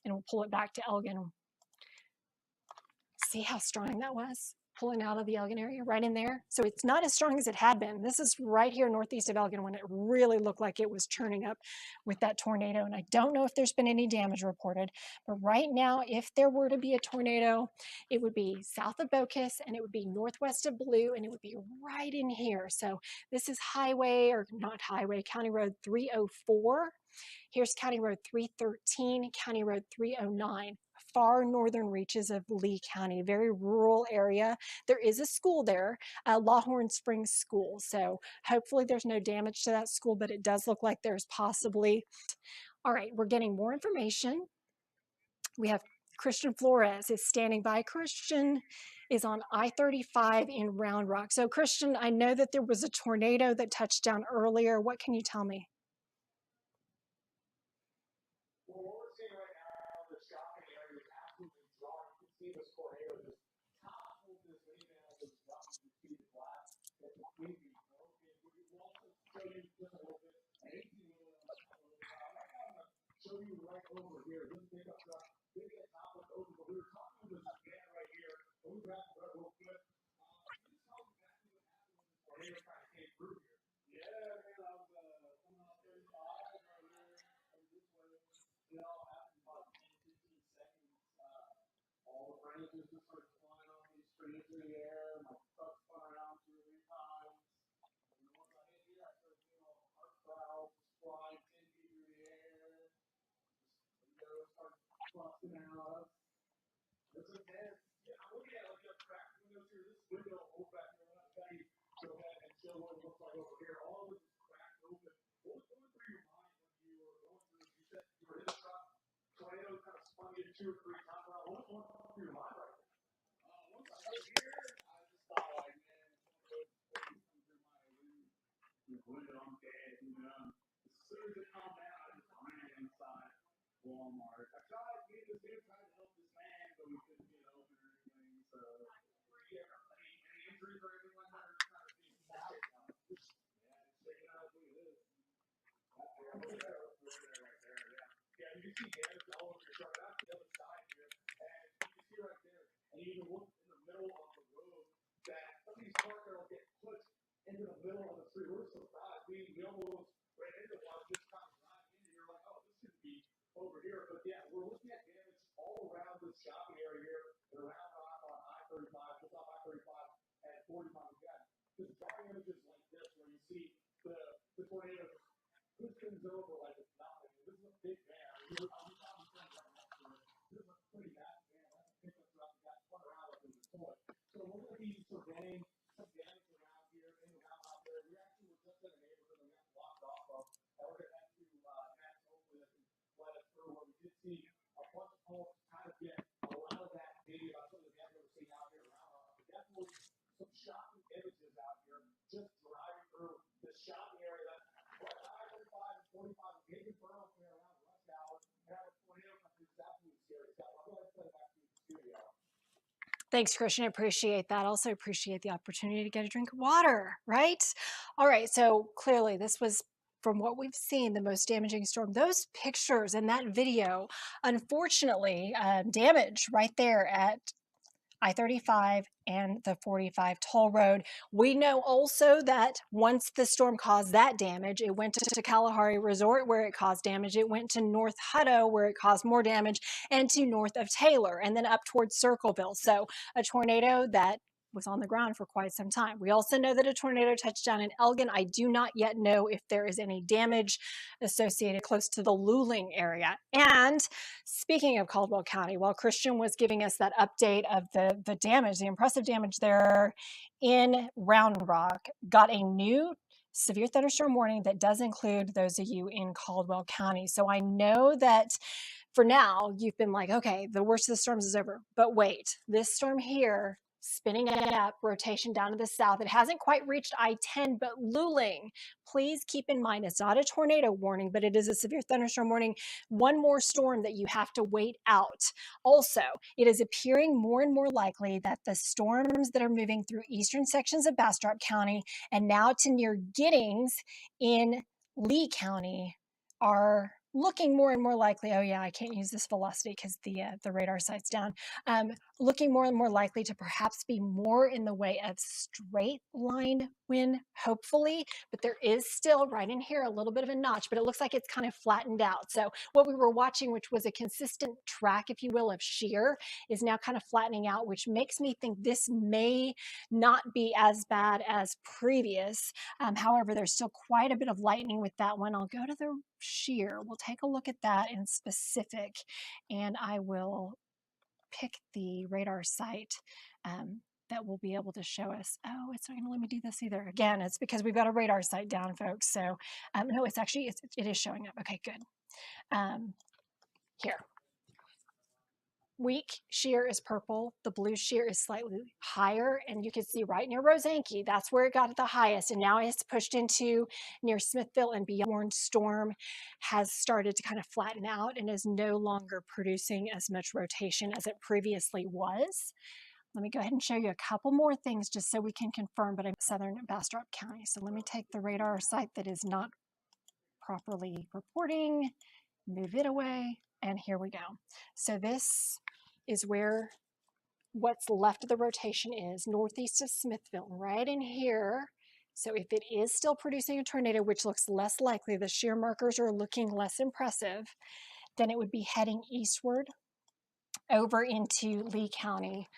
and we'll pull it back to Elgin. See how strong that was? Pulling out of the Elgin area, right in there. So it's not as strong as it had been. This is right here northeast of Elgin when it really looked like it was churning up with that tornado. And I don't know if there's been any damage reported, but right now, if there were to be a tornado, it would be south of Bocas and it would be northwest of Blue and it would be right in here. So this is highway, or not highway, County Road 304. Here's County Road 313, County Road 309. Far northern reaches of Lee County, very rural area. There is a school there, Lawhorn Springs School. So hopefully there's no damage to that school, but it does look like there's possibly. All right, we're getting more information. We have Christian Flores is standing by. Christian is on I-35 in Round Rock. So Christian, I know that there was a tornado that touched down earlier. What can you tell me? Well, what we're seeing right now, the shopping area is absolutely dry. You can see this tornado just toppled this minivan that was dropping the speed of glass. It's completely broken. We will also show you just a little bit. An 18-wheeler on the right now, I'm going to show you right over here. This pickup truck did get toppled over, but we were talking with this man right here. And we wrapped it up real quick. Can you tell me exactly what happened when the tornado kind of came through here? Yeah, man, I was coming off 35 right here. This way. It all happened in about 10, 15 seconds. All the branches just started flying off these trees through the air. My truck spun around 2 or 3 times. And once I hit here, I started seeing all the arc clouds flying 10 feet through the air. The windows started busting out. It's intense. Yeah, I'm looking at like the cracked windows here. This window over back here, I'm going to go ahead and show what it looks like over here. All of this is cracked open. What was going through your mind when you were going through? You said you were in the truck. Tornado kind of spun you 2 or 3 times around. What was going through your mind right now? Once I hit here, I just thought like, man, it's through my window, I'm dead, you know. As soon as it calmed down, I just ran inside Walmart. I tried to get this dude trying to help this man, but we couldn't get open or anything. So, any injuries or anything like that? Or just kind of seeing yeah, just shaking out. Look at this. Right there, yeah. Yeah, you can see damage all over your truck. That's the other side here. And you can see right there. And you can look in the middle of the road that some of these car barrels get pushed into the middle of the street. We're surprised. We almost ran into one just kind of driving in. You're like, oh, this should be over here. But yeah, we're looking at damage be surveying some damage around here, in and around out there. We actually were just in a neighborhood that we got blocked off of. And we're going to head to next, hopefully they can let us through, where we did see a bunch of homes kind of get a lot of that maybe about some of the damage we're seeing out here around us. But definitely some shocking images out here just driving through the shopping area that's right on I-35 and 45, David Burrow here around rush hour, and have a tornado come through. It's absolutely scary stuff. I'll go ahead and play it back to you in the studio. Thanks, Christian. I appreciate that. Also appreciate the opportunity to get a drink of water, right? All right, so clearly this was, from what we've seen, the most damaging storm. Those pictures and that video, unfortunately, damage right there at I-35 and the 45 toll road. We know also that once the storm caused that damage, it went to Kalahari Resort where it caused damage. It went to North Hutto where it caused more damage, and to north of Taylor, and then up towards Circleville. So a tornado that was on the ground for quite some time. We also know that a tornado touched down in Elgin. I do not yet know if there is any damage associated close to the Luling area. And speaking of Caldwell County, while Christian was giving us that update of the damage, the impressive damage there in Round Rock, got a new severe thunderstorm warning that does include those of you in Caldwell County. So I know that for now, you've been like, okay, the worst of the storms is over. But wait, this storm here, spinning it up, rotation down to the south. It hasn't quite reached I-10, but Luling, please keep in mind, it's not a tornado warning, but it is a severe thunderstorm warning. One more storm that you have to wait out. Also, it is appearing more and more likely that the storms that are moving through eastern sections of Bastrop County and now to near Giddings in Lee County are looking more and more likely. Oh yeah, I can't use this velocity because the radar sight's down. Looking more and more likely to perhaps be more in the way of straight line wind, hopefully, but there is still right in here a little bit of a notch, but it looks like it's kind of flattened out. So what we were watching, which was a consistent track, if you will, of shear, is now kind of flattening out, which makes me think this may not be as bad as previous. However, there's still quite a bit of lightning with that one. I'll go to the shear. We'll take a look at that in specific, and I will pick the radar site that will be able to show us. Oh, it's not going to let me do this either. Again, it's because we've got a radar site down, folks. So no, it's actually, it is showing up. Okay, good. Here. Weak shear is purple. The blue shear is slightly higher, and you can see right near Rosanke, that's where it got at the highest, and now it's pushed into near Smithville and beyond. Storm has started to kind of flatten out and is no longer producing as much rotation as it previously was. Let me go ahead and show you a couple more things just so we can confirm, but I'm southern Bastrop County. So let me take the radar site that is not properly reporting, move it away, and here we go. So this is where what's left of the rotation is, northeast of Smithville, right in here. So if it is still producing a tornado, which looks less likely, the shear markers are looking less impressive, then it would be heading eastward over into Lee County.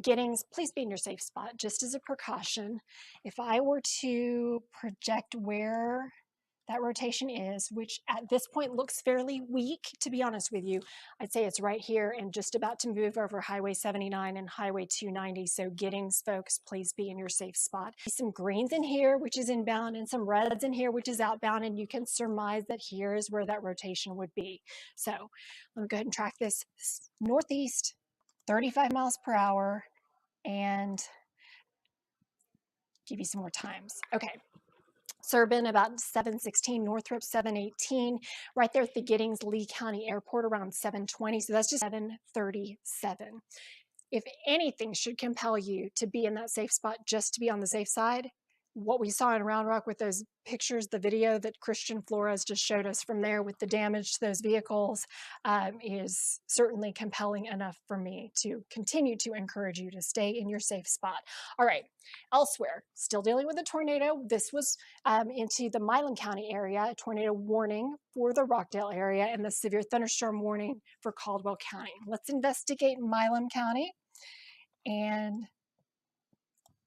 Giddings, please be in your safe spot, just as a precaution. If I were to project where that rotation is, which at this point looks fairly weak, to be honest with you, I'd say it's right here and just about to move over Highway 79 and Highway 290. So Giddings, folks, please be in your safe spot. Some greens in here, which is inbound, and some reds in here, which is outbound, and you can surmise that here is where that rotation would be. So let me go ahead and track this northeast, 35 miles per hour, and give you some more times. Okay. Suburban about 7:16, Northrop 7:18, right there at the Giddings Lee County Airport around 7:20. So that's just 7:37. If anything should compel you to be in that safe spot just to be on the safe side, what we saw in Round Rock with those pictures, the video that Christian Flores just showed us from there with the damage to those vehicles is certainly compelling enough for me to continue to encourage you to stay in your safe spot. All right, elsewhere, still dealing with a tornado. This was into the Milam County area, a tornado warning for the Rockdale area and the severe thunderstorm warning for Caldwell County. Let's investigate Milam County. And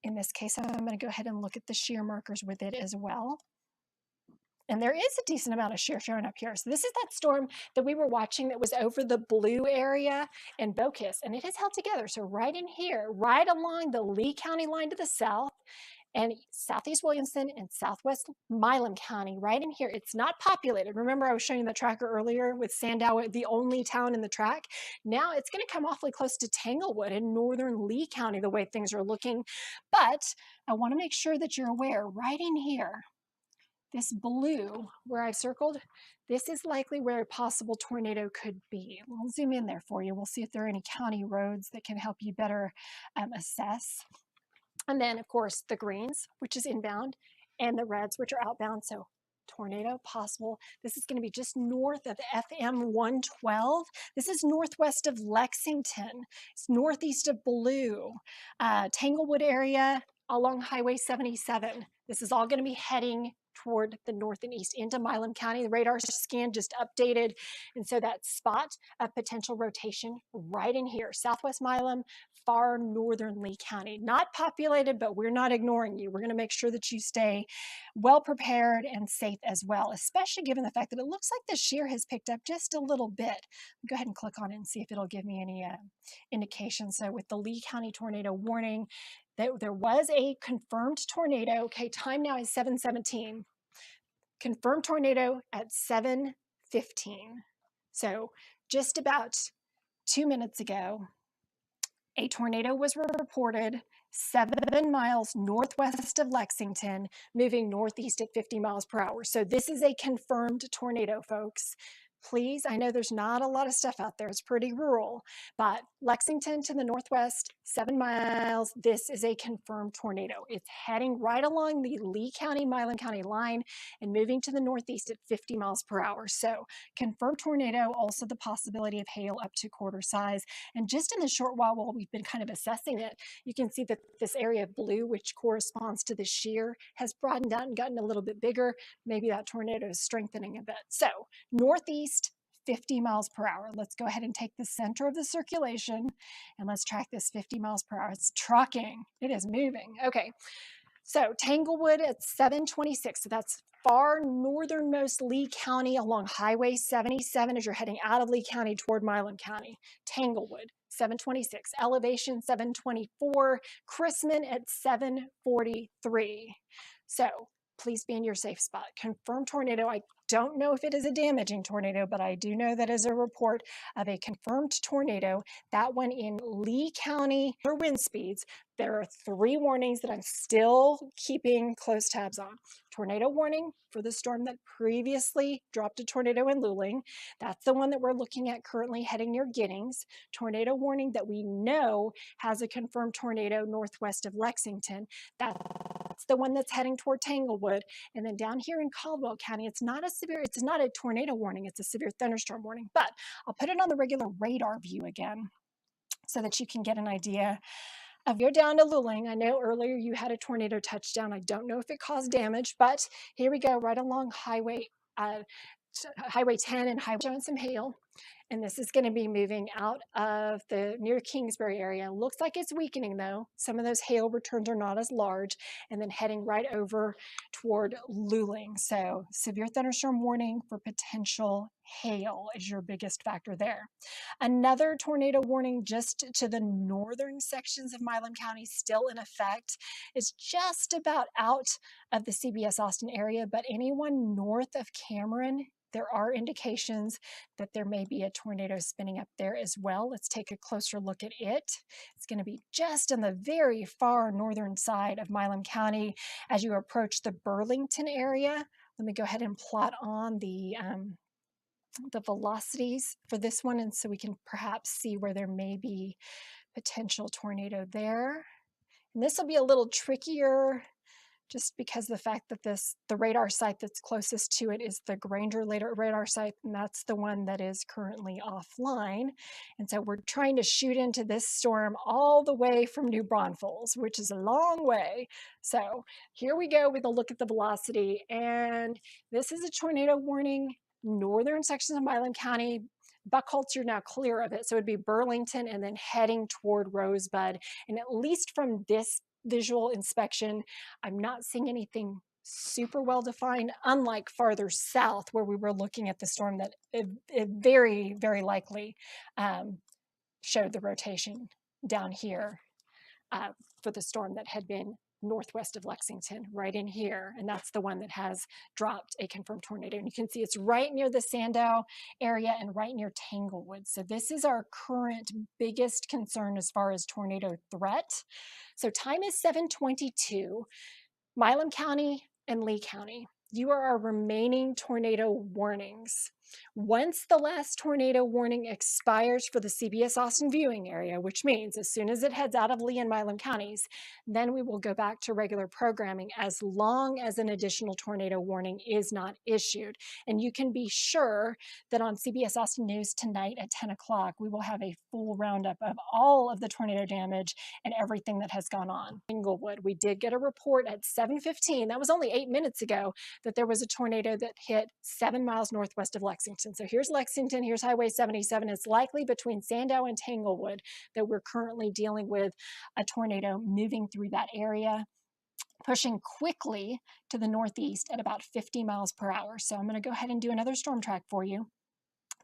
in this case, I'm going to go ahead and look at the shear markers with it as well. and there is a decent amount of shear showing up here. So this is that storm that we were watching that was over the blue area in Bocas, and it has held together. So right in here, right along the Lee County line to the south, and southeast Williamson and southwest Milam County, right in here. It's not populated. Remember, I was showing you the tracker earlier with Sandow, the only town in the track. Now it's going to come awfully close to Tanglewood in northern Lee County, the way things are looking. But I want to make sure that you're aware, right in here, this blue where I've circled, this is likely where a possible tornado could be. We'll zoom in there for you. We'll see if there are any county roads that can help you better assess. And then, of course, the greens, which is inbound, and the reds, which are outbound. So tornado possible. This is going to be just north of FM 112. This is northwest of Lexington. It's northeast of Blue, Tanglewood area along Highway 77. This is all going to be heading toward the north and east into Milam County. The radar scan just updated. And so that spot of potential rotation right in here, southwest Milam, far northern Lee County. Not populated, but we're not ignoring you. We're going to make sure that you stay well prepared and safe as well, especially given the fact that it looks like the shear has picked up just a little bit. Go ahead and click on it and see if it'll give me any indication. So with the Lee County tornado warning, there was a confirmed tornado. Okay, time now is 7:17. Confirmed tornado at 7:15. So just about 2 minutes ago, a tornado was reported 7 miles northwest of Lexington, moving northeast at 50 miles per hour. So this is a confirmed tornado, folks. Please, I know there's not a lot of stuff out there. It's pretty rural, but Lexington to the northwest, 7 miles. This is a confirmed tornado. It's heading right along the Lee County, Milam County line and moving to the northeast at 50 miles per hour. So confirmed tornado, also the possibility of hail up to quarter size. And just in the short while we've been kind of assessing it, you can see that this area of blue, which corresponds to the shear, has broadened out and gotten a little bit bigger. Maybe that tornado is strengthening a bit. So northeast, 50 miles per hour. Let's go ahead and take the center of the circulation and let's track this 50 miles per hour. It's trucking. It is moving. Okay. So Tanglewood at 7:26. So that's far northernmost Lee County along Highway 77 as you're heading out of Lee County toward Milam County. Tanglewood, 7:26. Elevation 7:24. Chrisman at 7:43. So please be in your safe spot. Confirmed tornado. I don't know if it is a damaging tornado, but I do know that is a report of a confirmed tornado. That one in Lee County for wind speeds. There are 3 warnings that I'm still keeping close tabs on. Tornado warning for the storm that previously dropped a tornado in Luling. That's the one that we're looking at currently heading near Giddings. Tornado warning that we know has a confirmed tornado northwest of Lexington. That's the one that's heading toward Tanglewood. And then down here in Caldwell County, it's not a tornado warning, it's a severe thunderstorm warning. But I'll put it on the regular radar view again so that you can get an idea. Go down to Luling. I know earlier you had a tornado touchdown. I don't know if it caused damage, but here we go, right along Highway 10 and Highway showing some hail. And this is going to be moving out of the near Kingsbury area. Looks like it's weakening though. Some of those hail returns are not as large, and then heading right over toward Luling. So severe thunderstorm warning for potential hail is your biggest factor there. Another tornado warning just to the northern sections of Milam County still in effect. It's just about out of the CBS Austin area, but anyone north of Cameron, there are indications that there may be a tornado spinning up there as well. Let's take a closer look at it. It's going to be just on the very far northern side of Milam County as you approach the Burlington area. Let me go ahead and plot on the velocities for this one, and so we can perhaps see where there may be potential tornado there. And this will be a little trickier just because of the fact that the radar site that's closest to it is the Granger radar site, and that's the one that is currently offline. And so we're trying to shoot into this storm all the way from New Braunfels, which is a long way. So here we go with a look at the velocity, and this is a tornado warning. Northern sections of Milam County, Buckholz, you're now clear of it. So it'd be Burlington and then heading toward Rosebud. And at least from this visual inspection, I'm not seeing anything super well defined, unlike farther south where we were looking at the storm that it very, very likely showed the rotation down here for the storm that had been northwest of Lexington, right in here. And that's the one that has dropped a confirmed tornado. And you can see it's right near the Sandow area and right near Tanglewood. So this is our current biggest concern as far as tornado threat. So time is 7:22. Milam County and Lee County, you are our remaining tornado warnings. Once the last tornado warning expires for the CBS Austin viewing area, which means as soon as it heads out of Lee and Milam counties, then we will go back to regular programming as long as an additional tornado warning is not issued. And you can be sure that on CBS Austin News tonight at 10 o'clock, we will have a full roundup of all of the tornado damage and everything that has gone on. Englewood, we did get a report at 7:15, that was only 8 minutes ago, that there was a tornado that hit 7 miles northwest of Lexington. So here's Lexington, here's Highway 77. It's likely between Sandow and Tanglewood that we're currently dealing with a tornado moving through that area, pushing quickly to the northeast at about 50 miles per hour. So I'm going to go ahead and do another storm track for you.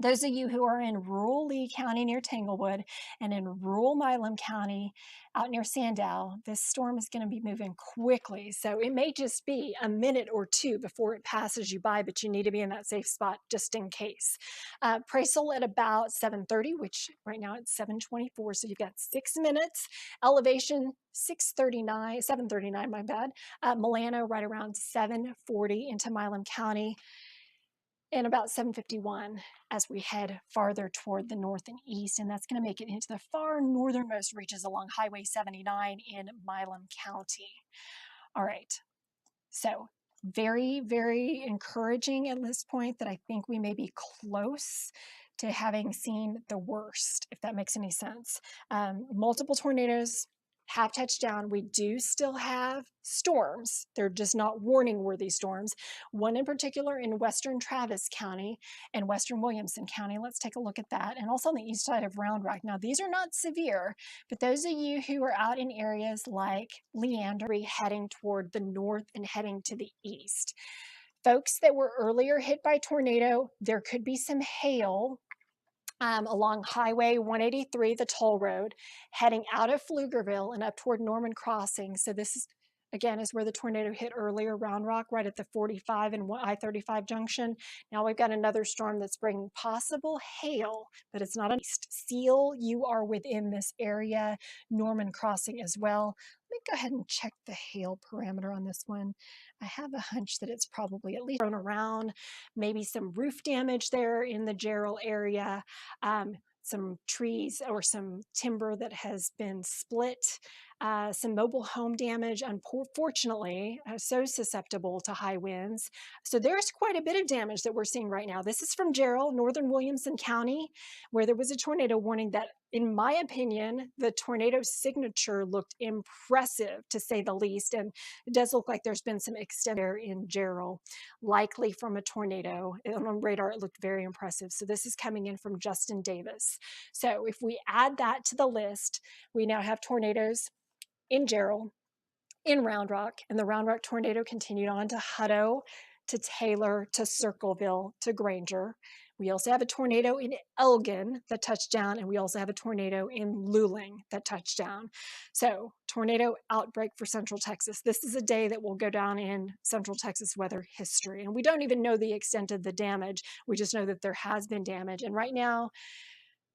Those of you who are in rural Lee County near Tanglewood and in rural Milam County out near Sandow, this storm is going to be moving quickly. So it may just be a minute or two before it passes you by, but you need to be in that safe spot just in case. Praisel at about 7:30, which right now it's 7:24, so you've got 6 minutes. Elevation 739, my bad. Milano right around 7:40 into Milam County. And about 7:51 as we head farther toward the north and east, and that's going to make it into the far northernmost reaches along Highway 79 in Milam County. All right, so very, very encouraging at this point that I think we may be close to having seen the worst, if that makes any sense. Multiple tornadoes have touched down. We do still have storms. They're just not warning-worthy storms. One in particular in western Travis County and western Williamson County. Let's take a look at that. And also on the east side of Round Rock. Now, these are not severe, but those of you who are out in areas like Leander heading toward the north and heading to the east. Folks that were earlier hit by tornado, there could be some hail along Highway 183, the toll road, heading out of Pflugerville and up toward Norman Crossing. So this is, again, is where the tornado hit earlier, Round Rock, right at the 45 and I-35 junction. Now we've got another storm that's bringing possible hail, but it's not a seal. You are within this area, Norman Crossing as well. Let me go ahead and check the hail parameter on this one. I have a hunch that it's probably at least thrown around, maybe some roof damage there in the Gerald area, some trees or some timber that has been split, some mobile home damage, unfortunately, so susceptible to high winds. So there's quite a bit of damage that we're seeing right now. This is from Gerald, northern Williamson County, where there was a tornado warning that, in my opinion, the tornado signature looked impressive, to say the least. And it does look like there's been some extent there in Gerald, likely from a tornado. On radar, it looked very impressive. So this is coming in from Justin Davis. So if we add that to the list, we now have tornadoes in Gerald, in Round Rock, and the Round Rock tornado continued on to Hutto, to Taylor, to Circleville, to Granger. We also have a tornado in Elgin that touched down, and we also have a tornado in Luling that touched down. So, tornado outbreak for Central Texas. This is a day that will go down in Central Texas weather history. And we don't even know the extent of the damage. We just know that there has been damage. And right now,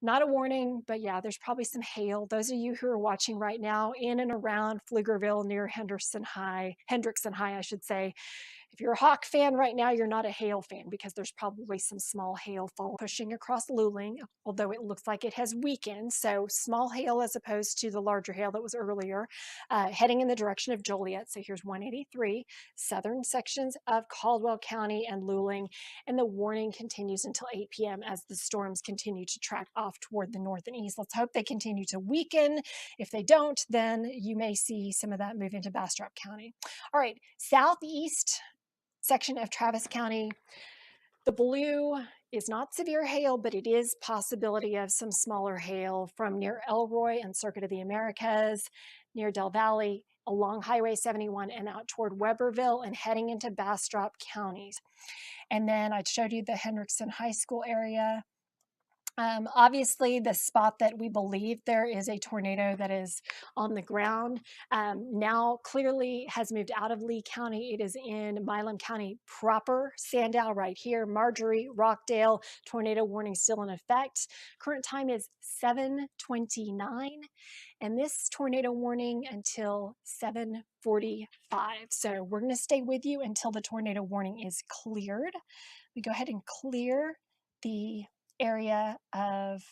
not a warning, but yeah, there's probably some hail. Those of you who are watching right now in and around Pflugerville near Hendrickson High, I should say, if you're a Hawk fan right now, you're not a hail fan because there's probably some small hail fall pushing across Luling, although it looks like it has weakened. So small hail as opposed to the larger hail that was earlier, heading in the direction of Joliet. So here's 183, southern sections of Caldwell County and Luling, and the warning continues until 8 p.m. as the storms continue to track off toward the north and east. Let's hope they continue to weaken. If they don't, then you may see some of that move into Bastrop County. All right, southeast section of Travis County. The blue is not severe hail, but it is possibility of some smaller hail from near Elroy and Circuit of the Americas, near Del Valle, along Highway 71 and out toward Weberville and heading into Bastrop counties. And then I showed you the Hendrickson High School area. Obviously, the spot that we believe there is a tornado that is on the ground now clearly has moved out of Lee County. It is in Milam County proper, Sandow right here, Marjorie, Rockdale, tornado warning still in effect. Current time is 7:29, and this tornado warning until 7:45. So we're going to stay with you until the tornado warning is cleared. We go ahead and clear the area of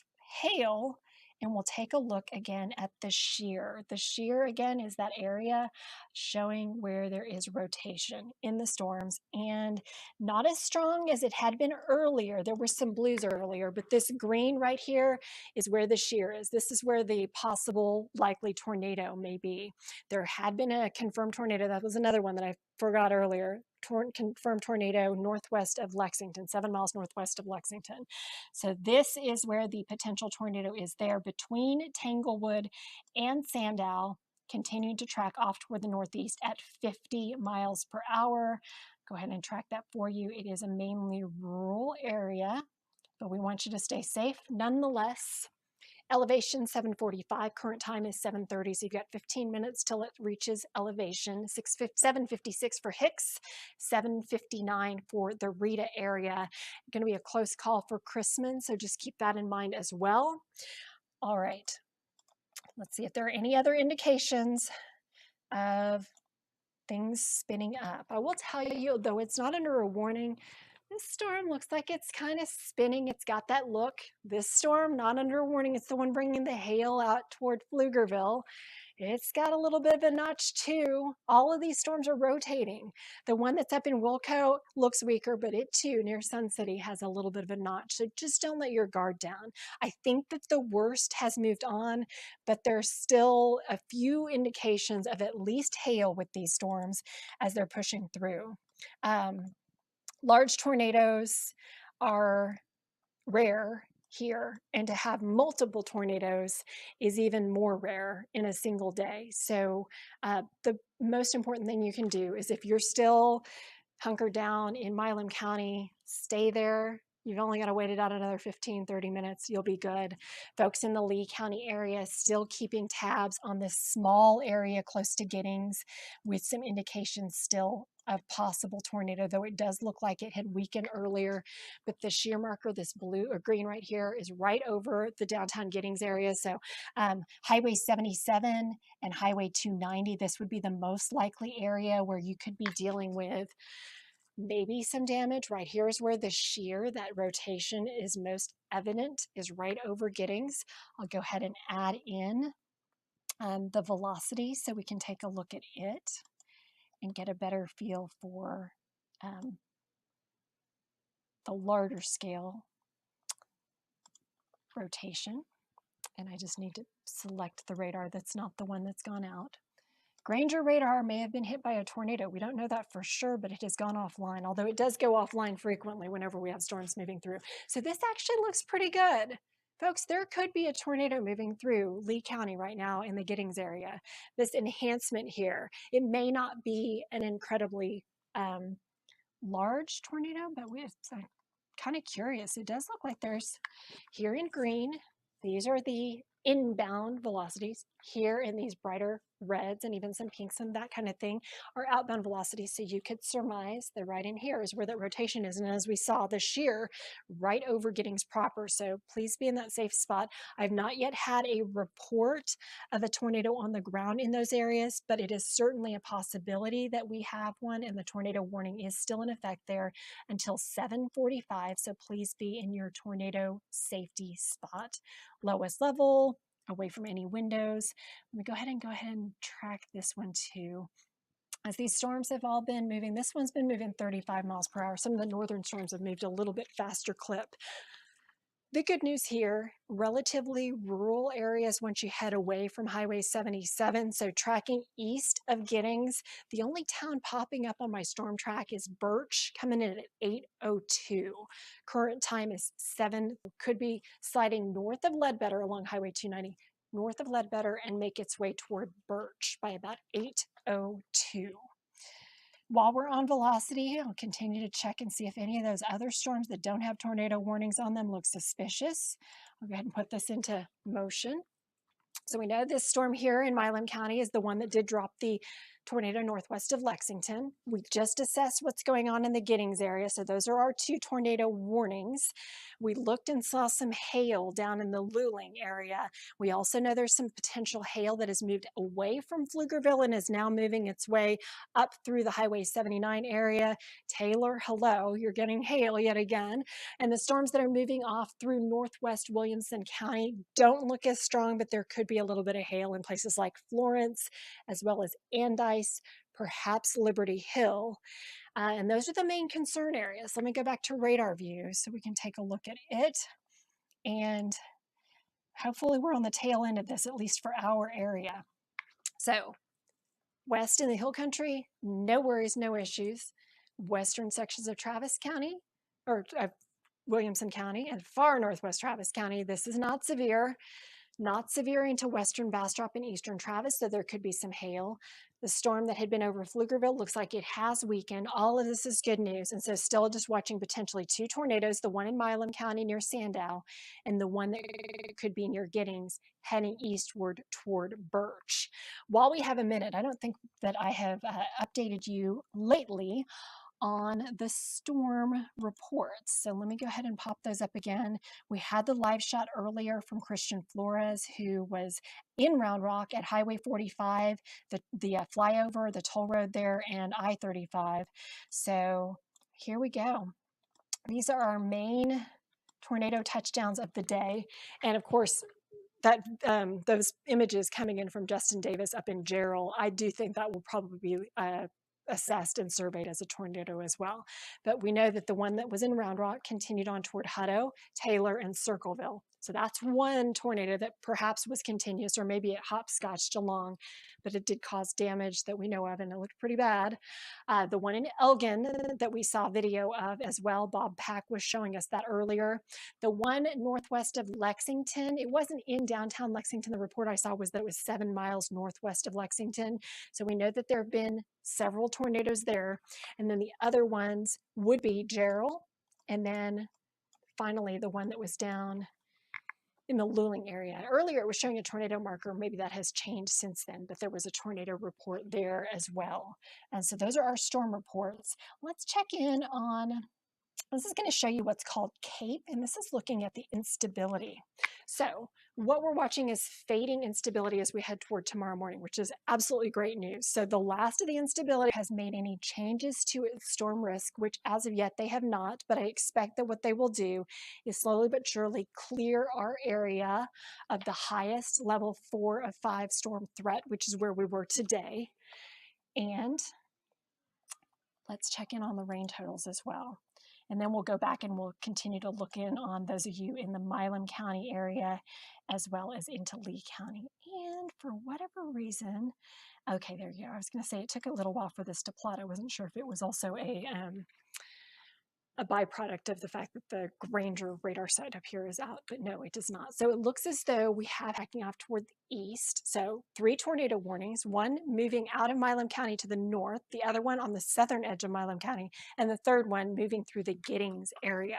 hail, and we'll take a look again at the shear. The shear again is that area showing where there is rotation in the storms, and not as strong as it had been earlier. There were some blues earlier, but this green right here is where the shear is. This is where the possible likely tornado may be. There had been a confirmed tornado. That was another one that I forgot earlier. Confirmed tornado northwest of Lexington, 7 miles northwest of Lexington. So this is where the potential tornado is there between Tanglewood and Sandow, continuing to track off toward the northeast at 50 miles per hour. Go ahead and track that for you. It is a mainly rural area, but we want you to stay safe nonetheless. Elevation 745, current time is 7:30, so you've got 15 minutes till it reaches elevation. 7:56 for Hicks, 7:59 for the Rita area. Going to be a close call for Chrisman, so just keep that in mind as well. All right, let's see if there are any other indications of things spinning up. I will tell you, though it's not under a warning, this storm looks like it's kind of spinning. It's got that look. This storm, not under a warning, it's the one bringing the hail out toward Pflugerville. It's got a little bit of a notch too. All of these storms are rotating. The one that's up in Wilco looks weaker, but it too, near Sun City, has a little bit of a notch. So just don't let your guard down. I think that the worst has moved on, but there's still a few indications of at least hail with these storms as they're pushing through. Large tornadoes are rare here, and to have multiple tornadoes is even more rare in a single day. So the most important thing you can do is, if you're still hunkered down in Milam County, stay there. You've only got to wait it out another 15, 30 minutes. You'll be good. Folks in the Lee County area still keeping tabs on this small area close to Giddings with some indications still of possible tornado, though it does look like it had weakened earlier. But the shear marker, this blue or green right here, is right over the downtown Giddings area. So Highway 77 and Highway 290, this would be the most likely area where you could be dealing with maybe some damage. Right here is where the shear, that rotation is most evident, is right over Giddings. I'll go ahead and add in the velocity so we can take a look at it and get a better feel for the larger scale rotation. And I just need to select the radar that's not the one that's gone out. Granger radar may have been hit by a tornado. We don't know that for sure, but it has gone offline, although it does go offline frequently whenever we have storms moving through. So this actually looks pretty good. Folks, there could be a tornado moving through Lee County right now in the Giddings area. This enhancement here, it may not be an incredibly large tornado, but I'm kind of curious. It does look like there's, here in green, these are the inbound velocities. Here in these brighter reds and even some pinks and that kind of thing are outbound velocities. So you could surmise that right in here is where that rotation is. And as we saw, the shear right over Giddings proper. So please be in that safe spot. I've not yet had a report of a tornado on the ground in those areas, but it is certainly a possibility that we have one, and the tornado warning is still in effect there until 7:45. So please be in your tornado safety spot. Lowest level, away from any windows. Let me go ahead and track this one too. As these storms have all been moving, this one's been moving 35 miles per hour. Some of the northern storms have moved a little bit faster clip. The good news here, relatively rural areas once you head away from Highway 77. So tracking east of Giddings, the only town popping up on my storm track is Birch, coming in at 8:02. Current time is 7, could be sliding north of Ledbetter along Highway 290, north of Ledbetter, and make its way toward Birch by about 8:02. While we're on velocity, I'll continue to check and see if any of those other storms that don't have tornado warnings on them look suspicious. I'll go ahead and put this into motion. So we know this storm here in Milam County is the one that did drop the tornado northwest of Lexington. We just assessed what's going on in the Giddings area. So those are our 2 tornado warnings. We looked and saw some hail down in the Luling area. We also know there's some potential hail that has moved away from Pflugerville and is now moving its way up through the Highway 79 area. Taylor, hello, you're getting hail yet again. And the storms that are moving off through northwest Williamson County don't look as strong, but there could be a little bit of hail in places like Florence, as well as Andice, perhaps Liberty Hill. And those are the main concern areas. Let me go back to radar view so we can take a look at it. And hopefully we're on the tail end of this, at least for our area. So west in the hill country, no worries, no issues. Western sections of Travis County, or Williamson County, and far northwest Travis County, this is not severe. Not severe into western Bastrop and eastern Travis, so there could be some hail. The storm that had been over Pflugerville looks like it has weakened. All of this is good news. And so still just watching potentially 2 tornadoes, the one in Milam County near Sandow, and the one that could be near Giddings, heading eastward toward Birch. While we have a minute, I don't think that I have updated you lately on the storm reports. So let me go ahead and pop those up again. We had the live shot earlier from Christian Flores, who was in Round Rock at Highway 45, the flyover, the toll road there, and I-35. So here we go. These are our main tornado touchdowns of the day. And of course, that those images coming in from Justin Davis up in Jarrell, I do think that will probably be assessed and surveyed as a tornado as well. But we know that the one that was in Round Rock continued on toward Hutto, Taylor, and Circleville. So that's one tornado that perhaps was continuous, or maybe it hopscotched along, but it did cause damage that we know of, and it looked pretty bad. The one in Elgin that we saw video of as well, Bob Pack was showing us that earlier. The one northwest of Lexington, it wasn't in downtown Lexington. The report I saw was that it was 7 miles northwest of Lexington. So we know that there have been several tornadoes there. And then the other ones would be Jarrell, and then finally the one that was down in the Luling area. Earlier it was showing a tornado marker. Maybe that has changed since then, but there was a tornado report there as well. And so those are our storm reports. Let's check in on, this is going to show you what's called CAPE, and this is looking at the instability. So what we're watching is fading instability as we head toward tomorrow morning, which is absolutely great news. So the last of the instability has made any changes to its storm risk, which as of yet they have not, but I expect that what they will do is slowly but surely clear our area of the highest level 4 of 5 storm threat, which is where we were today. And let's check in on the rain totals as well. And then we'll go back and we'll continue to look in on those of you in the Milam County area, as well as into Lee County. And for whatever reason, okay, there you go. I was going to say it took a little while for this to plot. I wasn't sure if it was also a byproduct of the fact that the Granger radar site up here is out, but no, it does not. So it looks as though we have backing off toward the east. So 3 tornado warnings, one moving out of Milam County to the north, the other one on the southern edge of Milam County, and the third one moving through the Giddings area.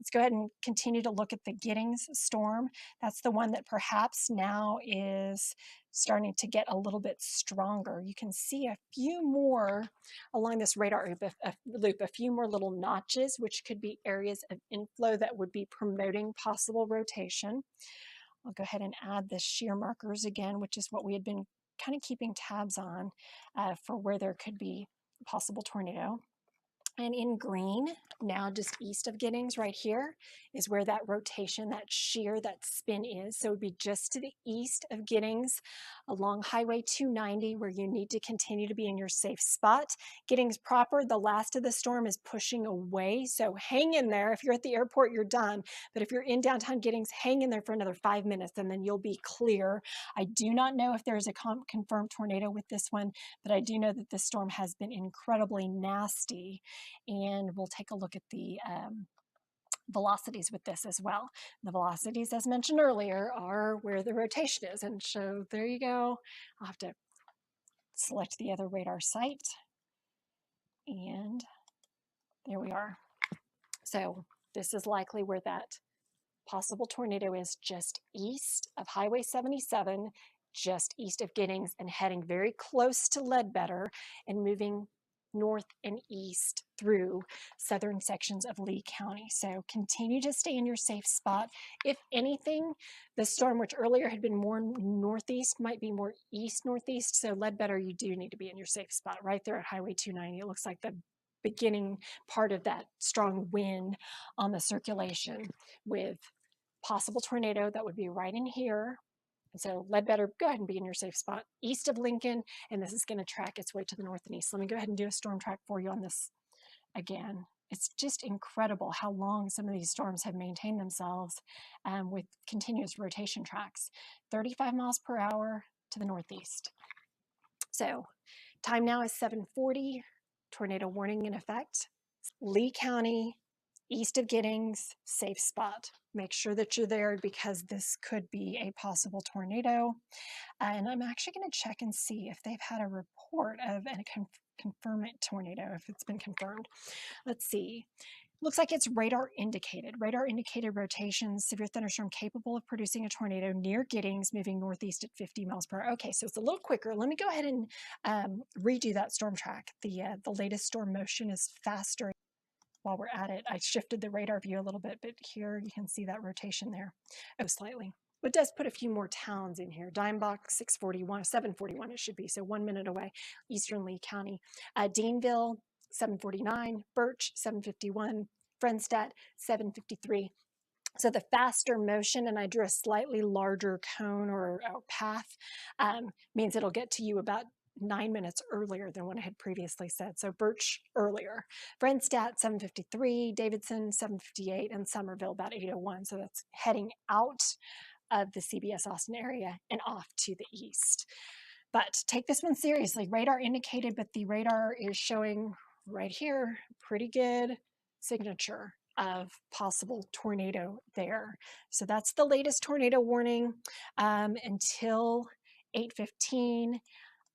Let's go ahead and continue to look at the Giddings storm. That's the one that perhaps now is starting to get a little bit stronger. You can see a few more along this radar loop, a few more little notches, which could be areas of inflow that would be promoting possible rotation. I'll go ahead and add the shear markers again, which is what we had been kind of keeping tabs on for where there could be a possible tornado. And in green, now just east of Giddings right here, is where that rotation, that shear, that spin is. So it would be just to the east of Giddings along Highway 290 where you need to continue to be in your safe spot. Giddings proper, the last of the storm is pushing away. So hang in there. If you're at the airport, you're done. But if you're in downtown Giddings, hang in there for another 5 minutes and then you'll be clear. I do not know if there's a confirmed tornado with this one, but I do know that this storm has been incredibly nasty. And we'll take a look at the velocities with this as well. The velocities, as mentioned earlier, are where the rotation is. And so there you go. I'll have to select the other radar site. And there we are. So this is likely where that possible tornado is, just east of Highway 77, just east of Giddings, and heading very close to Ledbetter and moving north and east through southern sections of Lee County. So continue to stay in your safe spot. If anything, the storm, which earlier had been more northeast, might be more east-northeast. So Ledbetter, you do need to be in your safe spot right there at Highway 290. It looks like the beginning part of that strong wind on the circulation with possible tornado that would be right in here. And so Ledbetter, go ahead and be in your safe spot east of Lincoln, and this is going to track its way to the north and east. Let me go ahead and do a storm track for you on this again. It's just incredible how long some of these storms have maintained themselves with continuous rotation tracks. 35 miles per hour to the northeast. So time now is 7:40. Tornado warning in effect. Lee County, east of Giddings, safe spot. Make sure that you're there because this could be a possible tornado. And I'm actually going to check and see if they've had a report of a confirmed tornado, if it's been confirmed. Let's see. Looks like it's radar indicated. Radar indicated rotation, severe thunderstorm capable of producing a tornado near Giddings, moving northeast at 50 miles per hour. Okay, so it's a little quicker. Let me go ahead and redo that storm track. The latest storm motion is faster. While we're at it, I shifted the radar view a little bit, but here you can see that rotation there. Oh, slightly. But it does put a few more towns in here. Dimebach, 741 it should be, so 1 minute away. Eastern Lee County. Deanville, 749. Birch, 751. Friendstadt, 753. So the faster motion, and I drew a slightly larger cone or path, means it'll get to you about 9 minutes earlier than what I had previously said. So Birch earlier. Friendstadt 753, Davidson 758, and Somerville about 8:01. So that's heading out of the CBS Austin area and off to the east. But take this one seriously. Radar indicated, but the radar is showing right here pretty good signature of possible tornado there. So that's the latest tornado warning until 8:15.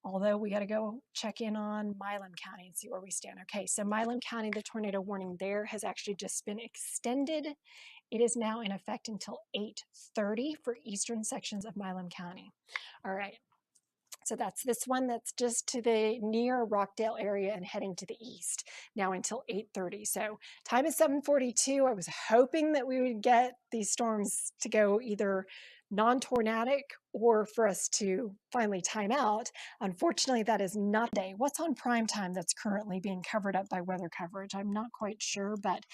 Although we got to go check in on Milam County and see where we stand. Okay, so Milam County, the tornado warning there has actually just been extended. It is now in effect until 8:30 for eastern sections of Milam County. All right, so that's this one that's just to the near Rockdale area and heading to the east, now until 8:30. So time is 7:42. I was hoping that we would get these storms to go either non-tornadic or for us to finally time out. Unfortunately, that is not the day. What's on prime time that's currently being covered up by weather coverage? I'm not quite sure, but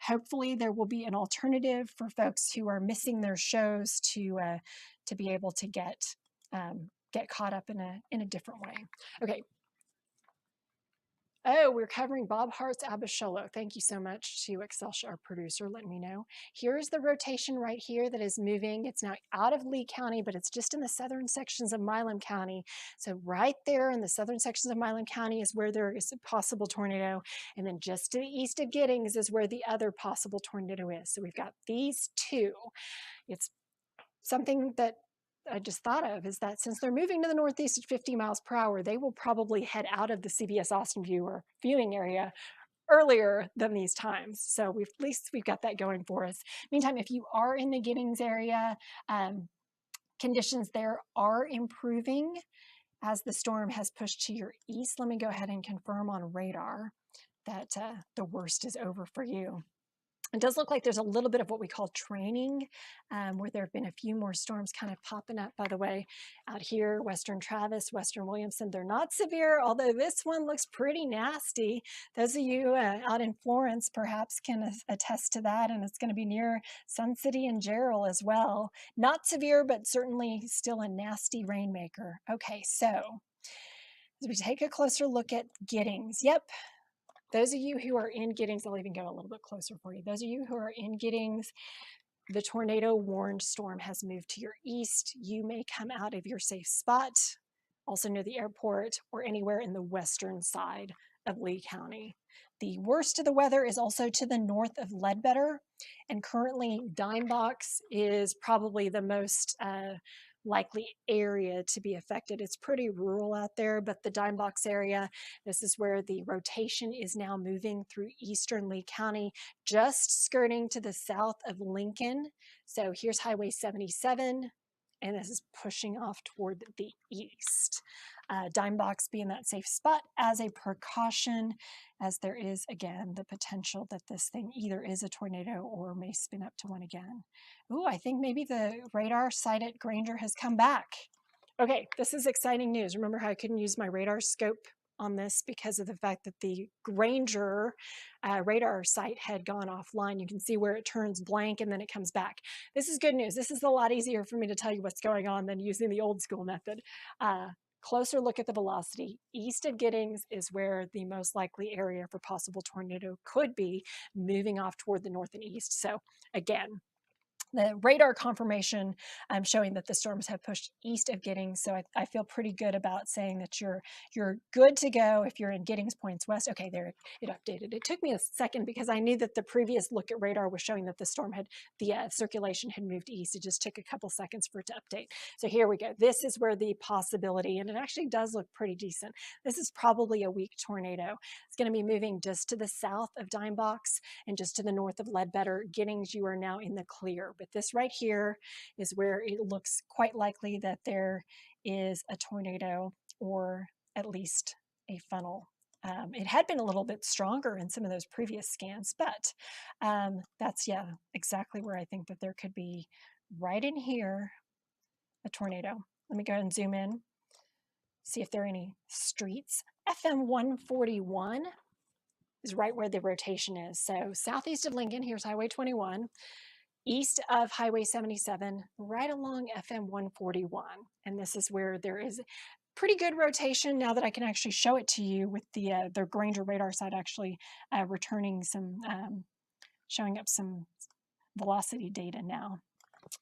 hopefully there will be an alternative for folks who are missing their shows to be able to get caught up in a different way. Okay. Oh, we're covering Bob Hart's Abisholo. Thank you so much to Excelsior, our producer, letting me know. Here's the rotation right here that is moving. It's now out of Lee County, but it's just in the southern sections of Milam County. So right there in the southern sections of Milam County is where there is a possible tornado. And then just to the east of Giddings is where the other possible tornado is. So we've got these two. It's something that I just thought of is that since they're moving to the northeast at 50 miles per hour, they will probably head out of the CBS Austin viewing area earlier than these times. So at least we've got that going for us. Meantime, if you are in the Giddings area, conditions there are improving as the storm has pushed to your east. Let me go ahead and confirm on radar that the worst is over for you. It does look like there's a little bit of what we call training, where there have been a few more storms kind of popping up, by the way, out here, Western Travis, Western Williamson. They're not severe, although this one looks pretty nasty. Those of you out in Florence perhaps can attest to that, and it's going to be near Sun City and Gerald as well. Not severe, but certainly still a nasty rainmaker. Okay, so as we take a closer look at Giddings, yep, those of you who are in Giddings, I'll even go a little bit closer for you. Those of you who are in Giddings, the tornado warned storm has moved to your east. You may come out of your safe spot, also near the airport or anywhere in the western side of Lee County. The worst of the weather is also to the north of Ledbetter, and currently Dimebox is probably the most likely area to be affected. It's pretty rural out there, but the Dimebox area, this is where the rotation is now moving through eastern Lee County, just skirting to the south of Lincoln. So here's Highway 77, and this is pushing off toward the east. Dimebox being that safe spot as a precaution, as there is, again, the potential that this thing either is a tornado or may spin up to one again. Ooh, I think maybe the radar sighted Granger has come back. Okay, this is exciting news. Remember how I couldn't use my radar scope on this because of the fact that the Granger radar site had gone offline. You can see where it turns blank and then it comes back. This is good news. This is a lot easier for me to tell you what's going on than using the old school method. Closer look at the velocity. East of Giddings is where the most likely area for possible tornado could be, moving off toward the north and east. So again, the radar confirmation showing that the storms have pushed east of Giddings. So I feel pretty good about saying that you're good to go if you're in Giddings points west. Okay, there it updated. It took me a second because I knew that the previous look at radar was showing that the storm had, the circulation had moved east. It just took a couple seconds for it to update. So here we go. This is where the possibility, and it actually does look pretty decent. This is probably a weak tornado. It's going to be moving just to the south of Dimebox and just to the north of Ledbetter. Giddings, you are now in the clear. But this right here is where it looks quite likely that there is a tornado or at least a funnel. It had been a little bit stronger in some of those previous scans, but that's, yeah, exactly where I think that there could be right in here a tornado. Let me go ahead and zoom in, see if there are any streets. FM 141 is right where the rotation is. So southeast of Lincoln, here's Highway 21. East of Highway 77, right along FM 141. And this is where there is pretty good rotation now that I can actually show it to you with the Granger radar site actually returning some, showing up some velocity data now.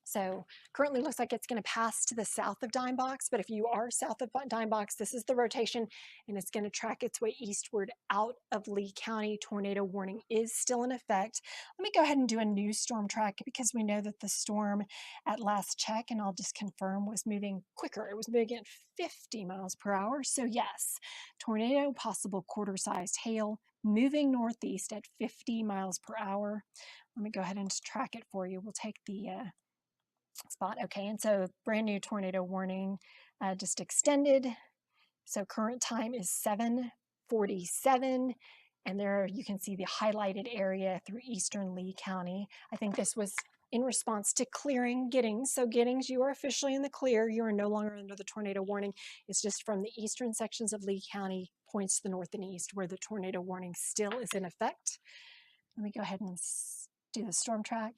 So currently looks like it's going to pass to the south of Dimebox, but if you are south of Dimebox, this is the rotation and it's going to track its way eastward out of Lee County. Tornado warning is still in effect. Let me go ahead and do a new storm track because we know that the storm at last check, and I'll just confirm, was moving quicker. It was moving at 50 miles per hour. So yes, tornado, possible quarter-sized hail, moving northeast at 50 miles per hour. Let me go ahead and just track it for you. We'll take the spot. Okay, and so brand new tornado warning just extended. So current time is 7:47, and there you can see the highlighted area through eastern Lee County. I think this was in response to clearing Giddings. So Giddings, you are officially in the clear. You are no longer under the tornado warning. It's just from the eastern sections of Lee County points to the north and east where the tornado warning still is in effect. Let me go ahead and do the storm track.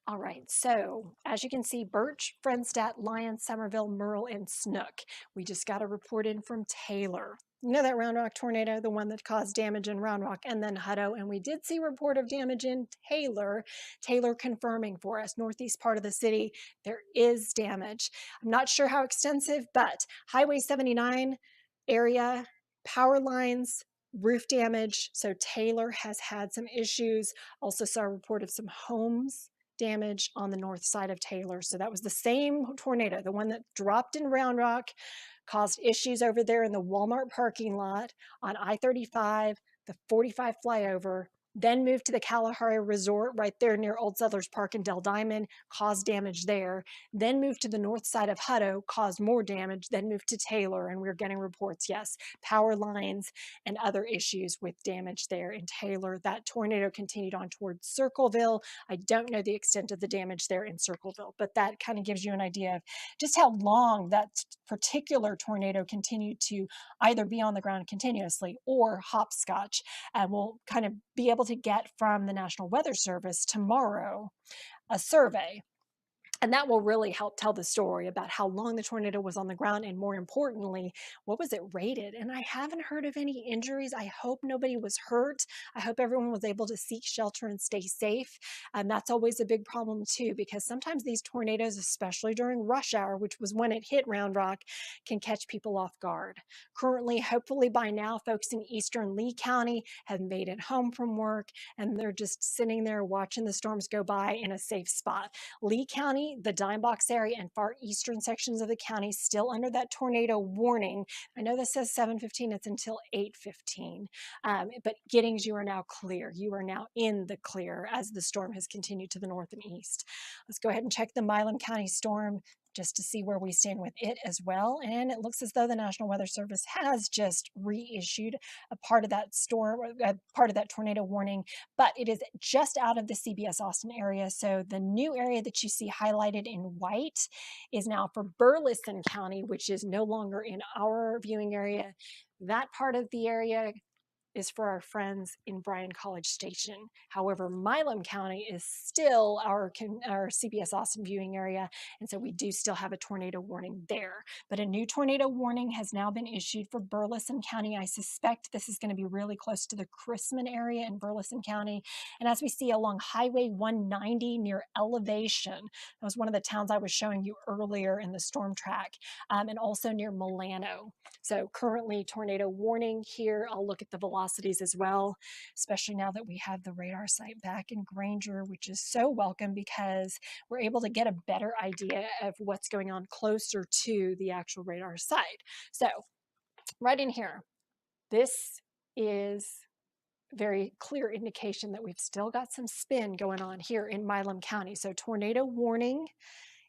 All right, so as you can see, Birch, Frenstadt, Lyon, Somerville, Merle, and Snook. We just got a report in from Taylor. You know that Round Rock tornado, the one that caused damage in Round Rock, and then Hutto, and we did see a report of damage in Taylor. Taylor confirming for us, northeast part of the city, there is damage. I'm not sure how extensive, but Highway 79 area, power lines, roof damage. So Taylor has had some issues. Also saw a report of some homes damage on the north side of Taylor. So that was the same tornado, the one that dropped in Round Rock, caused issues over there in the Walmart parking lot on I-35, the 45 flyover, then moved to the Kalahari Resort right there near Old Settlers Park and Del Diamond, caused damage there, then moved to the north side of Hutto, caused more damage, then moved to Taylor, and we're getting reports, yes, power lines and other issues with damage there in Taylor. That tornado continued on towards Circleville. I don't know the extent of the damage there in Circleville, but that kind of gives you an idea of just how long that particular tornado continued to either be on the ground continuously or hopscotch. And we'll kind of be able to get from the National Weather Service tomorrow a survey. And that will really help tell the story about how long the tornado was on the ground and, more importantly, what was it rated? And I haven't heard of any injuries. I hope nobody was hurt. I hope everyone was able to seek shelter and stay safe. And that's always a big problem too, because sometimes these tornadoes, especially during rush hour, which was when it hit Round Rock, can catch people off guard. Currently, hopefully by now, folks in eastern Lee County have made it home from work and they're just sitting there watching the storms go by in a safe spot. Lee County, the Dime Box area and far eastern sections of the county still under that tornado warning. I know this says 7:15, it's until 8:15, but Giddings, you are now clear. You are now in the clear as the storm has continued to the north and east. Let's go ahead and check the Milam County storm just to see where we stand with it as well. And it looks as though the National Weather Service has just reissued a part of that storm, part of that tornado warning, but it is just out of the CBS Austin area. So the new area that you see highlighted in white is now for Burleson County, which is no longer in our viewing area. That part of the area is for our friends in Bryan College Station. However, Milam County is still our CBS Austin viewing area, and so we do still have a tornado warning there. But a new tornado warning has now been issued for Burleson County. I suspect this is going to be really close to the Chrisman area in Burleson County. And as we see along Highway 190 near Elevation, that was one of the towns I was showing you earlier in the storm track, and also near Milano. So currently tornado warning here. I'll look at the velocities as well, especially now that we have the radar site back in Granger, which is so welcome because we're able to get a better idea of what's going on closer to the actual radar site. So right in here, this is very clear indication that we've still got some spin going on here in Milam County. So tornado warning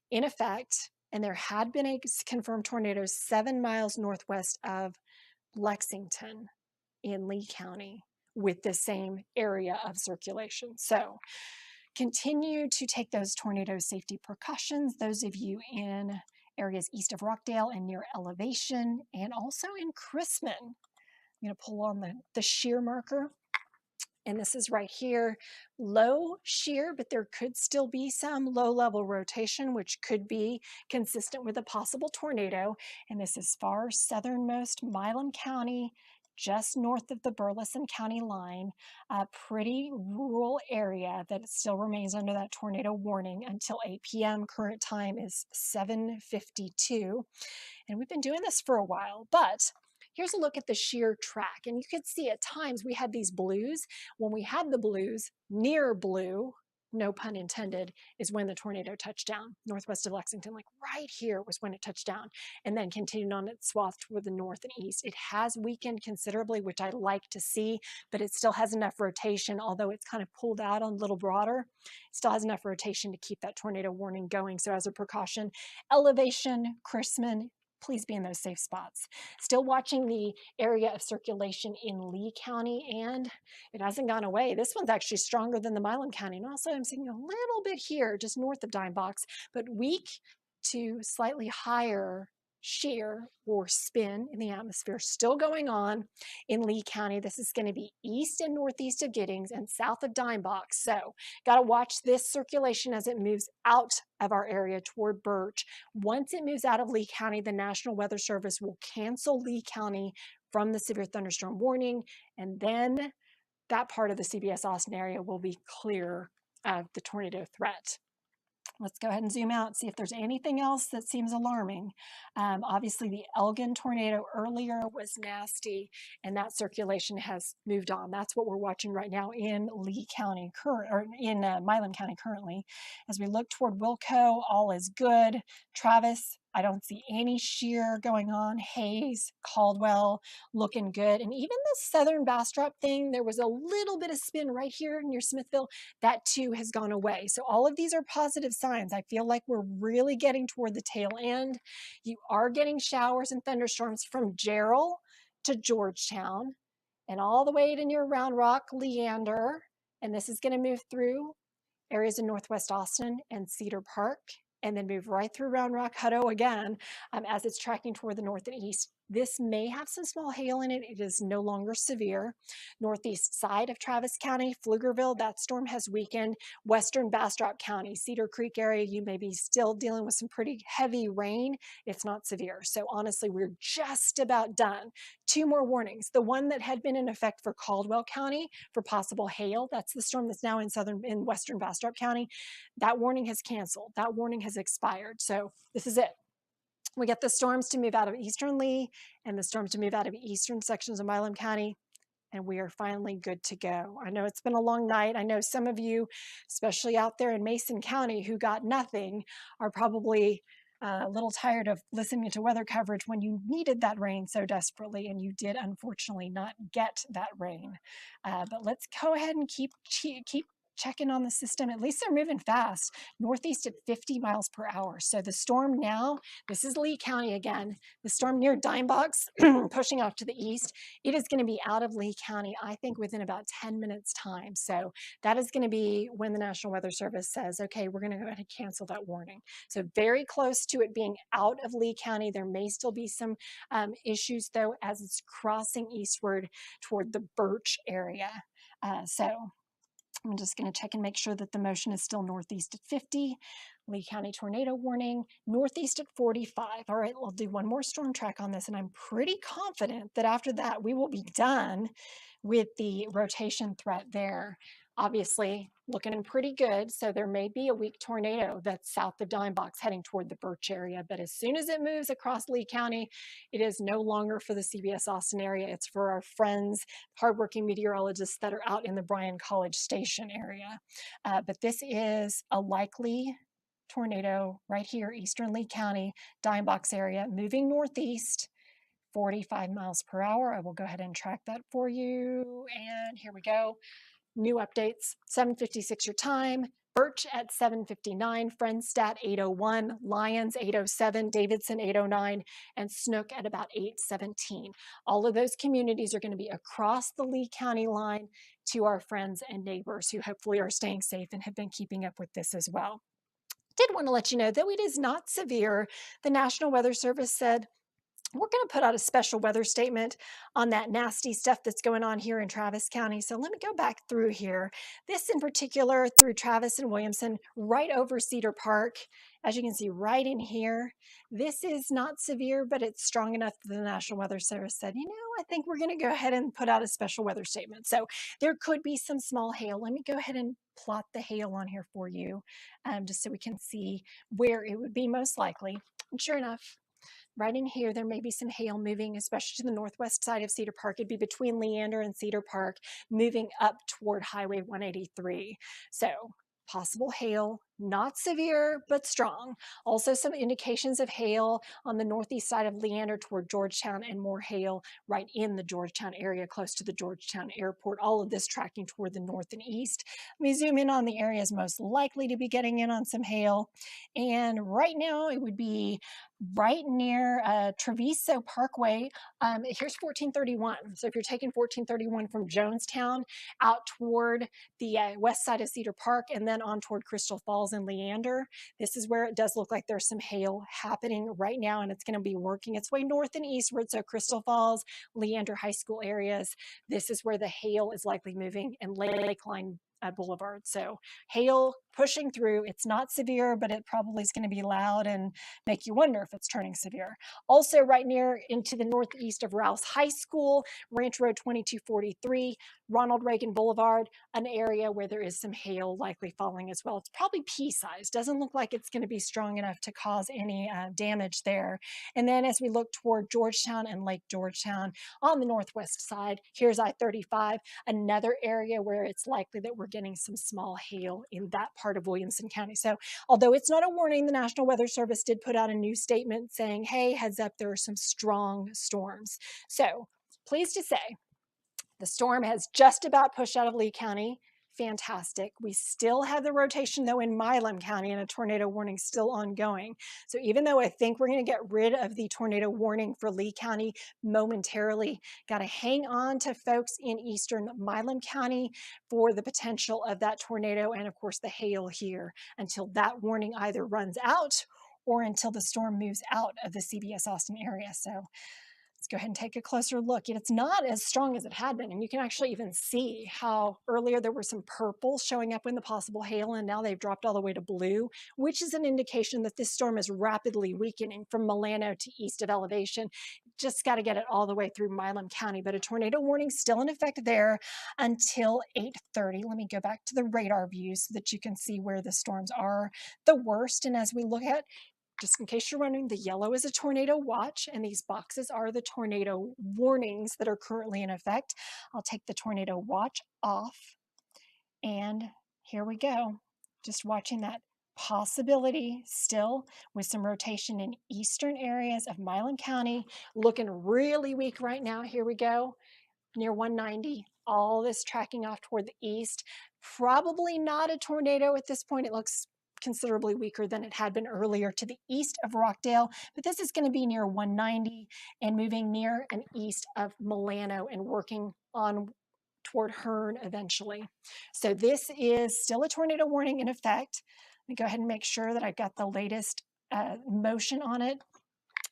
in effect, and there had been a confirmed tornado 7 miles northwest of Lexington in Lee County with the same area of circulation. So continue to take those tornado safety precautions. Those of you in areas east of Rockdale and near Elevation, and also in Chrisman. I'm going to pull on the shear marker. And this is right here, low shear, but there could still be some low-level rotation, which could be consistent with a possible tornado. And this is far southernmost Milam County, just north of the Burleson County line, a pretty rural area that still remains under that tornado warning until 8 p.m. Current time is 7:52. And we've been doing this for a while, but here's a look at the shear track. And you can see at times we had these blues. When we had the blues, near blue, no pun intended, is when the tornado touched down. Northwest of Lexington, like right here was when it touched down, and then continued on its swath toward the north and east. It has weakened considerably, which I like to see, but it still has enough rotation, although it's kind of pulled out a little broader. It still has enough rotation to keep that tornado warning going. So as a precaution, Elevation, Chrisman, please be in those safe spots. Still watching the area of circulation in Lee County, and it hasn't gone away. This one's actually stronger than the Milam County. And also I'm seeing a little bit here, just north of Dime Box, but weak to slightly higher shear or spin in the atmosphere still going on in Lee County. This is going to be east and northeast of Giddings and south of Dime Box. So got to watch this circulation as it moves out of our area toward Birch. Once it moves out of Lee County, the National Weather Service will cancel Lee County from the severe thunderstorm warning, and then that part of the CBS Austin area will be clear of the tornado threat. Let's go ahead and zoom out, see if there's anything else that seems alarming. Obviously, the Elgin tornado earlier was nasty, and that circulation has moved on. That's what we're watching right now in Lee County, in Milam County currently. As we look toward Wilco, all is good. Travis, I don't see any shear going on. Hayes, Caldwell, looking good. And even the southern bastrop thing, there was a little bit of spin right here near Smithville. That too has gone away. So all of these are positive signs. I feel like we're really getting toward the tail end. You are getting showers and thunderstorms from Gerald to Georgetown and all the way to near Round Rock, Leander. And this is going to move through areas in Northwest Austin and Cedar Park, and then move right through Round Rock, Hutto again as it's tracking toward the north and east. This may have some small hail in it. It is no longer severe. Northeast side of Travis County, Pflugerville, that storm has weakened. Western Bastrop County, Cedar Creek area, you may be still dealing with some pretty heavy rain. It's not severe. So honestly, we're just about done. 2 more warnings. The one that had been in effect for Caldwell County for possible hail, that's the storm that's now in Western Bastrop County. That warning has canceled. That warning has expired. So this is it. We get the storms to move out of eastern Lee and the storms to move out of eastern sections of Milam County, and we are finally good to go. I know it's been a long night. I know some of you, especially out there in Mason County, who got nothing, are probably a little tired of listening to weather coverage when you needed that rain so desperately, and you did unfortunately not get that rain. But let's go ahead and keep checking on the system. At least they're moving fast, northeast at 50 miles per hour. So the storm now, this is Lee County again, the storm near Dimebox, pushing off to the east, it is going to be out of Lee County, I think, within about 10 minutes time. So that is going to be when the National Weather Service says, okay, we're going to go ahead and cancel that warning. So very close to it being out of Lee County. There may still be some issues, though, as it's crossing eastward toward the Birch area. So I'm just going to check and make sure that the motion is still northeast at 50. Lee County tornado warning, northeast at 45. All right, we'll do one more storm track on this, and I'm pretty confident that after that we will be done with the rotation threat there. Obviously, looking pretty good. So there may be a weak tornado that's south of Dimebox heading toward the Birch area. But as soon as it moves across Lee County, it is no longer for the CBS Austin area. It's for our friends, hardworking meteorologists that are out in the Bryan College Station area. But this is a likely tornado right here, eastern Lee County, Dimebox area, moving northeast. 45 miles per hour. I will go ahead and track that for you. And here we go. New updates, 7:56 your time. Birch at 7:59, Friendstadt 8:01, Lyons 8:07, Davidson 8:09, and Snook at about 8:17. All of those communities are going to be across the Lee County line to our friends and neighbors who hopefully are staying safe and have been keeping up with this as well. Did want to let you know, though it is not severe, the National Weather Service said, we're going to put out a special weather statement on that nasty stuff that's going on here in Travis County. So let me go back through here. This in particular through Travis and Williamson, right over Cedar Park. As you can see right in here, this is not severe, but it's strong enough that the National Weather Service said, you know, I think we're going to go ahead and put out a special weather statement. So there could be some small hail. Let me go ahead and plot the hail on here for you, just so we can see where it would be most likely. And sure enough, right in here, there may be some hail moving, especially to the northwest side of Cedar Park. It'd be between Leander and Cedar Park, moving up toward Highway 183. So possible hail, not severe, but strong. Also some indications of hail on the northeast side of Leander toward Georgetown, and more hail right in the Georgetown area, close to the Georgetown airport. All of this tracking toward the north and east. Let me zoom in on the areas most likely to be getting in on some hail. And right now it would be right near Treviso Parkway. Here's 1431. So if you're taking 1431 from Jonestown out toward the west side of Cedar Park and then on toward Crystal Falls and Leander, this is where it does look like there's some hail happening right now, and it's going to be working its way north and eastward. So Crystal Falls, Leander High School areas, this is where the hail is likely moving, and Lakeline Boulevard. So hail pushing through. It's not severe, but it probably is going to be loud and make you wonder if it's turning severe. Also right near into the northeast of Rouse High School, Ranch Road 2243, Ronald Reagan Boulevard, an area where there is some hail likely falling as well. It's probably pea-sized. Doesn't look like it's going to be strong enough to cause any damage there. And then as we look toward Georgetown and Lake Georgetown on the northwest side, here's I-35, another area where it's likely that we're getting some small hail in that part of Williamson County. So although it's not a warning, the National Weather Service did put out a new statement saying, hey, heads up, there are some strong storms. So pleased to say, the storm has just about pushed out of Lee County. Fantastic. We still have the rotation, though, in Milam County, and a tornado warning still ongoing. So even though I think we're going to get rid of the tornado warning for Lee County momentarily, got to hang on to folks in eastern Milam County for the potential of that tornado and, of course, the hail here until that warning either runs out or until the storm moves out of the CBS Austin area. So let's go ahead and take a closer look. It's not as strong as it had been, and you can actually even see how earlier there were some purple showing up in the possible hail, and now they've dropped all the way to blue, which is an indication that this storm is rapidly weakening from Milano to east of elevation. Just got to get it all the way through Milam County, but a tornado warning still in effect there until 8:30. Let me go back to the radar view so that you can see where the storms are the worst. And as we look at, just in case you're wondering, the yellow is a tornado watch, and these boxes are the tornado warnings that are currently in effect. I'll take the tornado watch off, and here we go. Just watching that possibility still with some rotation in eastern areas of Milam County, looking really weak right now. Here we go, near 190. All this tracking off toward the east. Probably not a tornado at this point. It looks considerably weaker than it had been earlier to the east of Rockdale, but this is going to be near 190 and moving near and east of Milano and working on toward Hearn eventually. So this is still a tornado warning in effect. Let me go ahead and make sure that I've got the latest motion on it.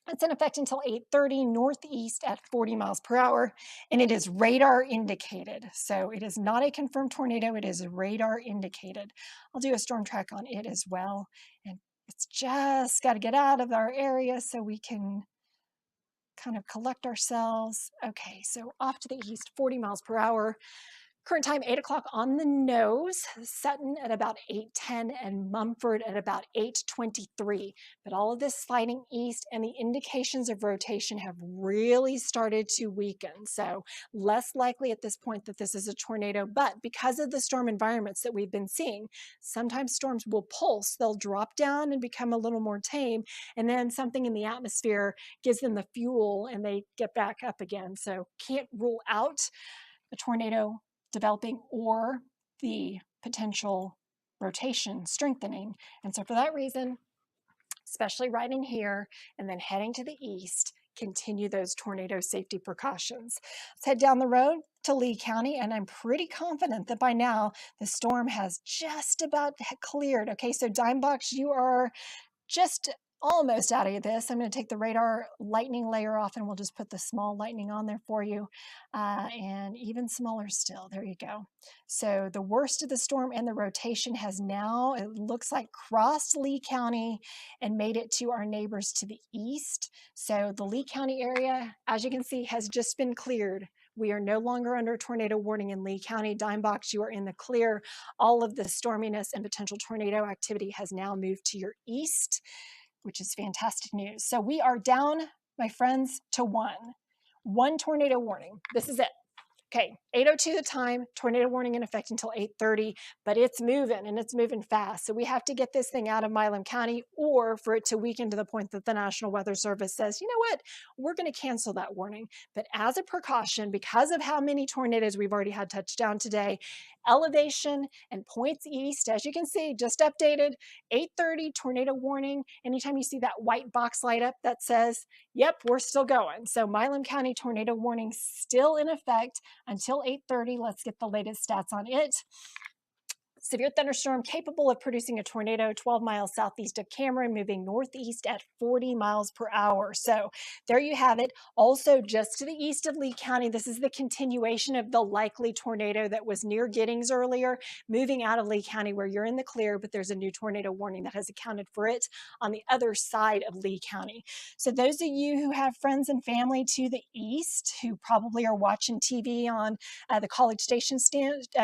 It's in effect until 8:30 northeast at 40 miles per hour, and it is radar indicated. So it is not a confirmed tornado, it is radar indicated. I'll do a storm track on it as well. And it's just got to get out of our area so we can kind of collect ourselves. Okay, so off to the east, 40 miles per hour. Current time, 8 o'clock on the nose, Sutton at about 8:10 and Mumford at about 8:23. But all of this sliding east and the indications of rotation have really started to weaken. So less likely at this point that this is a tornado, but because of the storm environments that we've been seeing, sometimes storms will pulse, they'll drop down and become a little more tame, and then something in the atmosphere gives them the fuel and they get back up again. So can't rule out a tornado developing or the potential rotation strengthening. And so for that reason, especially right in here and then heading to the east, continue those tornado safety precautions. Let's head down the road to Lee County, and I'm pretty confident that by now the storm has just about cleared. Okay, so Dimebox, you are just almost out of this. I'm going to take the radar lightning layer off, and we'll just put the small lightning on there for you, and even smaller still. There you go. So the worst of the storm and the rotation has now, it looks like, crossed Lee County and made it to our neighbors to the east. So the Lee County area, as you can see, has just been cleared. We are no longer under tornado warning in Lee County. Dimebox, you are in the clear. All of the storminess and potential tornado activity has now moved to your east, which is fantastic news. So we are down, my friends, to one tornado warning. This is it. Okay, 8:02 the time, tornado warning in effect until 8:30, but it's moving and it's moving fast. So we have to get this thing out of Milam County or for it to weaken to the point that the National Weather Service says, you know what, we're going to cancel that warning. But as a precaution, because of how many tornadoes we've already had touch down today, elevation and points east, as you can see, just updated, 8:30 tornado warning. Anytime you see that white box light up that says, yep, we're still going. So Milam County tornado warning still in effect until 8:30. Let's get the latest stats on it. Severe thunderstorm capable of producing a tornado 12 miles southeast of Cameron, moving northeast at 40 miles per hour. So there you have it. Also just to the east of Lee County, this is the continuation of the likely tornado that was near Giddings earlier, moving out of Lee County where you're in the clear, but there's a new tornado warning that has accounted for it on the other side of Lee County. So those of you who have friends and family to the east who probably are watching TV on the College Station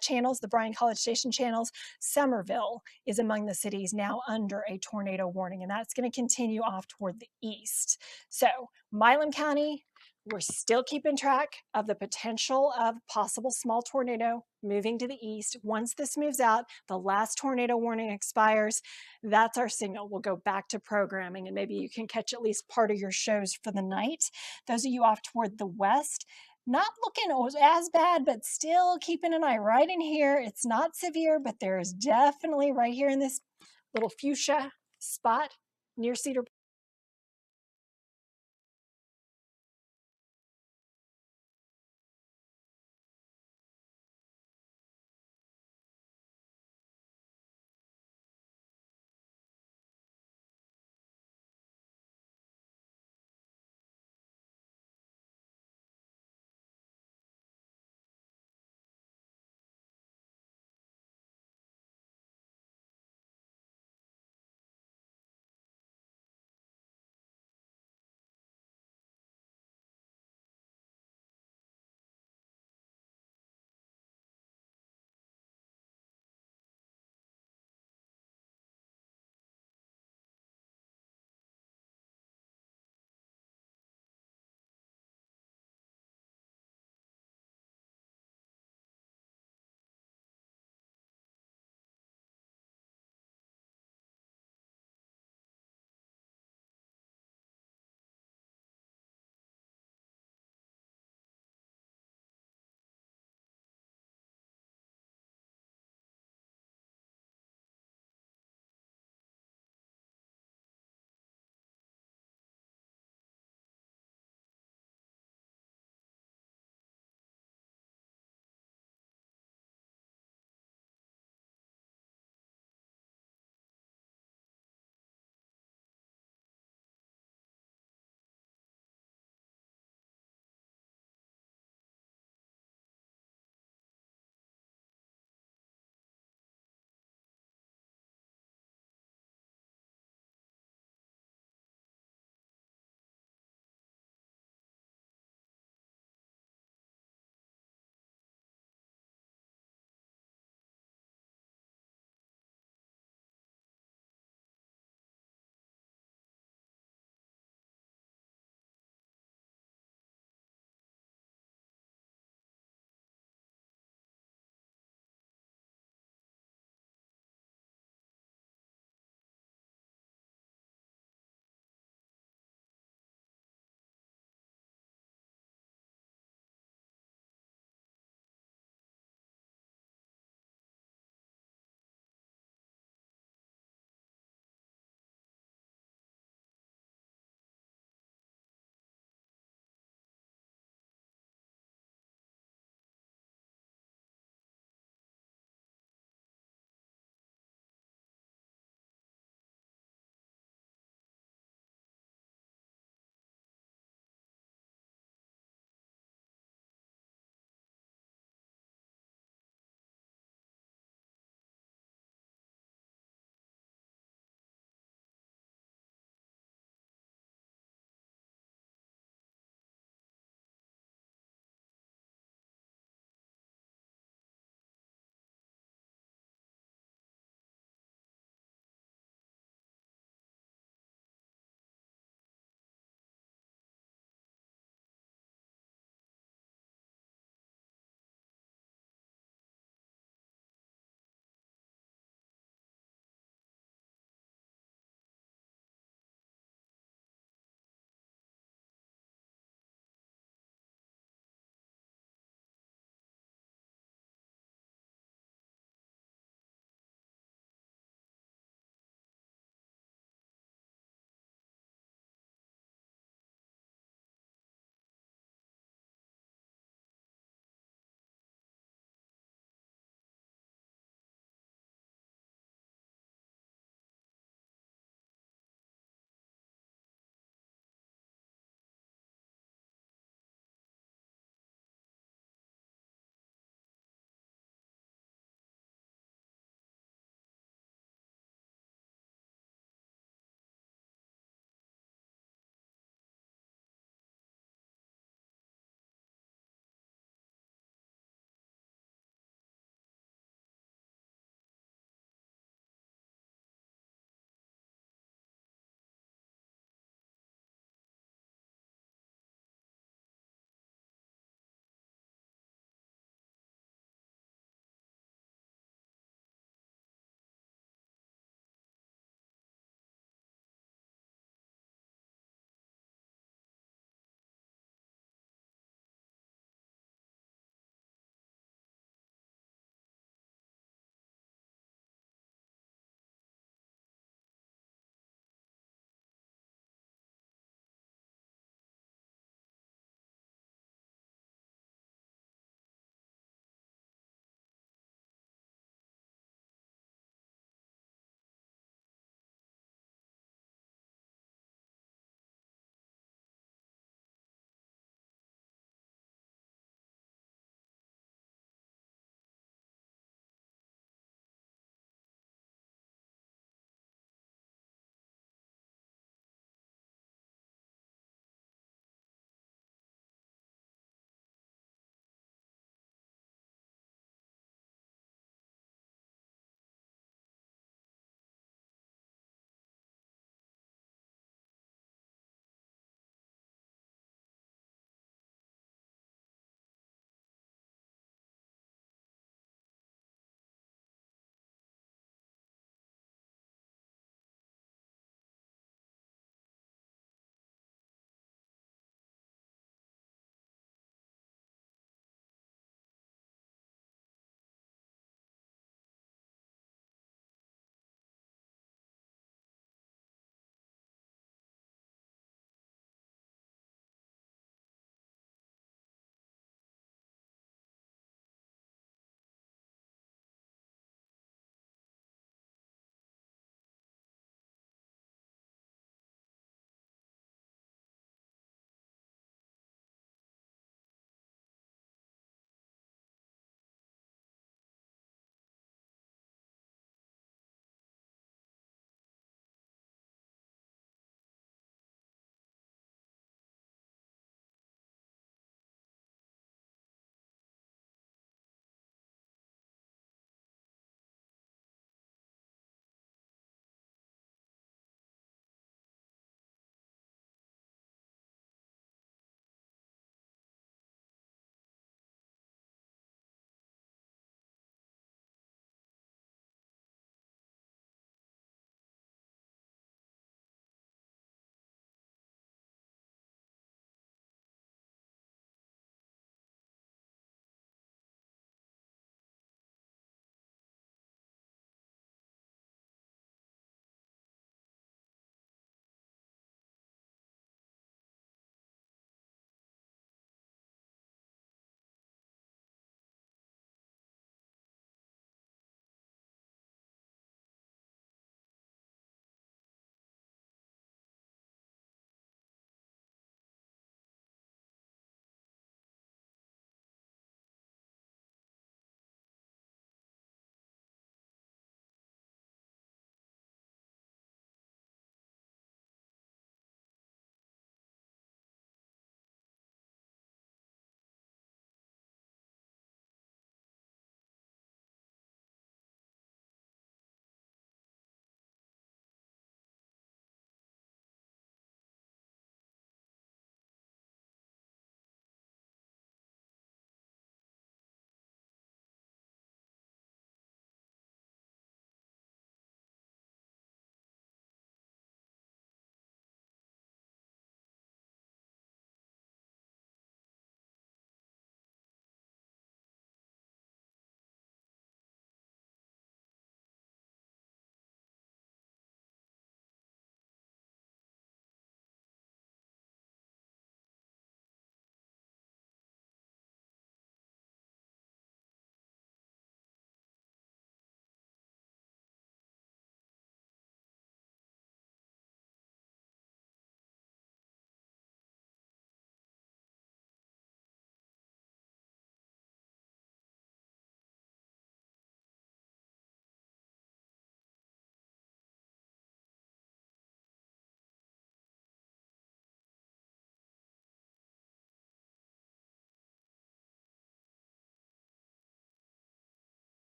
channels, the Bryan College Station channels, Somerville is among the cities now under a tornado warning, and that's going to continue off toward the east. So Milam County, We're still keeping track of the potential of possible small tornado moving to the east. Once this moves out, the last tornado warning expires. That's our signal. We'll go back to programming, and maybe you can catch at least part of your shows for the night. Those of you off toward the west, not looking as bad, but still keeping an eye right in here. It's not severe, but there is definitely right here in this little fuchsia spot near Cedar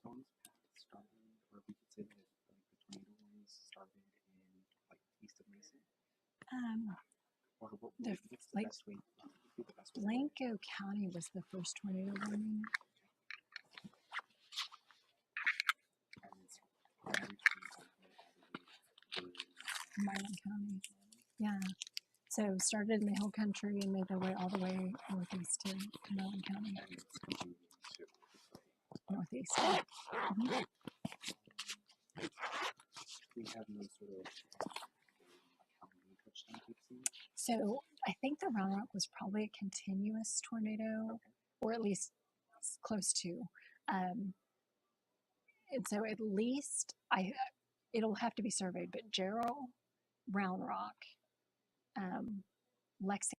Thunderstorms started, or we could say that like the tornado ones started in like east of Mason, or what's the like best way? The best way. Blanco County was the first tornado warning. And it's very Milan County. Yeah. So started in the hill country and made their way all the way northeast to Milan County. and it's continuing to Northeast. Mhm. we have no sort of county touchdown type scene. So I think the Round Rock was probably a continuous tornado, or at least close to. And so at least it'll have to be surveyed, but Gerald, Round Rock, Lexington.